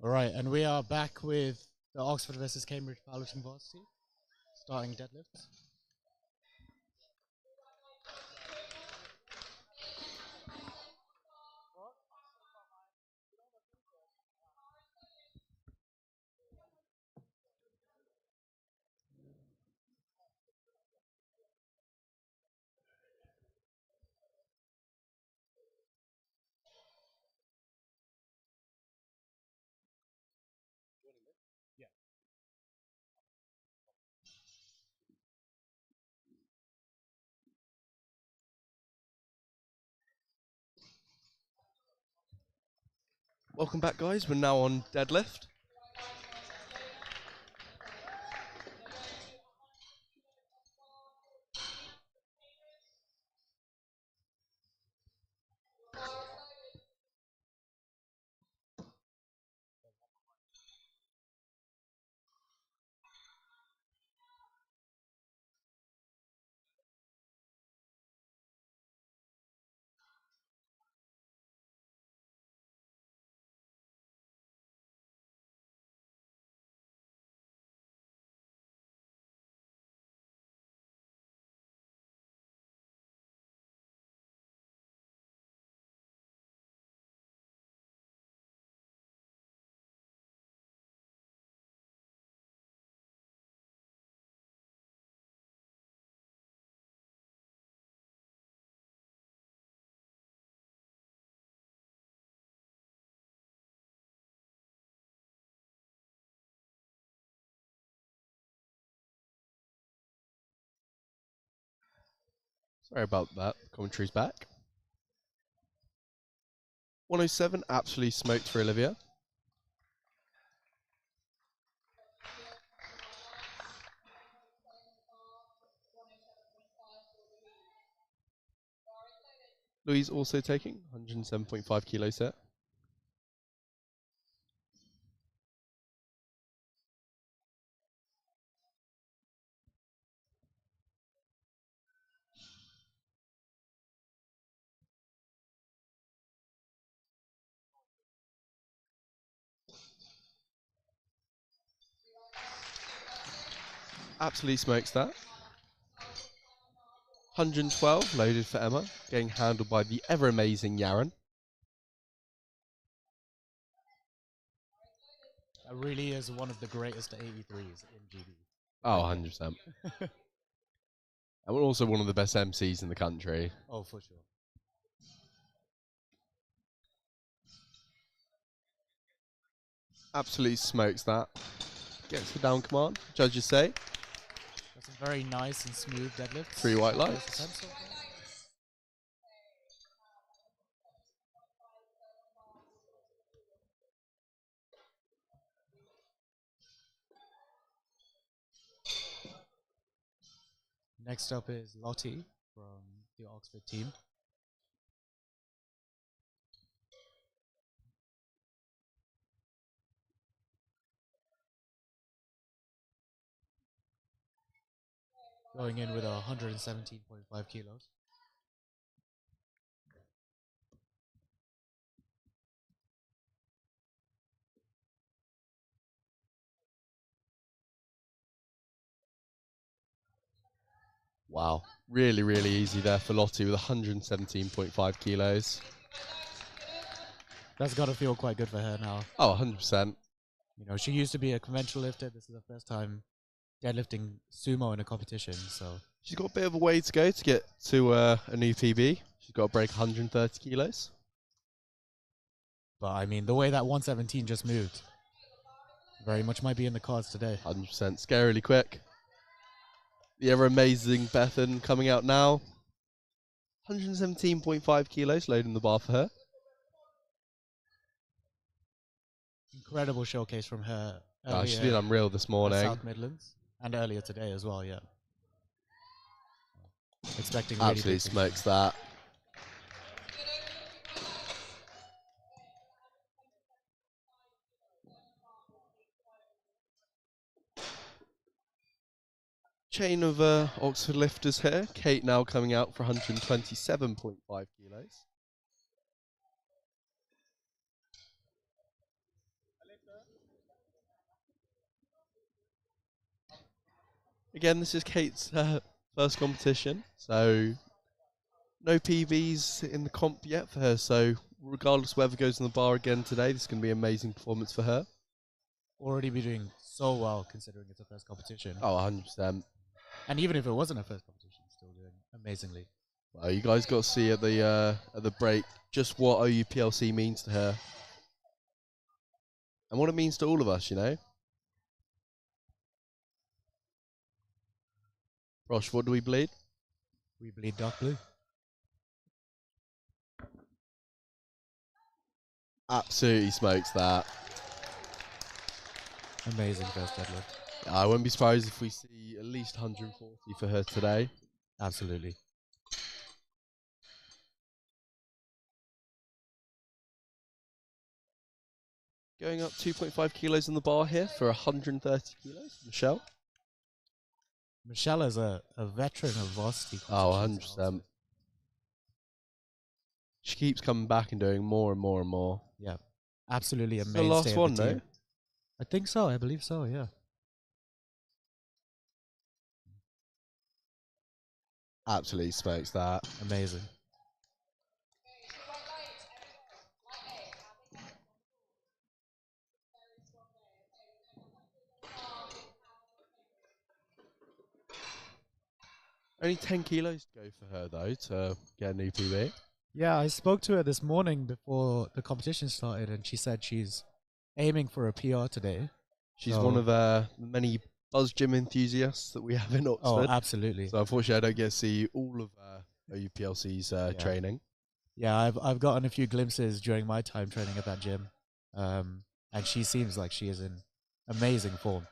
All right, and we are back with the Oxford versus Cambridge powerlifting varsity, starting deadlifts. Welcome back, guys. We're now on deadlift. Sorry about that. Commentary's back. 107, absolutely smoked for Olivia. Louise also taking 107.5 kilo set. Absolutely smokes that. 112 loaded for Emma, getting handled by the ever amazing Yaron. That really is one of the greatest 83s in GB. Oh, 100%. And we're also one of the best MCs in the country. Oh, for sure. Absolutely smokes that. Gets the down command, judges say. That's a very nice and smooth deadlift. 3 white lights. Next up is Lottie from the Oxford team. Going in with 117.5 kilos. Wow. Really, really easy there for Lottie with 117.5 kilos. That's got to feel quite good for her now. Oh, 100%. You know, she used to be a conventional lifter. This is the first time deadlifting sumo in a competition, so... She's got a bit of a way to go to get to a new PB. She's got to break 130 kilos. But, I mean, the way that 117 just moved very much might be in the cards today. 100%. Scarily quick. The ever amazing Bethan coming out now. 117.5 kilos loading the bar for her. Incredible showcase from her. Oh, she's been unreal this morning. South Midlands. And earlier today as well, yeah. Expecting Absolutely smokes that. Chain of Oxford lifters here. Kate now coming out for 127.5 kilos. Again, this is Kate's first competition, so no PBs in the comp yet for her. So regardless of whoever goes on the bar again today, this is going to be an amazing performance for her. Already be doing so well considering it's a first competition. Oh, 100%. And even if it wasn't a first competition, still doing amazingly. Well, you guys got to see at the break just what OUPLC means to her. And what it means to all of us, you know? Rosh, what do we bleed? We bleed dark blue. Absolutely smokes that. Amazing first deadlift. I wouldn't be surprised if we see at least 140 for her today. Absolutely. Going up 2.5 kilos on the bar here for 130 kilos. Michelle? Michelle is a veteran of Varsity. Oh, competitions 100%. also. She keeps coming back and doing more and more and more. Yeah. Absolutely This is amazing. the last one, no? I think so. I believe so, yeah. Absolutely smokes that. Amazing. Only 10 kilos to go for her, though, to get a new PB. Yeah, I spoke to her this morning before the competition started, and she said she's aiming for a PR today. She's one of the many Buzz Gym enthusiasts that we have in Oh, Oxford. absolutely. So unfortunately, I don't get to see all of OUPLC's training. Yeah, I've gotten a few glimpses during my time training at that gym, and she seems like she is in amazing form.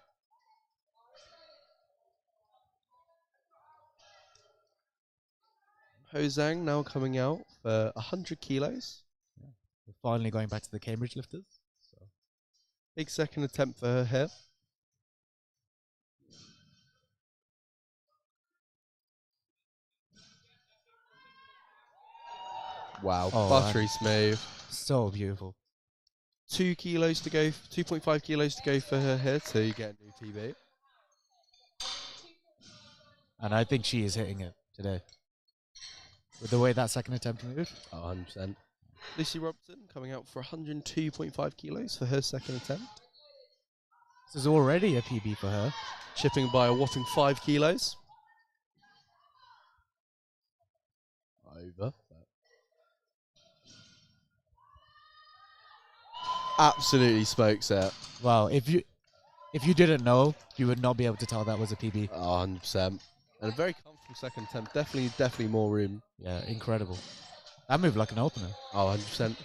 Hosang now coming out for 100 kilos. Yeah. We're finally going back to the Cambridge lifters. So. Big second attempt for her here. Wow, buttery smooth. So beautiful. 2 kilos to go, 2.5 kilos to go for her here to get a new PB. And I think she is hitting it today. With the way that second attempt moved. Oh, 100%. Lucy Robson coming out for 102.5 kilos for her second attempt. This is already a PB for her. Chipping by a whopping 5 kilos. Over. Absolutely smokes it. Wow, if you didn't know, you would not be able to tell that was a PB. Oh, 100%. And a very comfortable second attempt. Definitely more room. Yeah, incredible. That moved like an opener. Oh, 100%.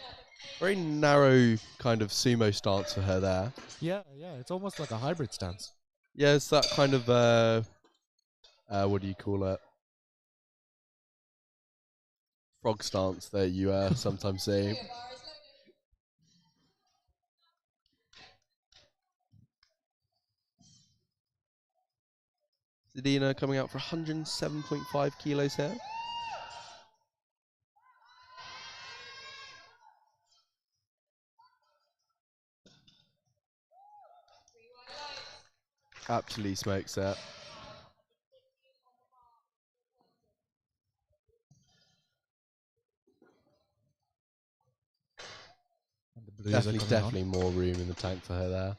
Very narrow kind of sumo stance for her there. Yeah, it's almost like a hybrid stance. Yeah, it's that kind of, what do you call it? Frog stance that you sometimes see. Zadina coming out for 107.5 kilos here. Absolutely smokes it. And the blues Definitely more room in the tank for her there.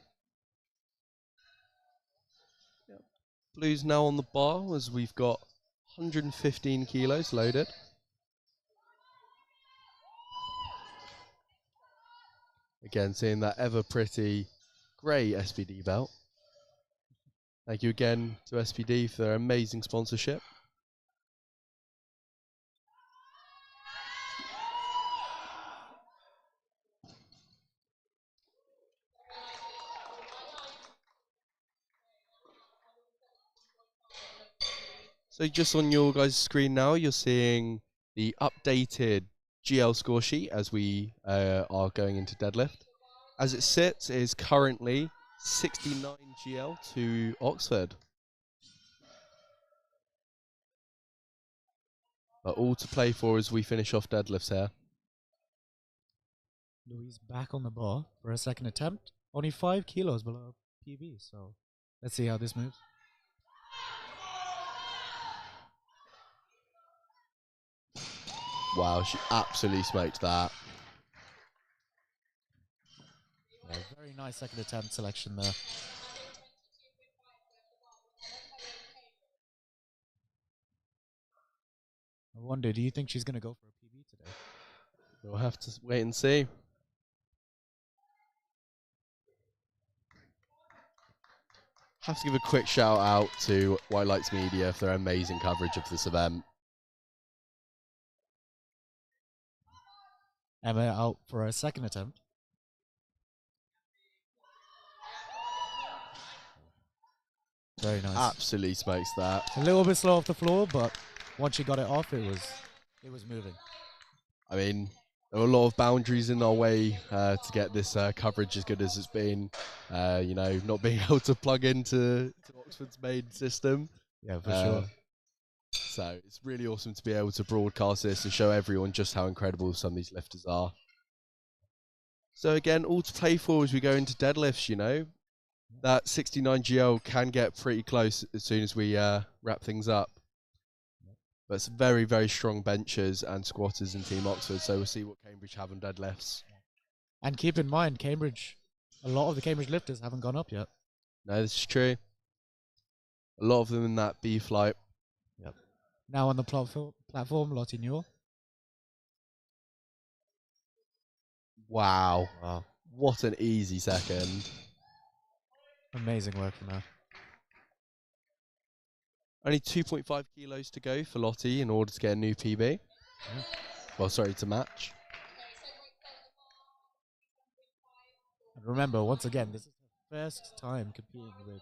Yep. Blues now on the bar as we've got 115 kilos loaded. Again, seeing that ever pretty grey SPD belt. Thank you again to SPD for their amazing sponsorship. So just on your guys' screen now, you're seeing the updated GL score sheet as we are going into deadlift. As it sits, it is currently 69 GL to Oxford. But all to play for as we finish off deadlifts here. Louise back on the bar for a second attempt. Only 5 kilos below PB, so let's see how this moves. Wow, she absolutely smoked that. Yeah, very nice second attempt selection there. I wonder, do you think she's going to go for a PB today? We'll have to wait and see. Have to give a quick shout out to White Lights Media for their amazing coverage of this event. Emma out for a second attempt. Very nice. Absolutely smokes that. A little bit slow off the floor, but once she got it off, it was moving. I mean, there were a lot of boundaries in our way to get this coverage as good as it's been. You know, not being able to plug into Oxford's main system. Yeah, for sure. So it's really awesome to be able to broadcast this and show everyone just how incredible some of these lifters are. So again, all to play for as we go into deadlifts, you know. That 69 GL can get pretty close as soon as we wrap things up. But it's very, very strong benchers and squatters in Team Oxford, so we'll see what Cambridge have on deadlifts. And keep in mind, Cambridge, a lot of the Cambridge lifters haven't gone up yet. No, this is true. A lot of them in that B flight. Yep. Now on the platform, Lottie Newell. Wow. Wow. What an easy second. Amazing work from her. Only 2.5 kilos to go for Lottie in order to get a new PB. Yeah. Well, sorry, to match. And remember, once again, this is her first time competing with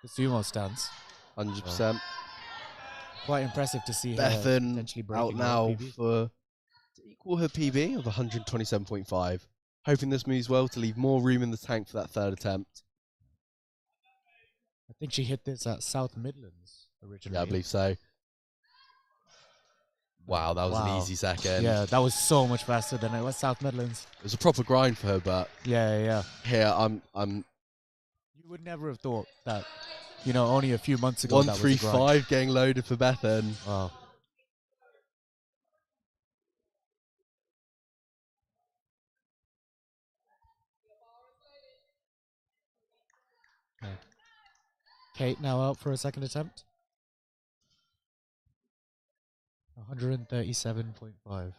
the sumo stance. 100%. Quite impressive to see her Bethan potentially out breaking now her PB. to equal her PB of 127.5. Hoping this moves well to leave more room in the tank for that third attempt. I think she hit this at South Midlands originally. Yeah, I believe so. Wow, that was an easy second. Yeah, that was so much faster than it was South Midlands. It was a proper grind for her, but Yeah. here I'm You would never have thought that, you know, only a few months ago that was a grind. 135 getting loaded for Bethan. Wow. Okay. Kate now out for a second attempt. 137.5.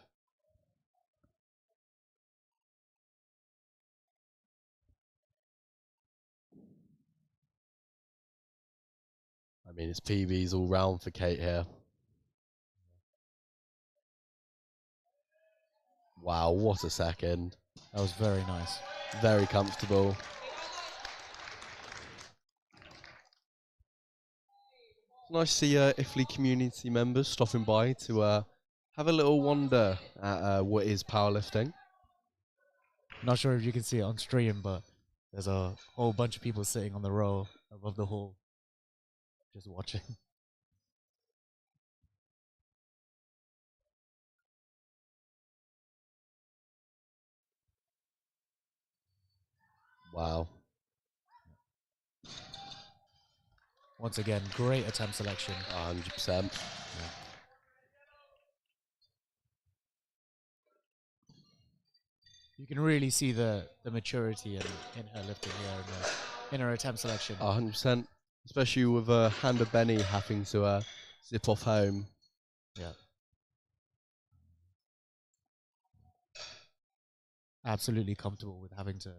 I mean, it's PBs all round for Kate here. Wow, what a second. That was very nice. Very comfortable. Nice to see IFLI community members stopping by to have a little wander at what is powerlifting. Not sure if you can see it on stream, but there's a whole bunch of people sitting on the row above the hall, just watching. Wow. Once again, great attempt selection. 100%. You can really see the maturity in her lifting here in her attempt selection. 100%. Especially with Handa Benny having to zip off home. Yeah. Absolutely comfortable with having to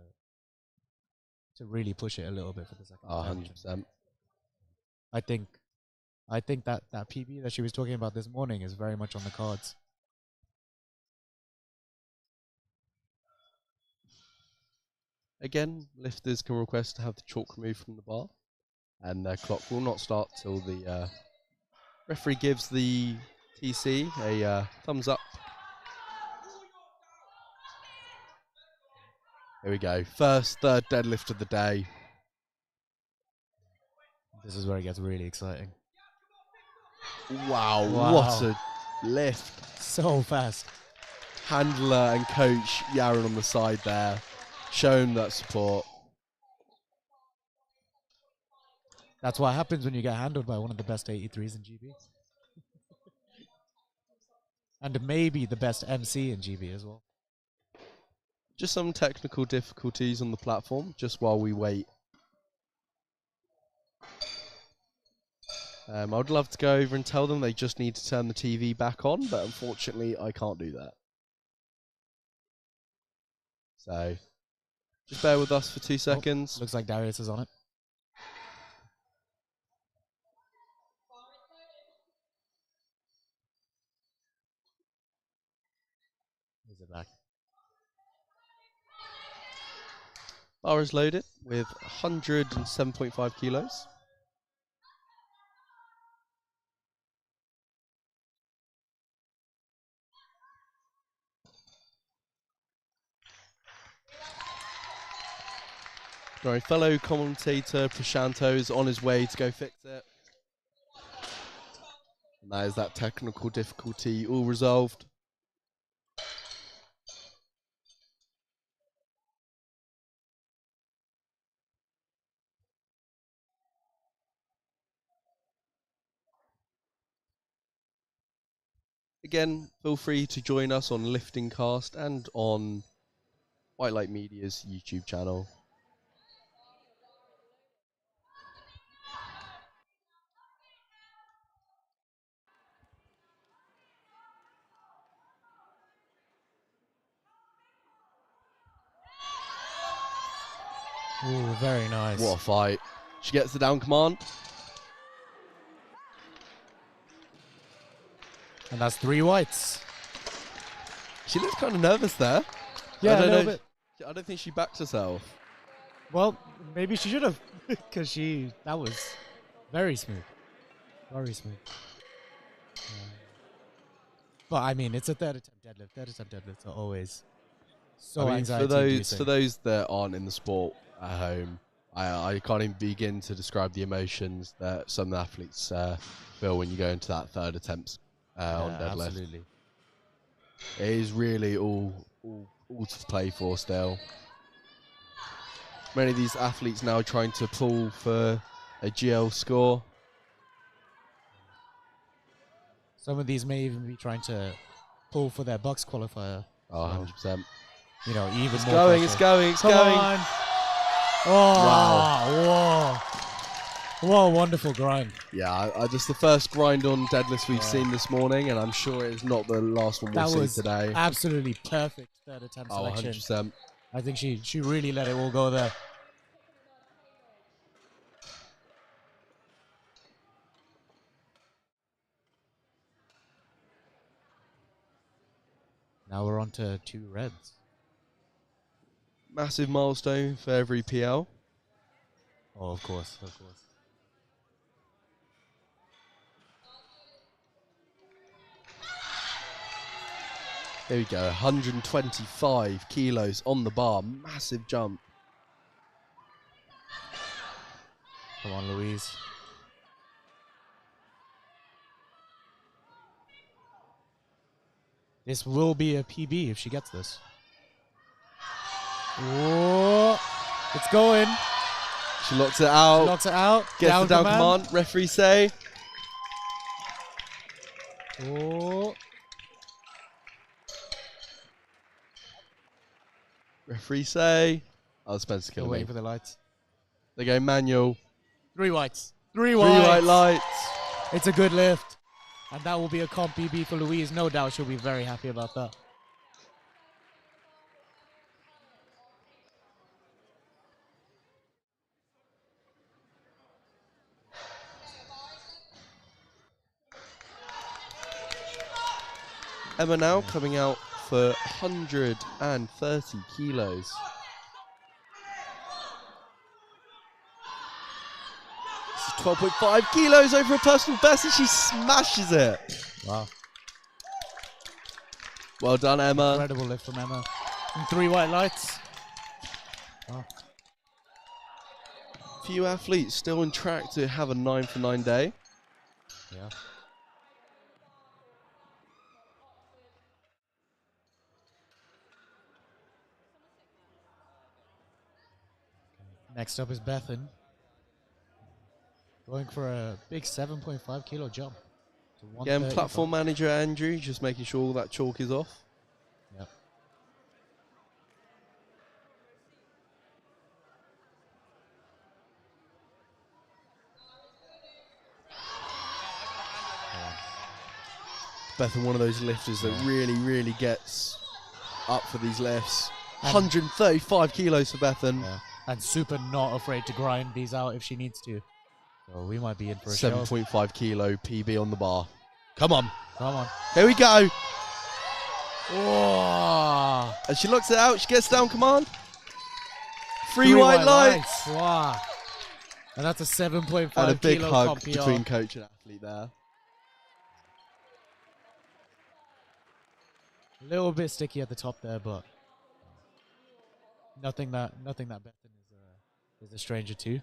really push it a little bit for the second attempt. 100%. I think that PB that she was talking about this morning is very much on the cards. Again, lifters can request to have the chalk removed from the bar, and their clock will not start till the referee gives the TC a thumbs up. Here we go. First, third deadlift of the day. This is where it gets really exciting. Wow, Wow. what a lift. So fast. Handler and coach Yaron on the side there, showing that support. That's what happens when you get handled by one of the best 83s in GB. And maybe the best MC in GB as well. Just some technical difficulties on the platform, just while we wait. I would love to go over and tell them they just need to turn the TV back on, but unfortunately I can't do that. So, just bear with us for 2 seconds. Looks like Darius is on it. Is it back? Bar is loaded with 107.5 kilos. My fellow commentator Prashanto is on his way to go fix it. And that is that technical difficulty all resolved. Again, feel free to join us on Lifting Cast and on White Light Media's YouTube channel. Ooh, very nice. What a fight. She gets the down command. And that's 3 whites. She looks kind of nervous there. Yeah, I don't a little know. bit. I don't think she backed herself. Well, maybe she should have, because that was very smooth. Very smooth. But I mean, it's a third attempt deadlift. Third attempt deadlifts are always so I mean, anxiety-inducing. for those that aren't in the sport at home, I can't even begin to describe the emotions that some athletes feel when you go into that third attempt on deadlift. Absolutely. It is really all to play for still. Many of these athletes now trying to pull for a GL score. Some of these may even be trying to pull for their Bucks qualifier. Oh, So, 100%. you know, even It's more going, pressure. it's going, it's Come going. on. Oh, Wow. whoa. What a wonderful grind. Yeah, I just the first grind on deadlifts we've seen this morning, and I'm sure it's not the last one we'll That was see today. absolutely perfect third attempt Oh, selection. 100%. I think she really let it all go there. Now we're on to 2 reds. Massive milestone for every PL. Oh, of course, of course. There we go, 125 kilos on the bar. Massive jump. Come on, Louise. This will be a PB if she gets this. Whoa. It's going. She locks it out. She locks it out. Gets the down command. Referee say. Oh. Referee say. Oh, Spencer's Still killing waiting me. for the lights. They go manual. 3 whites. 3 3 whites. white lights. It's a good lift. And that will be a comp PB for Louise. No doubt she'll be very happy about that. Emma now coming out for 130 kilos. This is 12.5 kilos over a personal best, and she smashes it. Wow. Well done, Emma. Incredible lift from Emma. And 3 white lights. Wow. Few athletes still on track to have a 9 for 9 day. Yeah. Next up is Bethan. Going for a big 7.5 kilo jump. to Again, 135. platform manager Andrew, just making sure all that chalk is off. Yep. Bethan, one of those lifters that Yeah. really gets up for these lifts. And- 135 kilos for Bethan. Yeah. And super not afraid to grind these out if she needs to. So we might be in for a show. 7.5 kilo PB on the bar. Come on. Come on. Here we go. Oh, And she looks it out. She gets down command. Three white lights. Wow. And that's a 7.5 And a big kilo hug comp PR. between coach and athlete there. A little bit sticky at the top there, but nothing that Bethan is a stranger to.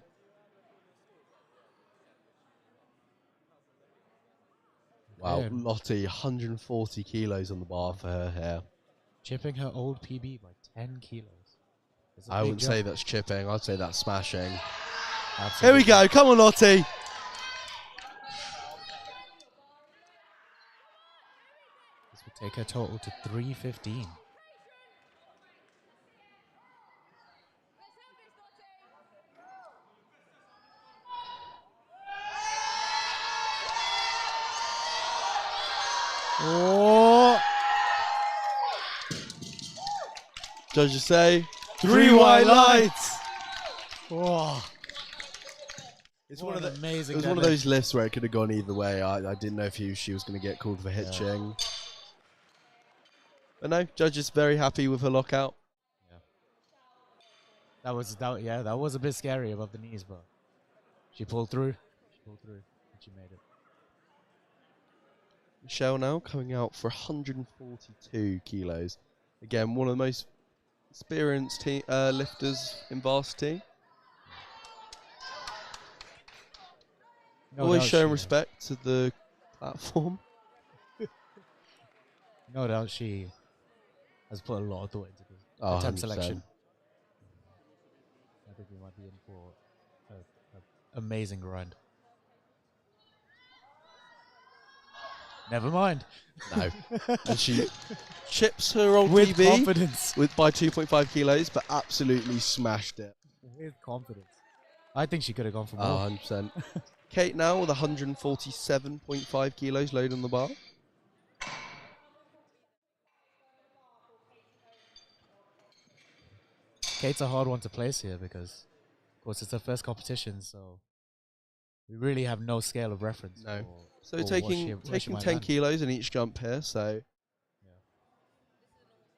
Wow, Okay. Lottie, 140 kilos on the bar for her hair. Chipping her old PB by 10 kilos. It's a I big wouldn't jump. say that's chipping. I'd say that's smashing. Absolutely. Here we go. Come on, Lottie. This would take her total to 315. Oh! Judges say Three white lights. Oh, It's what one of an the. amazing. It was one of deadlift. those lifts where it could have gone either way. I didn't know if she was going to get called for hitching. But no, judges very happy with her lockout. That was a bit scary above the knees, but she pulled through. And she made it. Michelle now coming out for 142 kilos. Again, one of the most experienced lifters in Varsity. No Always doubt showing she- respect to the platform. No doubt she has put a lot of thought into this Oh, attempt 100%. selection. I think we might be in for an amazing grind. Never mind. No. And she chips her old With PB confidence. by 2.5 kilos, but absolutely smashed it. With confidence. I think she could have gone for Oh, more. 100%. Kate now with 147.5 kilos load on the bar. Kate's a hard one to place here because, of course, it's her first competition, so we really have no scale of reference. No. for- So for what taking where she might 10 land. kilos in each jump here, so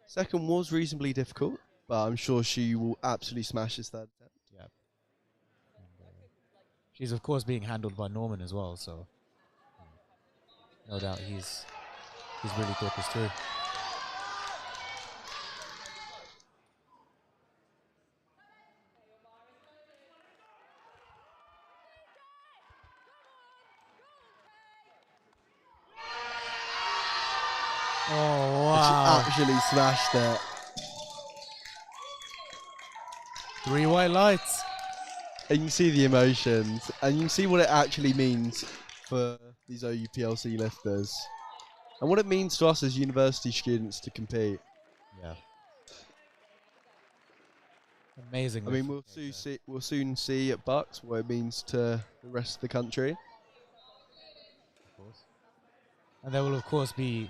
second was reasonably difficult, but I'm sure she will absolutely smash this third attempt. Yeah. And, she's of course being handled by Norman as well, so no doubt he's really thought this through. Oh wow! She actually smashed it. 3 white lights. And you can see the emotions, and you can see what it actually means for these OUPLC lifters, and what it means to us as university students to compete. Yeah. Amazing. I mean, we'll soon see at Bucks what it means to the rest of the country. Of course. And there will of course be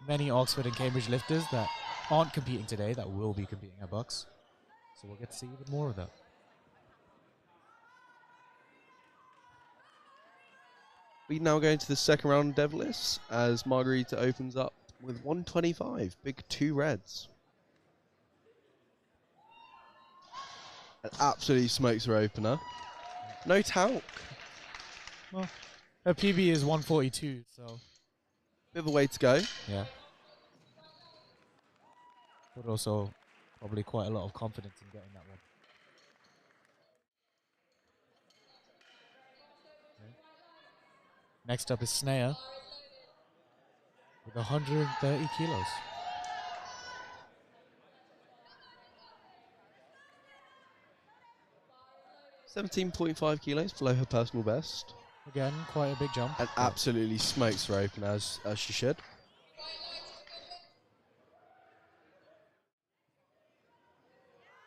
many Oxford and Cambridge lifters that aren't competing today that will be competing at Bucks. So we'll get to see even more of that. We now go into the second round of deadlifts as Margarita opens up with 125, big 2 reds. And absolutely smokes her opener. No talc. Well, her PB is 142, so Bit of a way to go. yeah. But also probably quite a lot of confidence in getting that one. Okay. Next up is Snea with 130 kilos. .5 kilos below her personal best. Again, quite a big jump. And absolutely smokes her open as she should.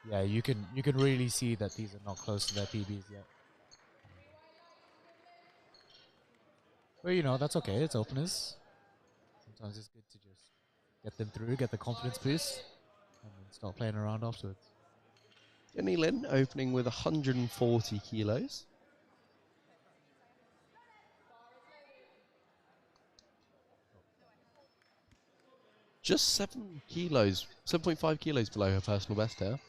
Yeah, you can really see that these are not close to their PBs yet. But you know, that's okay. It's openers. Sometimes it's good to just get them through, get the confidence boost, and then start playing around afterwards. Jenny Lin opening with 140 kilos. Just 7 kilos, 7.5 kilos below her personal best here.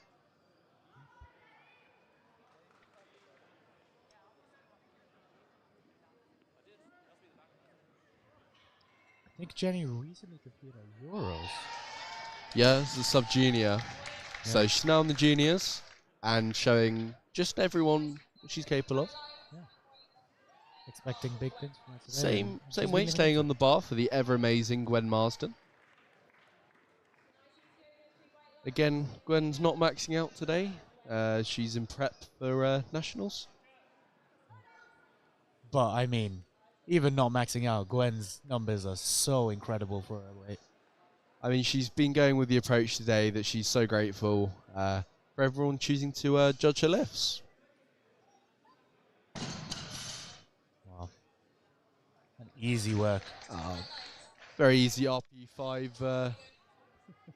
I think Jenny recently competed at Euros. Yeah, this is a sub-junior. So Yeah. she's now in the juniors and showing just everyone what she's capable of. Expecting big things from her today. Same She's been weight living staying into on the bar for the ever-amazing Gwen Marsden. Again, Gwen's not maxing out today. She's in prep for nationals. But I mean, even not maxing out, Gwen's numbers are so incredible for her weight. I mean, she's been going with the approach today that she's so grateful for everyone choosing to judge her lifts. Wow. An easy work. Very easy RP5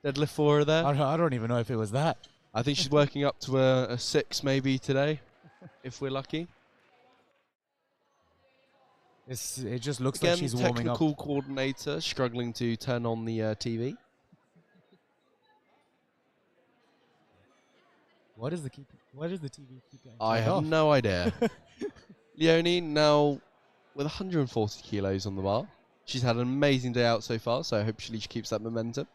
deadlift for her there. I don't even know if it was that. I think she's working up to a 6 maybe today, if we're lucky. It just looks Again, like she's warming up. technical coordinator struggling to turn on the TV. What is the TV keep getting I turned have off? no idea. Leonie now with 140 kilos on the bar. She's had an amazing day out so far, so hopefully she keeps that momentum.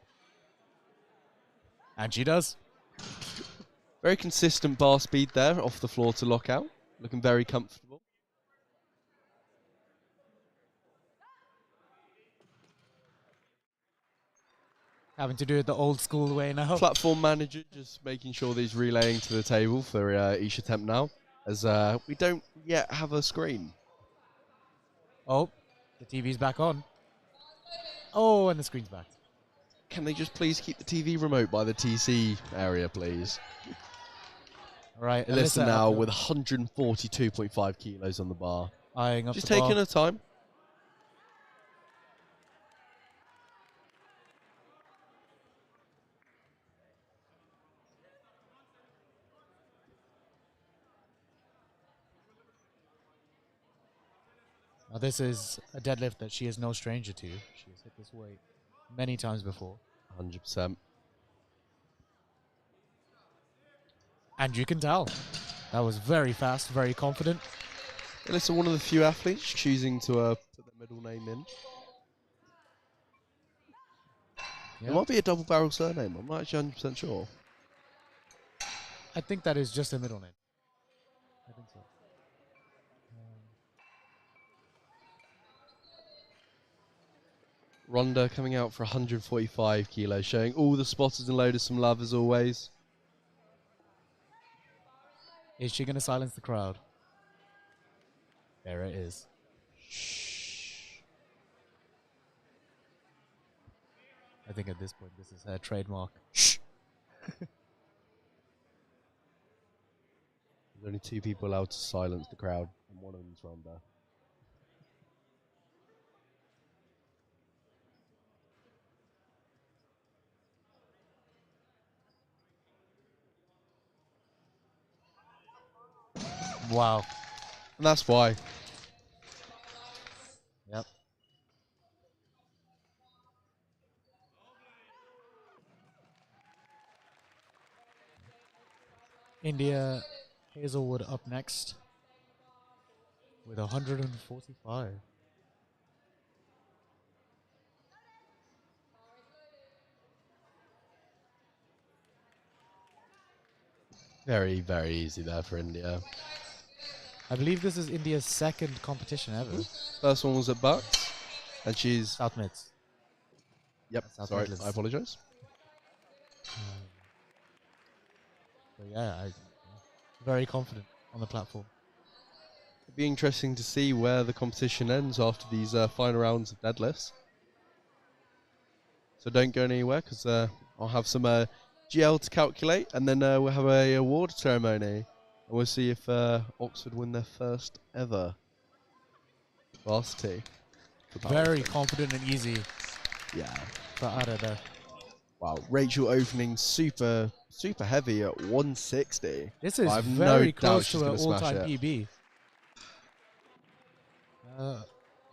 And she does. Very consistent bar speed there, off the floor to lockout. Looking very comfortable. Having to do it the old school way now. Platform manager just making sure that he's relaying to the table for each attempt now, as we don't yet have a screen. Oh, the TV's back on. Oh, and the screen's back. Can they just please keep the TV remote by the TC area, please? All right, Alyssa now up with 142.5 kilos on the bar. eyeing up She's the bar. taking her time. Now this is a deadlift that she is no stranger to. She has hit this weight many times before. 100%. And you can tell. That was very fast, very confident. Alyssa, one of the few athletes choosing to put their middle name in. Yeah. It might be a double barrel surname. I'm not actually 100% sure. I think that is just a middle name. I think so. Rhonda coming out for 145 kilos, showing all the spotters and loaders some love as always. Is she going to silence the crowd? There it is. I think at this point this is her trademark. There's only 2 people allowed to silence the crowd, and one of them's Rhonda. Wow. And that's why. Yep. India Hazelwood up next with 145. Very, very easy there for India. I believe this is India's second competition ever. First one was at Bucks, and she's... South Mids. Yep, South sorry, Midlands. I apologise. So yeah, very confident on the platform. be interesting to see where the competition ends after these final rounds of deadlifts. So don't go anywhere, because I'll have some GL to calculate, and then we'll have a award ceremony, and we'll see if Oxford win their first ever varsity. Very confident and easy Yeah. for Ada there. Wow, Rachel opening super heavy at 160. This is I have very no doubt close she's to her gonna smash all-time it. PB.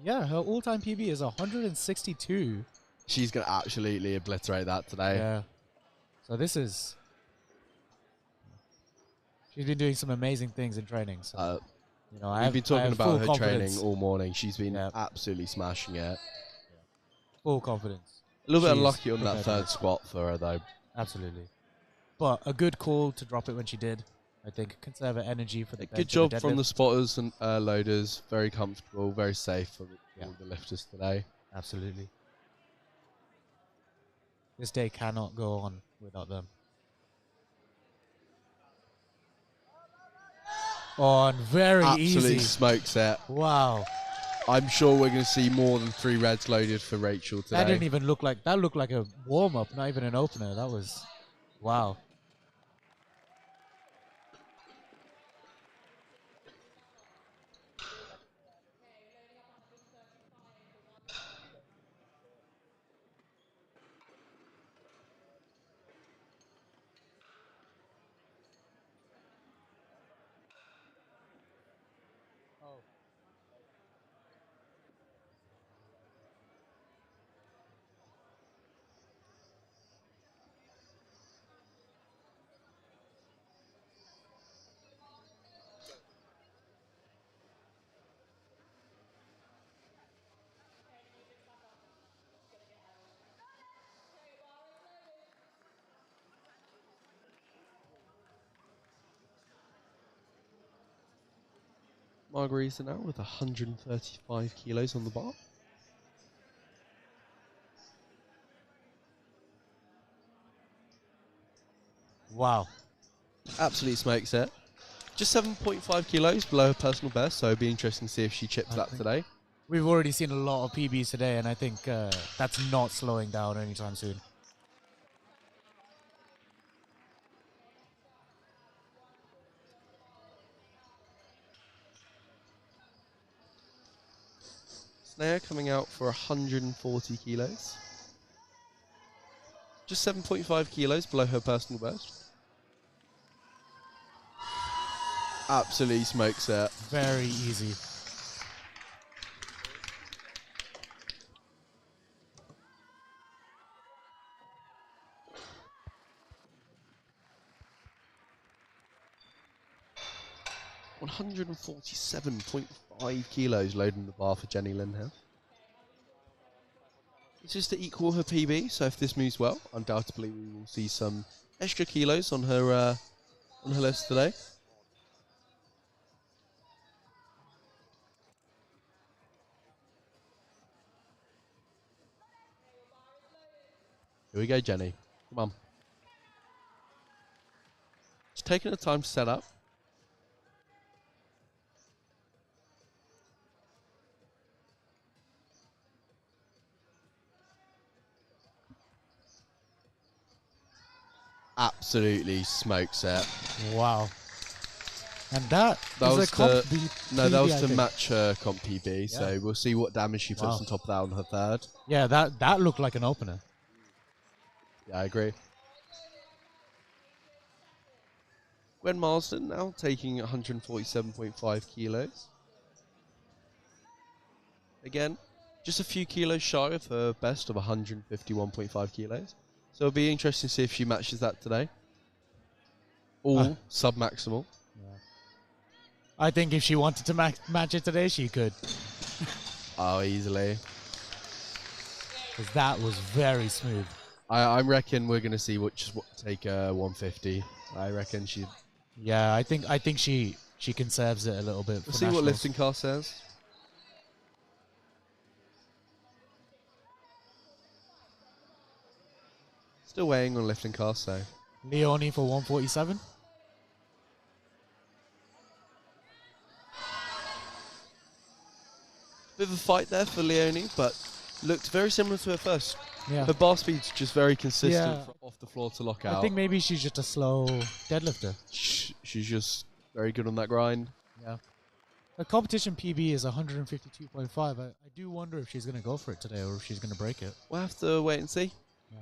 Yeah, her all-time PB is 162. She's going to absolutely obliterate that today. Yeah. So this is... She's been doing some amazing things in training. So, you know, We've been talking about her confidence. training all morning. She's been Yeah. absolutely smashing it. Full confidence. A little bit She's unlucky on that prepared third for it. squat for her, though. Absolutely. But a good call to drop it when she did. I think conserve her energy for the bench Good and job from the deadlift. spotters and loaders. Very comfortable, very safe for Yeah. all the lifters today. Absolutely. This day cannot go on without them. On very Absolutely easy. smokes it. Wow. I'm sure we're going to see more than 3 reds loaded for Rachel today. That didn't even look like, that looked like a warm-up, not even an opener. That was, wow. Margarita now with 135 kilos on the bar. Wow. Absolutely smokes it. Just 7.5 kilos below her personal best, so it'll be interesting to see if she chips I that think- today. We've already seen a lot of PBs today, and I think that's not slowing down anytime soon. Snare coming out for 140 kilos. Just 7.5 kilos below her personal best. Absolutely smokes it. Very easy. $147.5 kilos loading the bar for Jenny Lynn here. It's just to equal her PB, so if this moves well, undoubtedly we will see some extra kilos on her list today. Here we go, Jenny. Come on. Just taking the time to set up. Absolutely smokes it. Wow. And that That is was a comp to- B- No, that PB, was I to think. match her comp PB, so Yeah. we'll see what damage she puts Wow. on top of that on her third. Yeah, that looked like an opener. Yeah, I agree. Gwen Marsden now taking 147.5 kilos. Again, just a few kilos shy of her best of 151.5 kilos. So it'll be interesting to see if she matches that today. All sub-maximal. I think if she wanted to match it today, she could. Oh, easily. Because that was very smooth. I reckon we're going to see take 150. I reckon she... Yeah, I think she conserves it a little bit. We'll for see what nationals. lifting car says. Still weighing on lifting car, so... Leonie for 147. Bit of a fight there for Leonie, but looked very similar to her first. Yeah. Her bar speed's just very consistent Yeah. off the floor to lock out. I think maybe she's just a slow deadlifter. She's just very good on that grind. Yeah. Her competition PB is 152.5. I do wonder if she's going to go for it today or if she's going to break it. We'll have to wait and see. Yeah.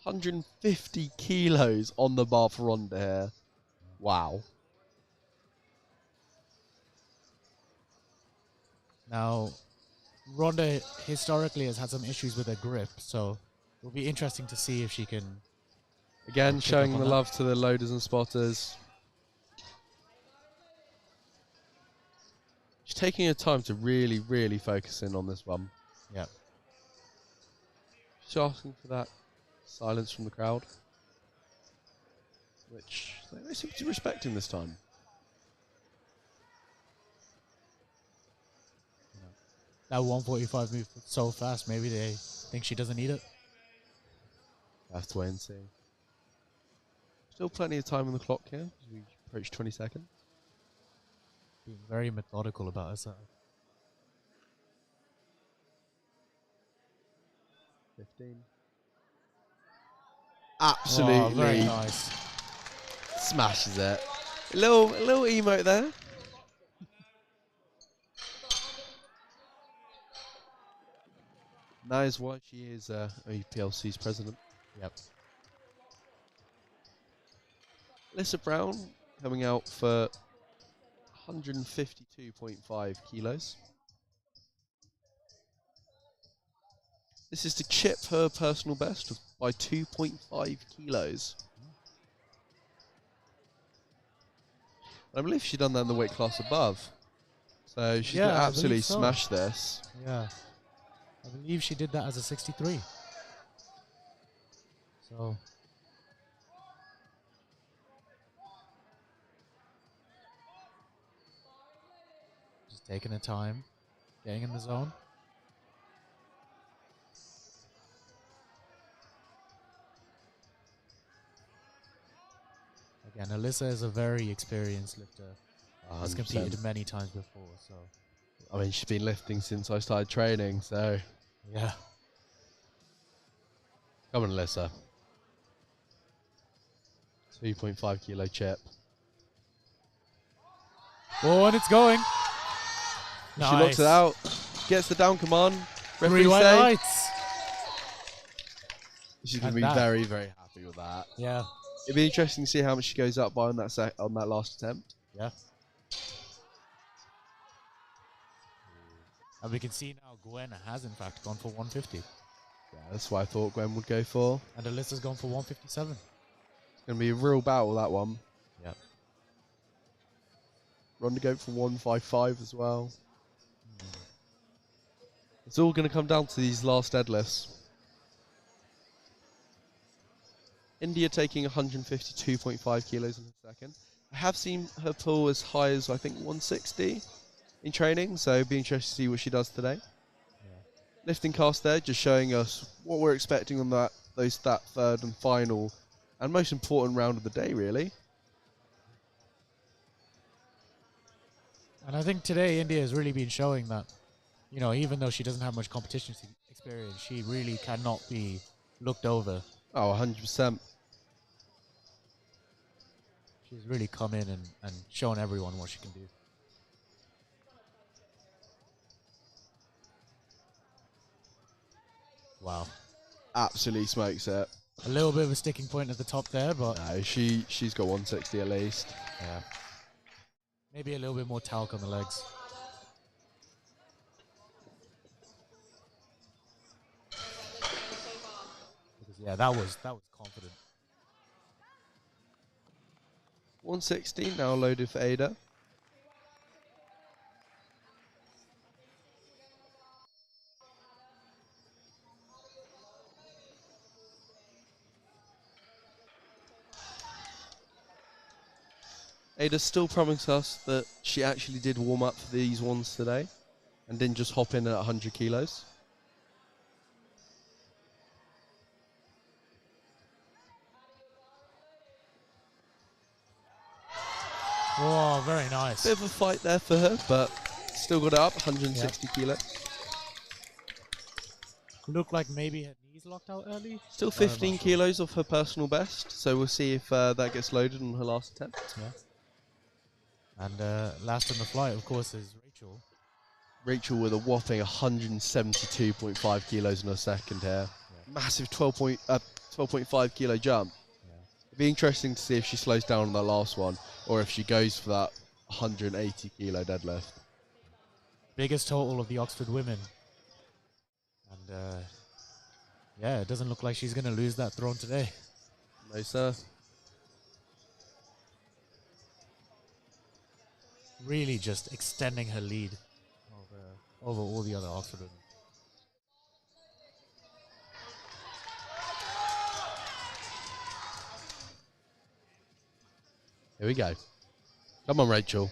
150 kilos on the bar for Ronda here. Wow. Now, Ronda historically has had some issues with her grip, so it'll be interesting to see if she can... Again, pick showing up on the that. love to the loaders and spotters. She's taking her time to really, really focus in on this one. Yeah. She's asking for that silence from the crowd, which they seem to be respecting this time. That 145 move so fast, maybe they think she doesn't need it. Have to wait and see. Still plenty of time on the clock here as we approach 20 seconds. Being very methodical about herself. 15. Oh, Absolutely very nice. smashes it. A little emote there. That is why she is OPLC's president. Yep. Alyssa Brown coming out for 152.5 kilos. This is to chip her personal best by 2.5 kilos. I believe she'd done that in the weight class above. So she's going to I absolutely believe so. smash this. Yeah. I believe she did that as a 63. So... just taking her time, getting in the zone. Again, Alyssa is a very experienced lifter. Has 100%. competed many times before, so I mean, she's been lifting since I started training, so... yeah. Come on, Alyssa. 2.5 kilo chip. Oh, and it's going. She locks it out. Gets the down command. Three Referee white say. lights. She's going And to be that- very, very happy with that. Yeah. It'd be interesting to see how much she goes up by on that last attempt. Yeah. And we can see now Gwen has in fact gone for 150. Yeah, that's what I thought Gwen would go for. And Alyssa's gone for 157. It's going to be a real battle, that one. Yep. Ronda go for 155 as well. It's all going to come down to these last deadlifts. India taking 152.5 kilos in a second. I have seen her pull as high as, I think, 160 in training, so it'd be interesting to see what she does today. Yeah. Lifting cast there, just showing us what we're expecting on that third and final and most important round of the day, really. And I think today India has really been showing that, you know, even though she doesn't have much competition experience, she really cannot be looked over. Oh, 100%. She's really come in and shown everyone what she can do. Wow. Absolutely smokes it. A little bit of a sticking point at the top there, but No, she's got 160 at least. yeah. Maybe a little bit more talc on the legs. Because yeah, that was confident. 160 now loaded for Ada. Ada still promised us that she actually did warm up for these ones today and didn't just hop in at 100 kilos. Oh, very nice. Bit of a fight there for her, but still got it up, 160 kilos. Looked like maybe her knees locked out early. Still but I'm not 15 sure. kilos off her personal best, so we'll see if that gets loaded on her last attempt. Yeah. And last on the flight, of course, is Rachel. Rachel with a whopping 172.5 kilos in her second here. Yeah. Massive 12.5 kilo jump. Yeah. It'd be interesting to see if she slows down on that last one, or if she goes for that 180 kilo deadlift. Biggest total of the Oxford women. And yeah, it doesn't look like she's going to lose that throne today. No, sir. Really just extending her lead over all the other Oxford women. Here we go. Come on, Rachel.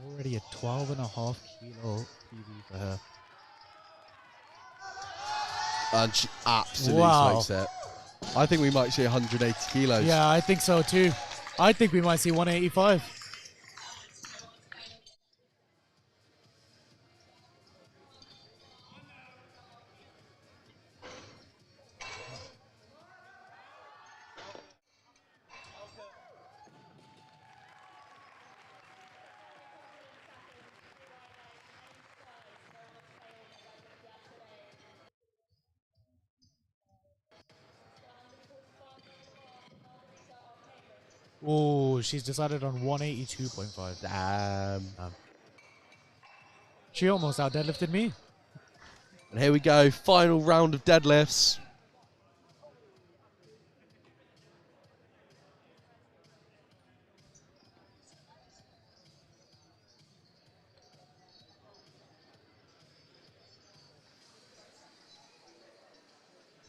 Already a 12.5 kilo PB for her. And she absolutely Wow. smokes it. I think we might see 180 kilos. Yeah, I think so too. I think we might see 185. Oh, she's decided on 182.5. Damn. She almost out deadlifted me. And here we go. Final round of deadlifts.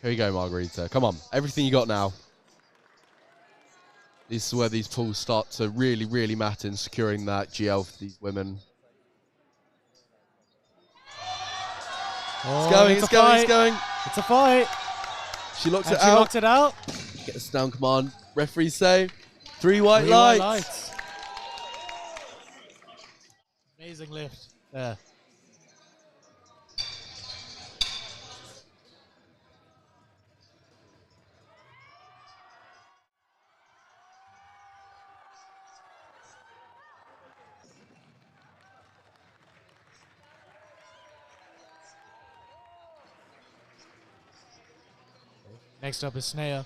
Here you go, Margarita. Come on. Everything you got now. This is where these pulls start to really, really matter in securing that GL for these women. Oh, It's going, it's going, it's going. It's a fight. She locks And it she out. locked it out. Gets down command. Referees say 3 white 3 lights. white lights. Amazing lift. There. Next up is Snea.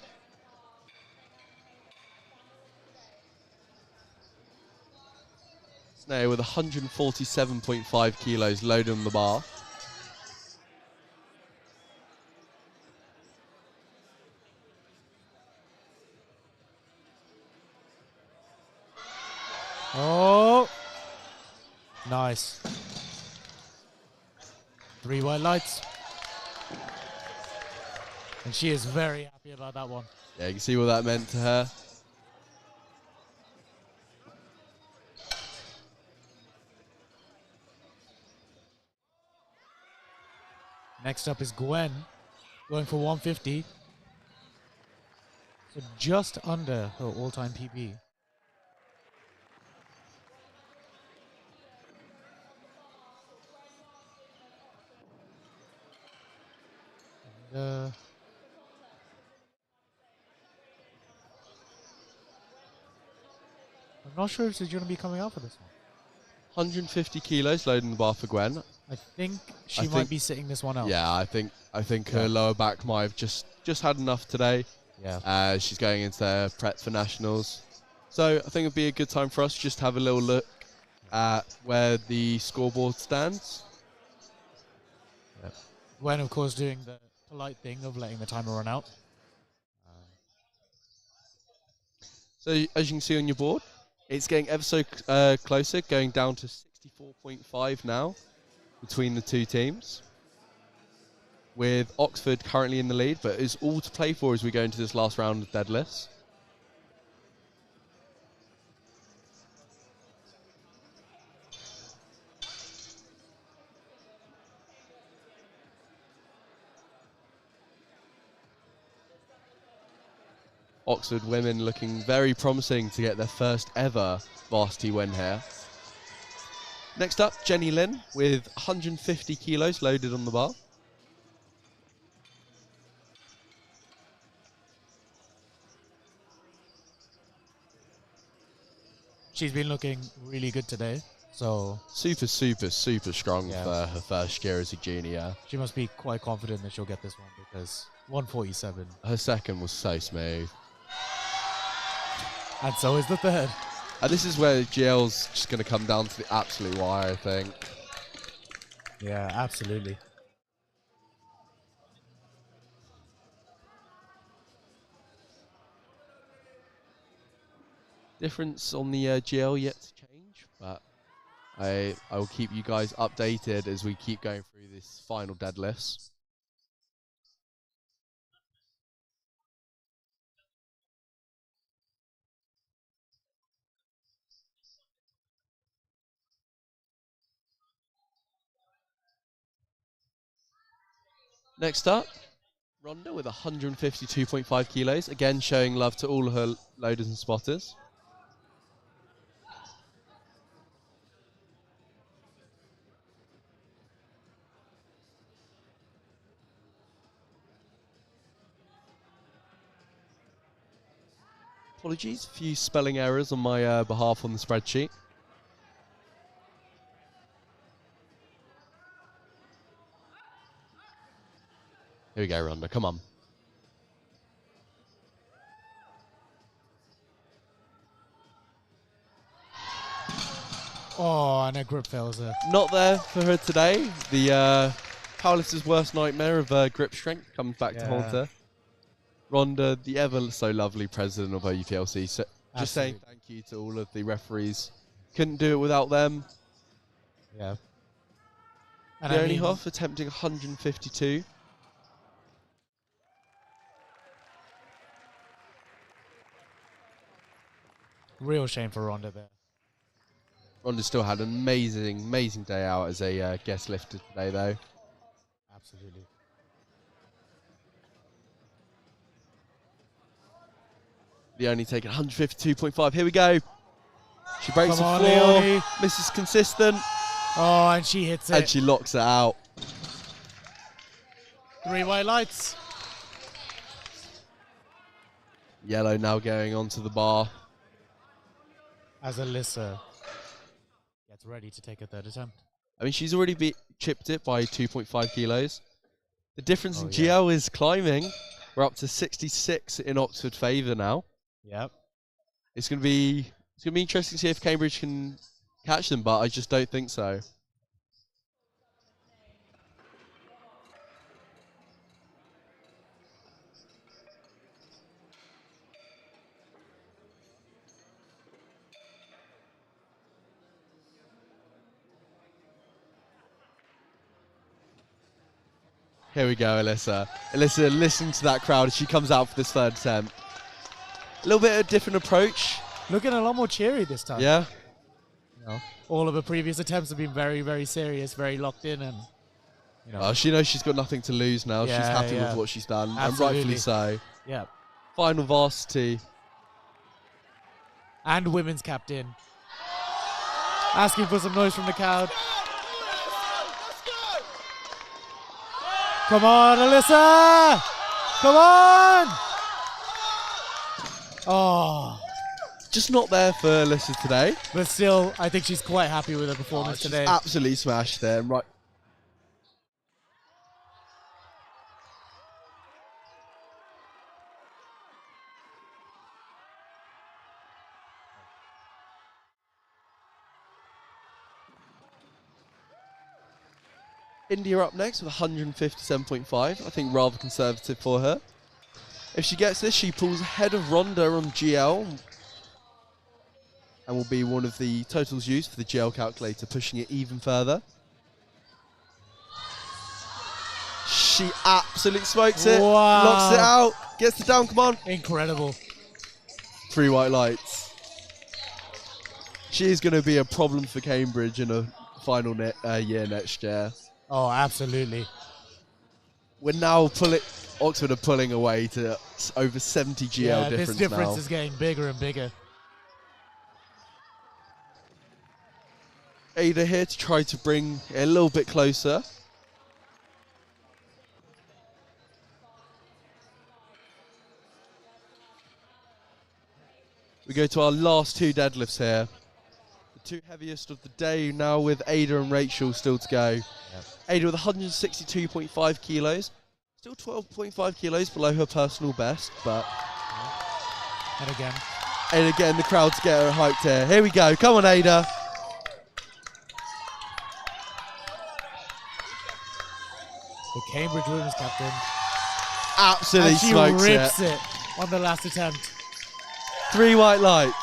Snare with 147.5 kilos loaded on the bar. Oh. Nice. 3 white lights. And she is very happy about that one. Yeah, you can see what that meant to her. Next up is Gwen, going for 150. So just under her all-time PB. And, I'm not sure if she's going to be coming out for this one. 150 kilos loading the bar for Gwen. I think she I might think- be sitting this one out. Yeah, I think Yeah. her lower back might have just had enough today. Yeah. She's going into their prep for nationals. So I think it'd be a good time for us to just have a little look at where the scoreboard stands. Gwen, of course, doing the polite thing of letting the timer run out. So as you can see on your board, it's getting ever so closer, going down to 64.5 now between the two teams. With Oxford currently in the lead, but it's all to play for as we go into this last round of deadlifts. Oxford women looking very promising to get their first ever varsity win here. Next up, Jenny Lynn with 150 kilos loaded on the bar. She's been looking really good today. So Super strong Yeah. for her first year as a junior. she must be quite confident that she'll get this one because 147. Her second was so smooth. And so is the third. And this is where GL's just going to come down to the absolute wire, I think. Yeah, absolutely. Difference on the GL yet to change, but I will keep you guys updated as we keep going through this final deadlifts. Next up, Rhonda with 152.5 kilos, again showing love to all her loaders and spotters. Apologies, a few spelling errors on my behalf on the spreadsheet. Here we go, Rhonda, come on. Oh, and her grip fails there. Not there for her today. The powerlifter's worst nightmare of grip strength comes back to haunt her. Rhonda, the ever so lovely president of OUPLC, so just saying thank you to all of the referees. Couldn't do it without them. Yeah. Leonie Hoff attempting 152. Real shame for Rhonda there. Rhonda still had an amazing day out as a guest lifter today, though. Absolutely. Leonie taking 152.5. Here we go. She breaks Come the on, floor. Leonie. Misses consistent. Oh, and she hits it. And she locks it out. 3 white lights. Yellow now going onto the bar. As Alyssa gets ready to take a third attempt. I mean, she's already chipped it by 2.5 kilos. The difference in yeah. GL is climbing. We're up to 66 in Oxford favour now. Yep. It's gonna be interesting to see if Cambridge can catch them, but I just don't think so. Here we go, Alyssa. Alyssa, listen to that crowd as she comes out for this third attempt. A little bit of a different approach. Looking a lot more cheery this time. Yeah. You know, all of her previous attempts have been very, very serious, very locked in, and you know. She knows she's got nothing to lose now. Yeah, she's happy yeah. with what she's done, Absolutely. and rightfully so. Yeah. Final varsity. And women's captain. Asking for some noise from the crowd. Come on, Alyssa! Come on! Oh. Just not there for Alyssa today. But still, I think she's quite happy with her performance She's today. absolutely smashed there. Right. India up next with 157.5. I think rather conservative for her. If she gets this, she pulls ahead of Rhonda on GL and will be one of the totals used for the GL calculator, pushing it even further. She absolutely smokes it. Wow. Locks it out. Gets it down. Come on. Incredible. 3 white lights. She is going to be a problem for Cambridge in a final year next year. Oh, absolutely. We're now Oxford are pulling away to over 70 GL Yeah, difference this difference now. is getting bigger and bigger. Ada here to try to bring it a little bit closer. We go to our last two deadlifts here. The two heaviest of the day now with Ada and Rachel still to go. Yep. Ada with 162.5 kilos. Still 12.5 kilos below her personal best, but... And again. And again, the crowd's getting hyped here. Here we go. Come on, Ada. The Cambridge women's captain. Absolutely And she smokes rips it. it on the last attempt. 3 white lights.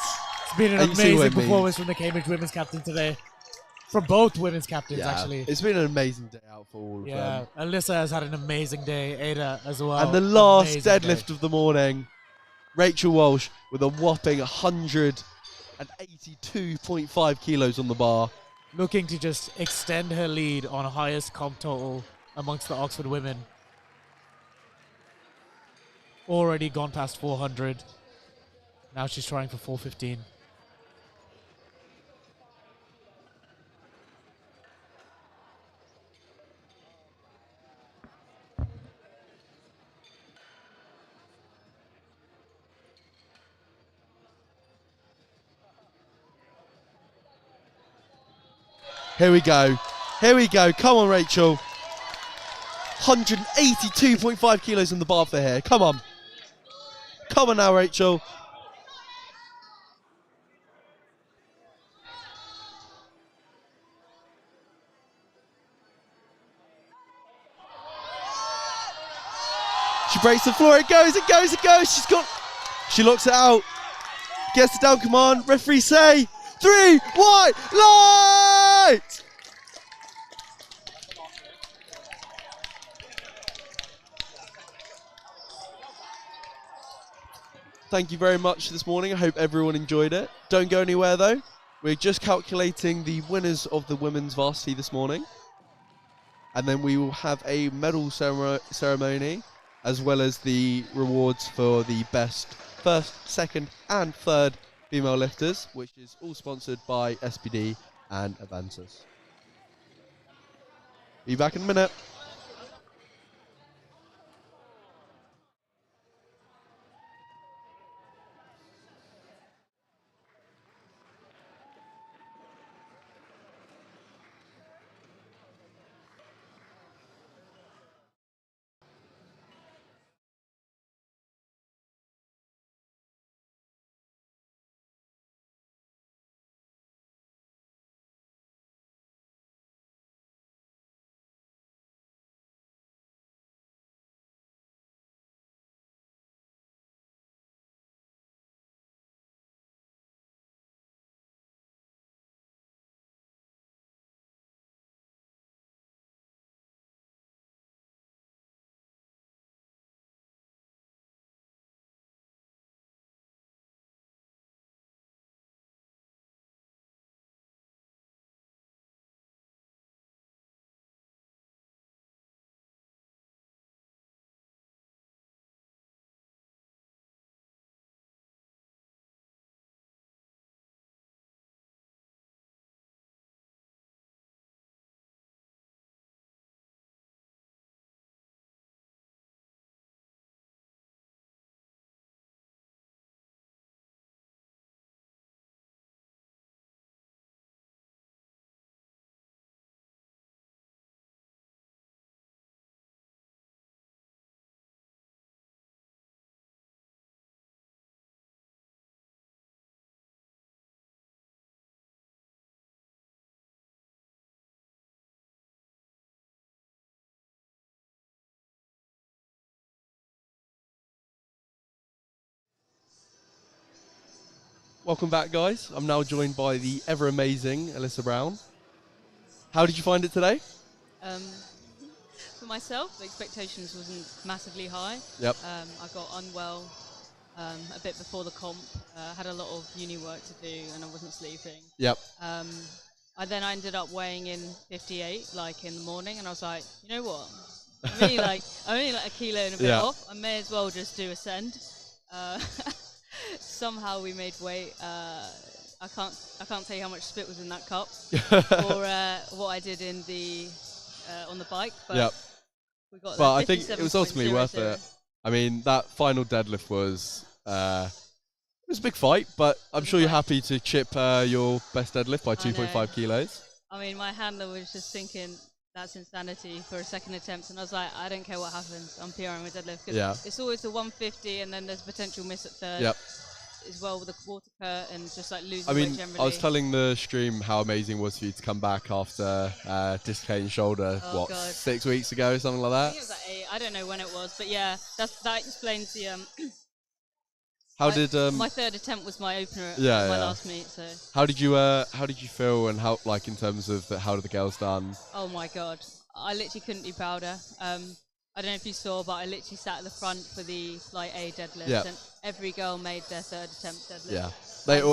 It's been an And you see what I amazing mean. performance from the Cambridge women's captain today. From both women's captains, actually. It's been an amazing day out for all of Yeah, them. Alyssa has had an amazing day. Ada as well. And the last Amazing deadlift day. of the morning, Rachel Walsh with a whopping 182.5 kilos on the bar. Looking to just extend her lead on highest comp total amongst the Oxford women. Already gone past 400. Now she's trying for 415. Here we go. Here we go. Come on, Rachel. 182.5 kilos on the bar for here. Come on. Come on now, Rachel. She breaks the floor. It goes, it goes, it goes. She locks it out. Gets the down command. Referee say 3 white lights. Thank you very much this morning. I hope everyone enjoyed it. Don't go anywhere though. We're just calculating the winners of the women's varsity this morning. And then we will have a medal ceremony as well as the rewards for the best first, second and third female lifters, which is all sponsored by SPD and Avantus. Be back in a minute. Welcome back, guys. I'm now joined by the ever amazing Alyssa Brown. How did you find it today? For myself, the expectations wasn't massively high. Yep. I got unwell a bit before the comp, had a lot of uni work to do and I wasn't sleeping. Yep. I ended up weighing in 58 like in the morning and I was like, you know what? I I'm only like a kilo and a bit off. I may as well just do ascend. Somehow we made weight. I can't tell you how much spit was in that cup or what I did in the on the bike. But we got. But I think it was ultimately worth it. I mean, that final deadlift was it was a big fight, but I'm sure you're happy to chip your best deadlift by 2.5 kilos. I mean, my handler was just thinking, that's insanity for a second attempt. And I was like, I don't care what happens. I'm PRing with deadlift. Cause it's always the 150 and then there's potential miss at third as well with the quarter curt and just like losing weight generally. I was telling the stream how amazing it was for you to come back after dislocating shoulder, 6 weeks ago, something like that? I think it was like 8. I don't know when it was. But yeah, that explains the... How did my third attempt was my opener at my last meet. So how did you feel, and how, like, in terms of how did the girls done? Oh my god, I literally couldn't be prouder. I don't know if you saw, but I literally sat at the front for the flight A deadlift, and every girl made their third attempt deadlift. Yeah,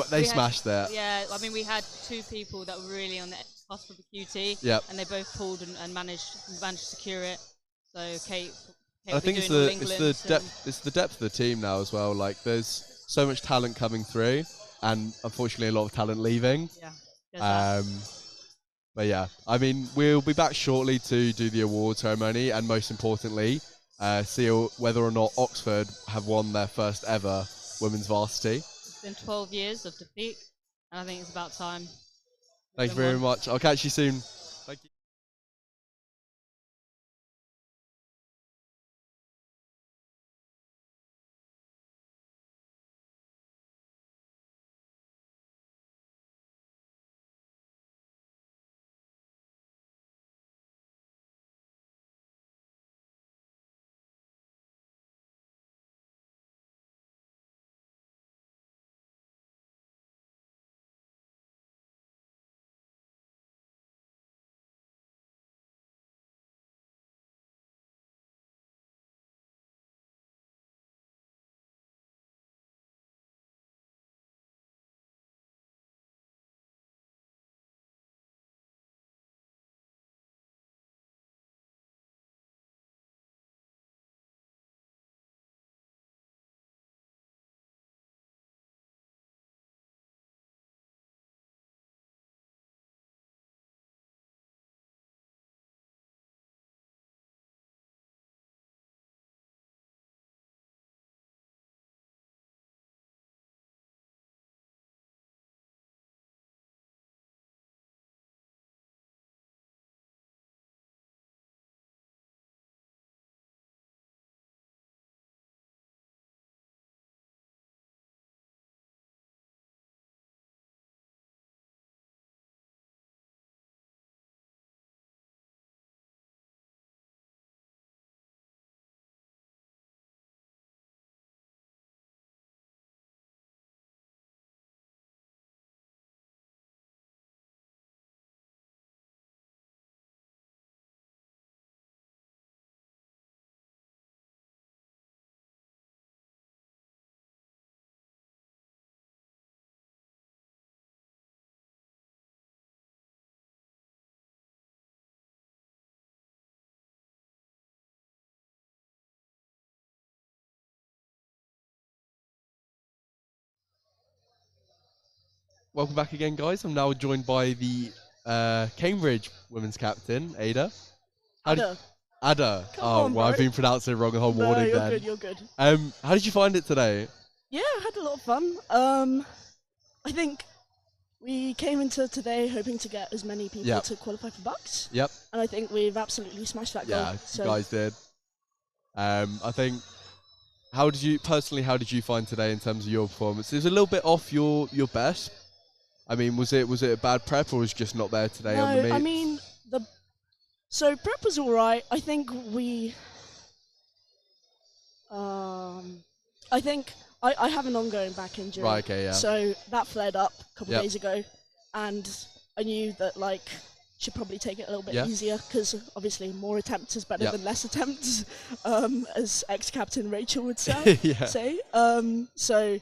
they smashed that. Yeah, I mean we had 2 people that were really on the cusp of a QT, and they both pulled and managed to secure it. So Kate I think it's the depth of the team now as well. Like, there's so much talent coming through, and unfortunately a lot of talent leaving. Yeah. But yeah, I mean, we'll be back shortly to do the award ceremony, and most importantly, see whether or not Oxford have won their first ever women's varsity. It's been 12 years of defeat, and I think it's about time. Thank you very much. I'll catch you soon. Thank you. Welcome back again, guys. I'm now joined by the Cambridge women's captain, Ada. Ada. Ada. On, well, I've been pronouncing it wrong the whole morning you're then. good, you're good. How did you find it today? Yeah, I had a lot of fun. I think we came into today hoping to get as many people to qualify for Bucks. Yep. And I think we've absolutely smashed that goal. Yeah, you guys did. I think, how did you find today in terms of your performance? It was a little bit off your best. I mean, was it a bad prep, or was it just not there today on the meet? I mean, so prep was all right. I think I have an ongoing back injury. Right, okay, yeah. So that flared up a couple of days ago, and I knew that, like, should probably take it a little bit easier, because obviously more attempts is better than less attempts, as ex-captain Rachel would say. So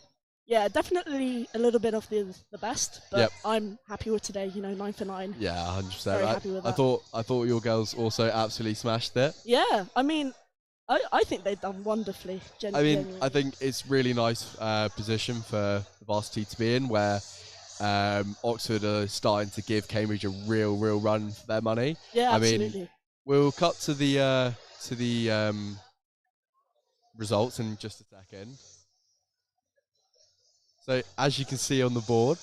yeah, definitely a little bit off the best, but I'm happy with today. 9 for 9. Yeah, 100%. Very happy with that. I thought your girls also absolutely smashed it. Yeah, I mean, I think they've done wonderfully. I mean, genuinely. I think it's really nice position for the Varsity to be in, where Oxford are starting to give Cambridge a real run for their money. Yeah, I absolutely. mean, we'll cut to the results in just a second. So as you can see on the board,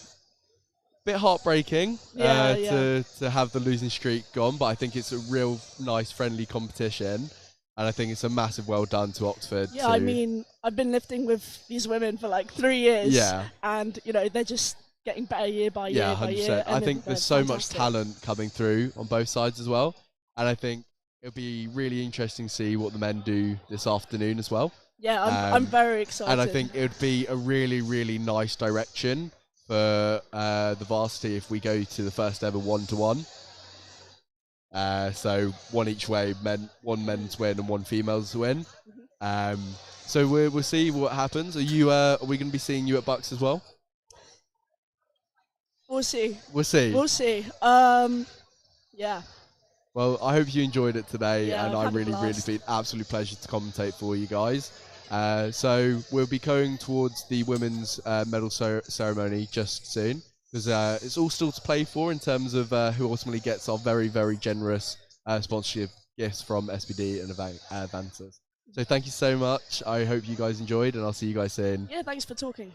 bit heartbreaking to have the losing streak gone, but I think it's a real nice friendly competition, and I think it's a massive well done to Oxford. Yeah, I mean, I've been lifting with these women for like 3 years. Yeah. And, you know, they're just getting better year by year Yeah, by 100%. year. I and think they're there's so much fantastic. talent coming through on both sides as well, and I think it'll be really interesting to see what the men do this afternoon as well. Yeah, I'm very excited. And I think it would be a really nice direction for the Varsity if we go to the first ever 1-to-1. So one each way, one men's win and one female's win. So we'll see what happens. Are we going to be seeing you at Bucks as well? We'll see. We'll see. We'll see. Yeah. Well, I hope you enjoyed it today, Yeah, and I've I had a really blast. been absolute pleasure to commentate for you guys. So we'll be going towards the women's medal ceremony just soon, because it's all still to play for in terms of who ultimately gets our very generous sponsorship gifts from SPD and Avantis. So thank you so much. I hope you guys enjoyed, and I'll see you guys soon. Yeah, thanks for talking.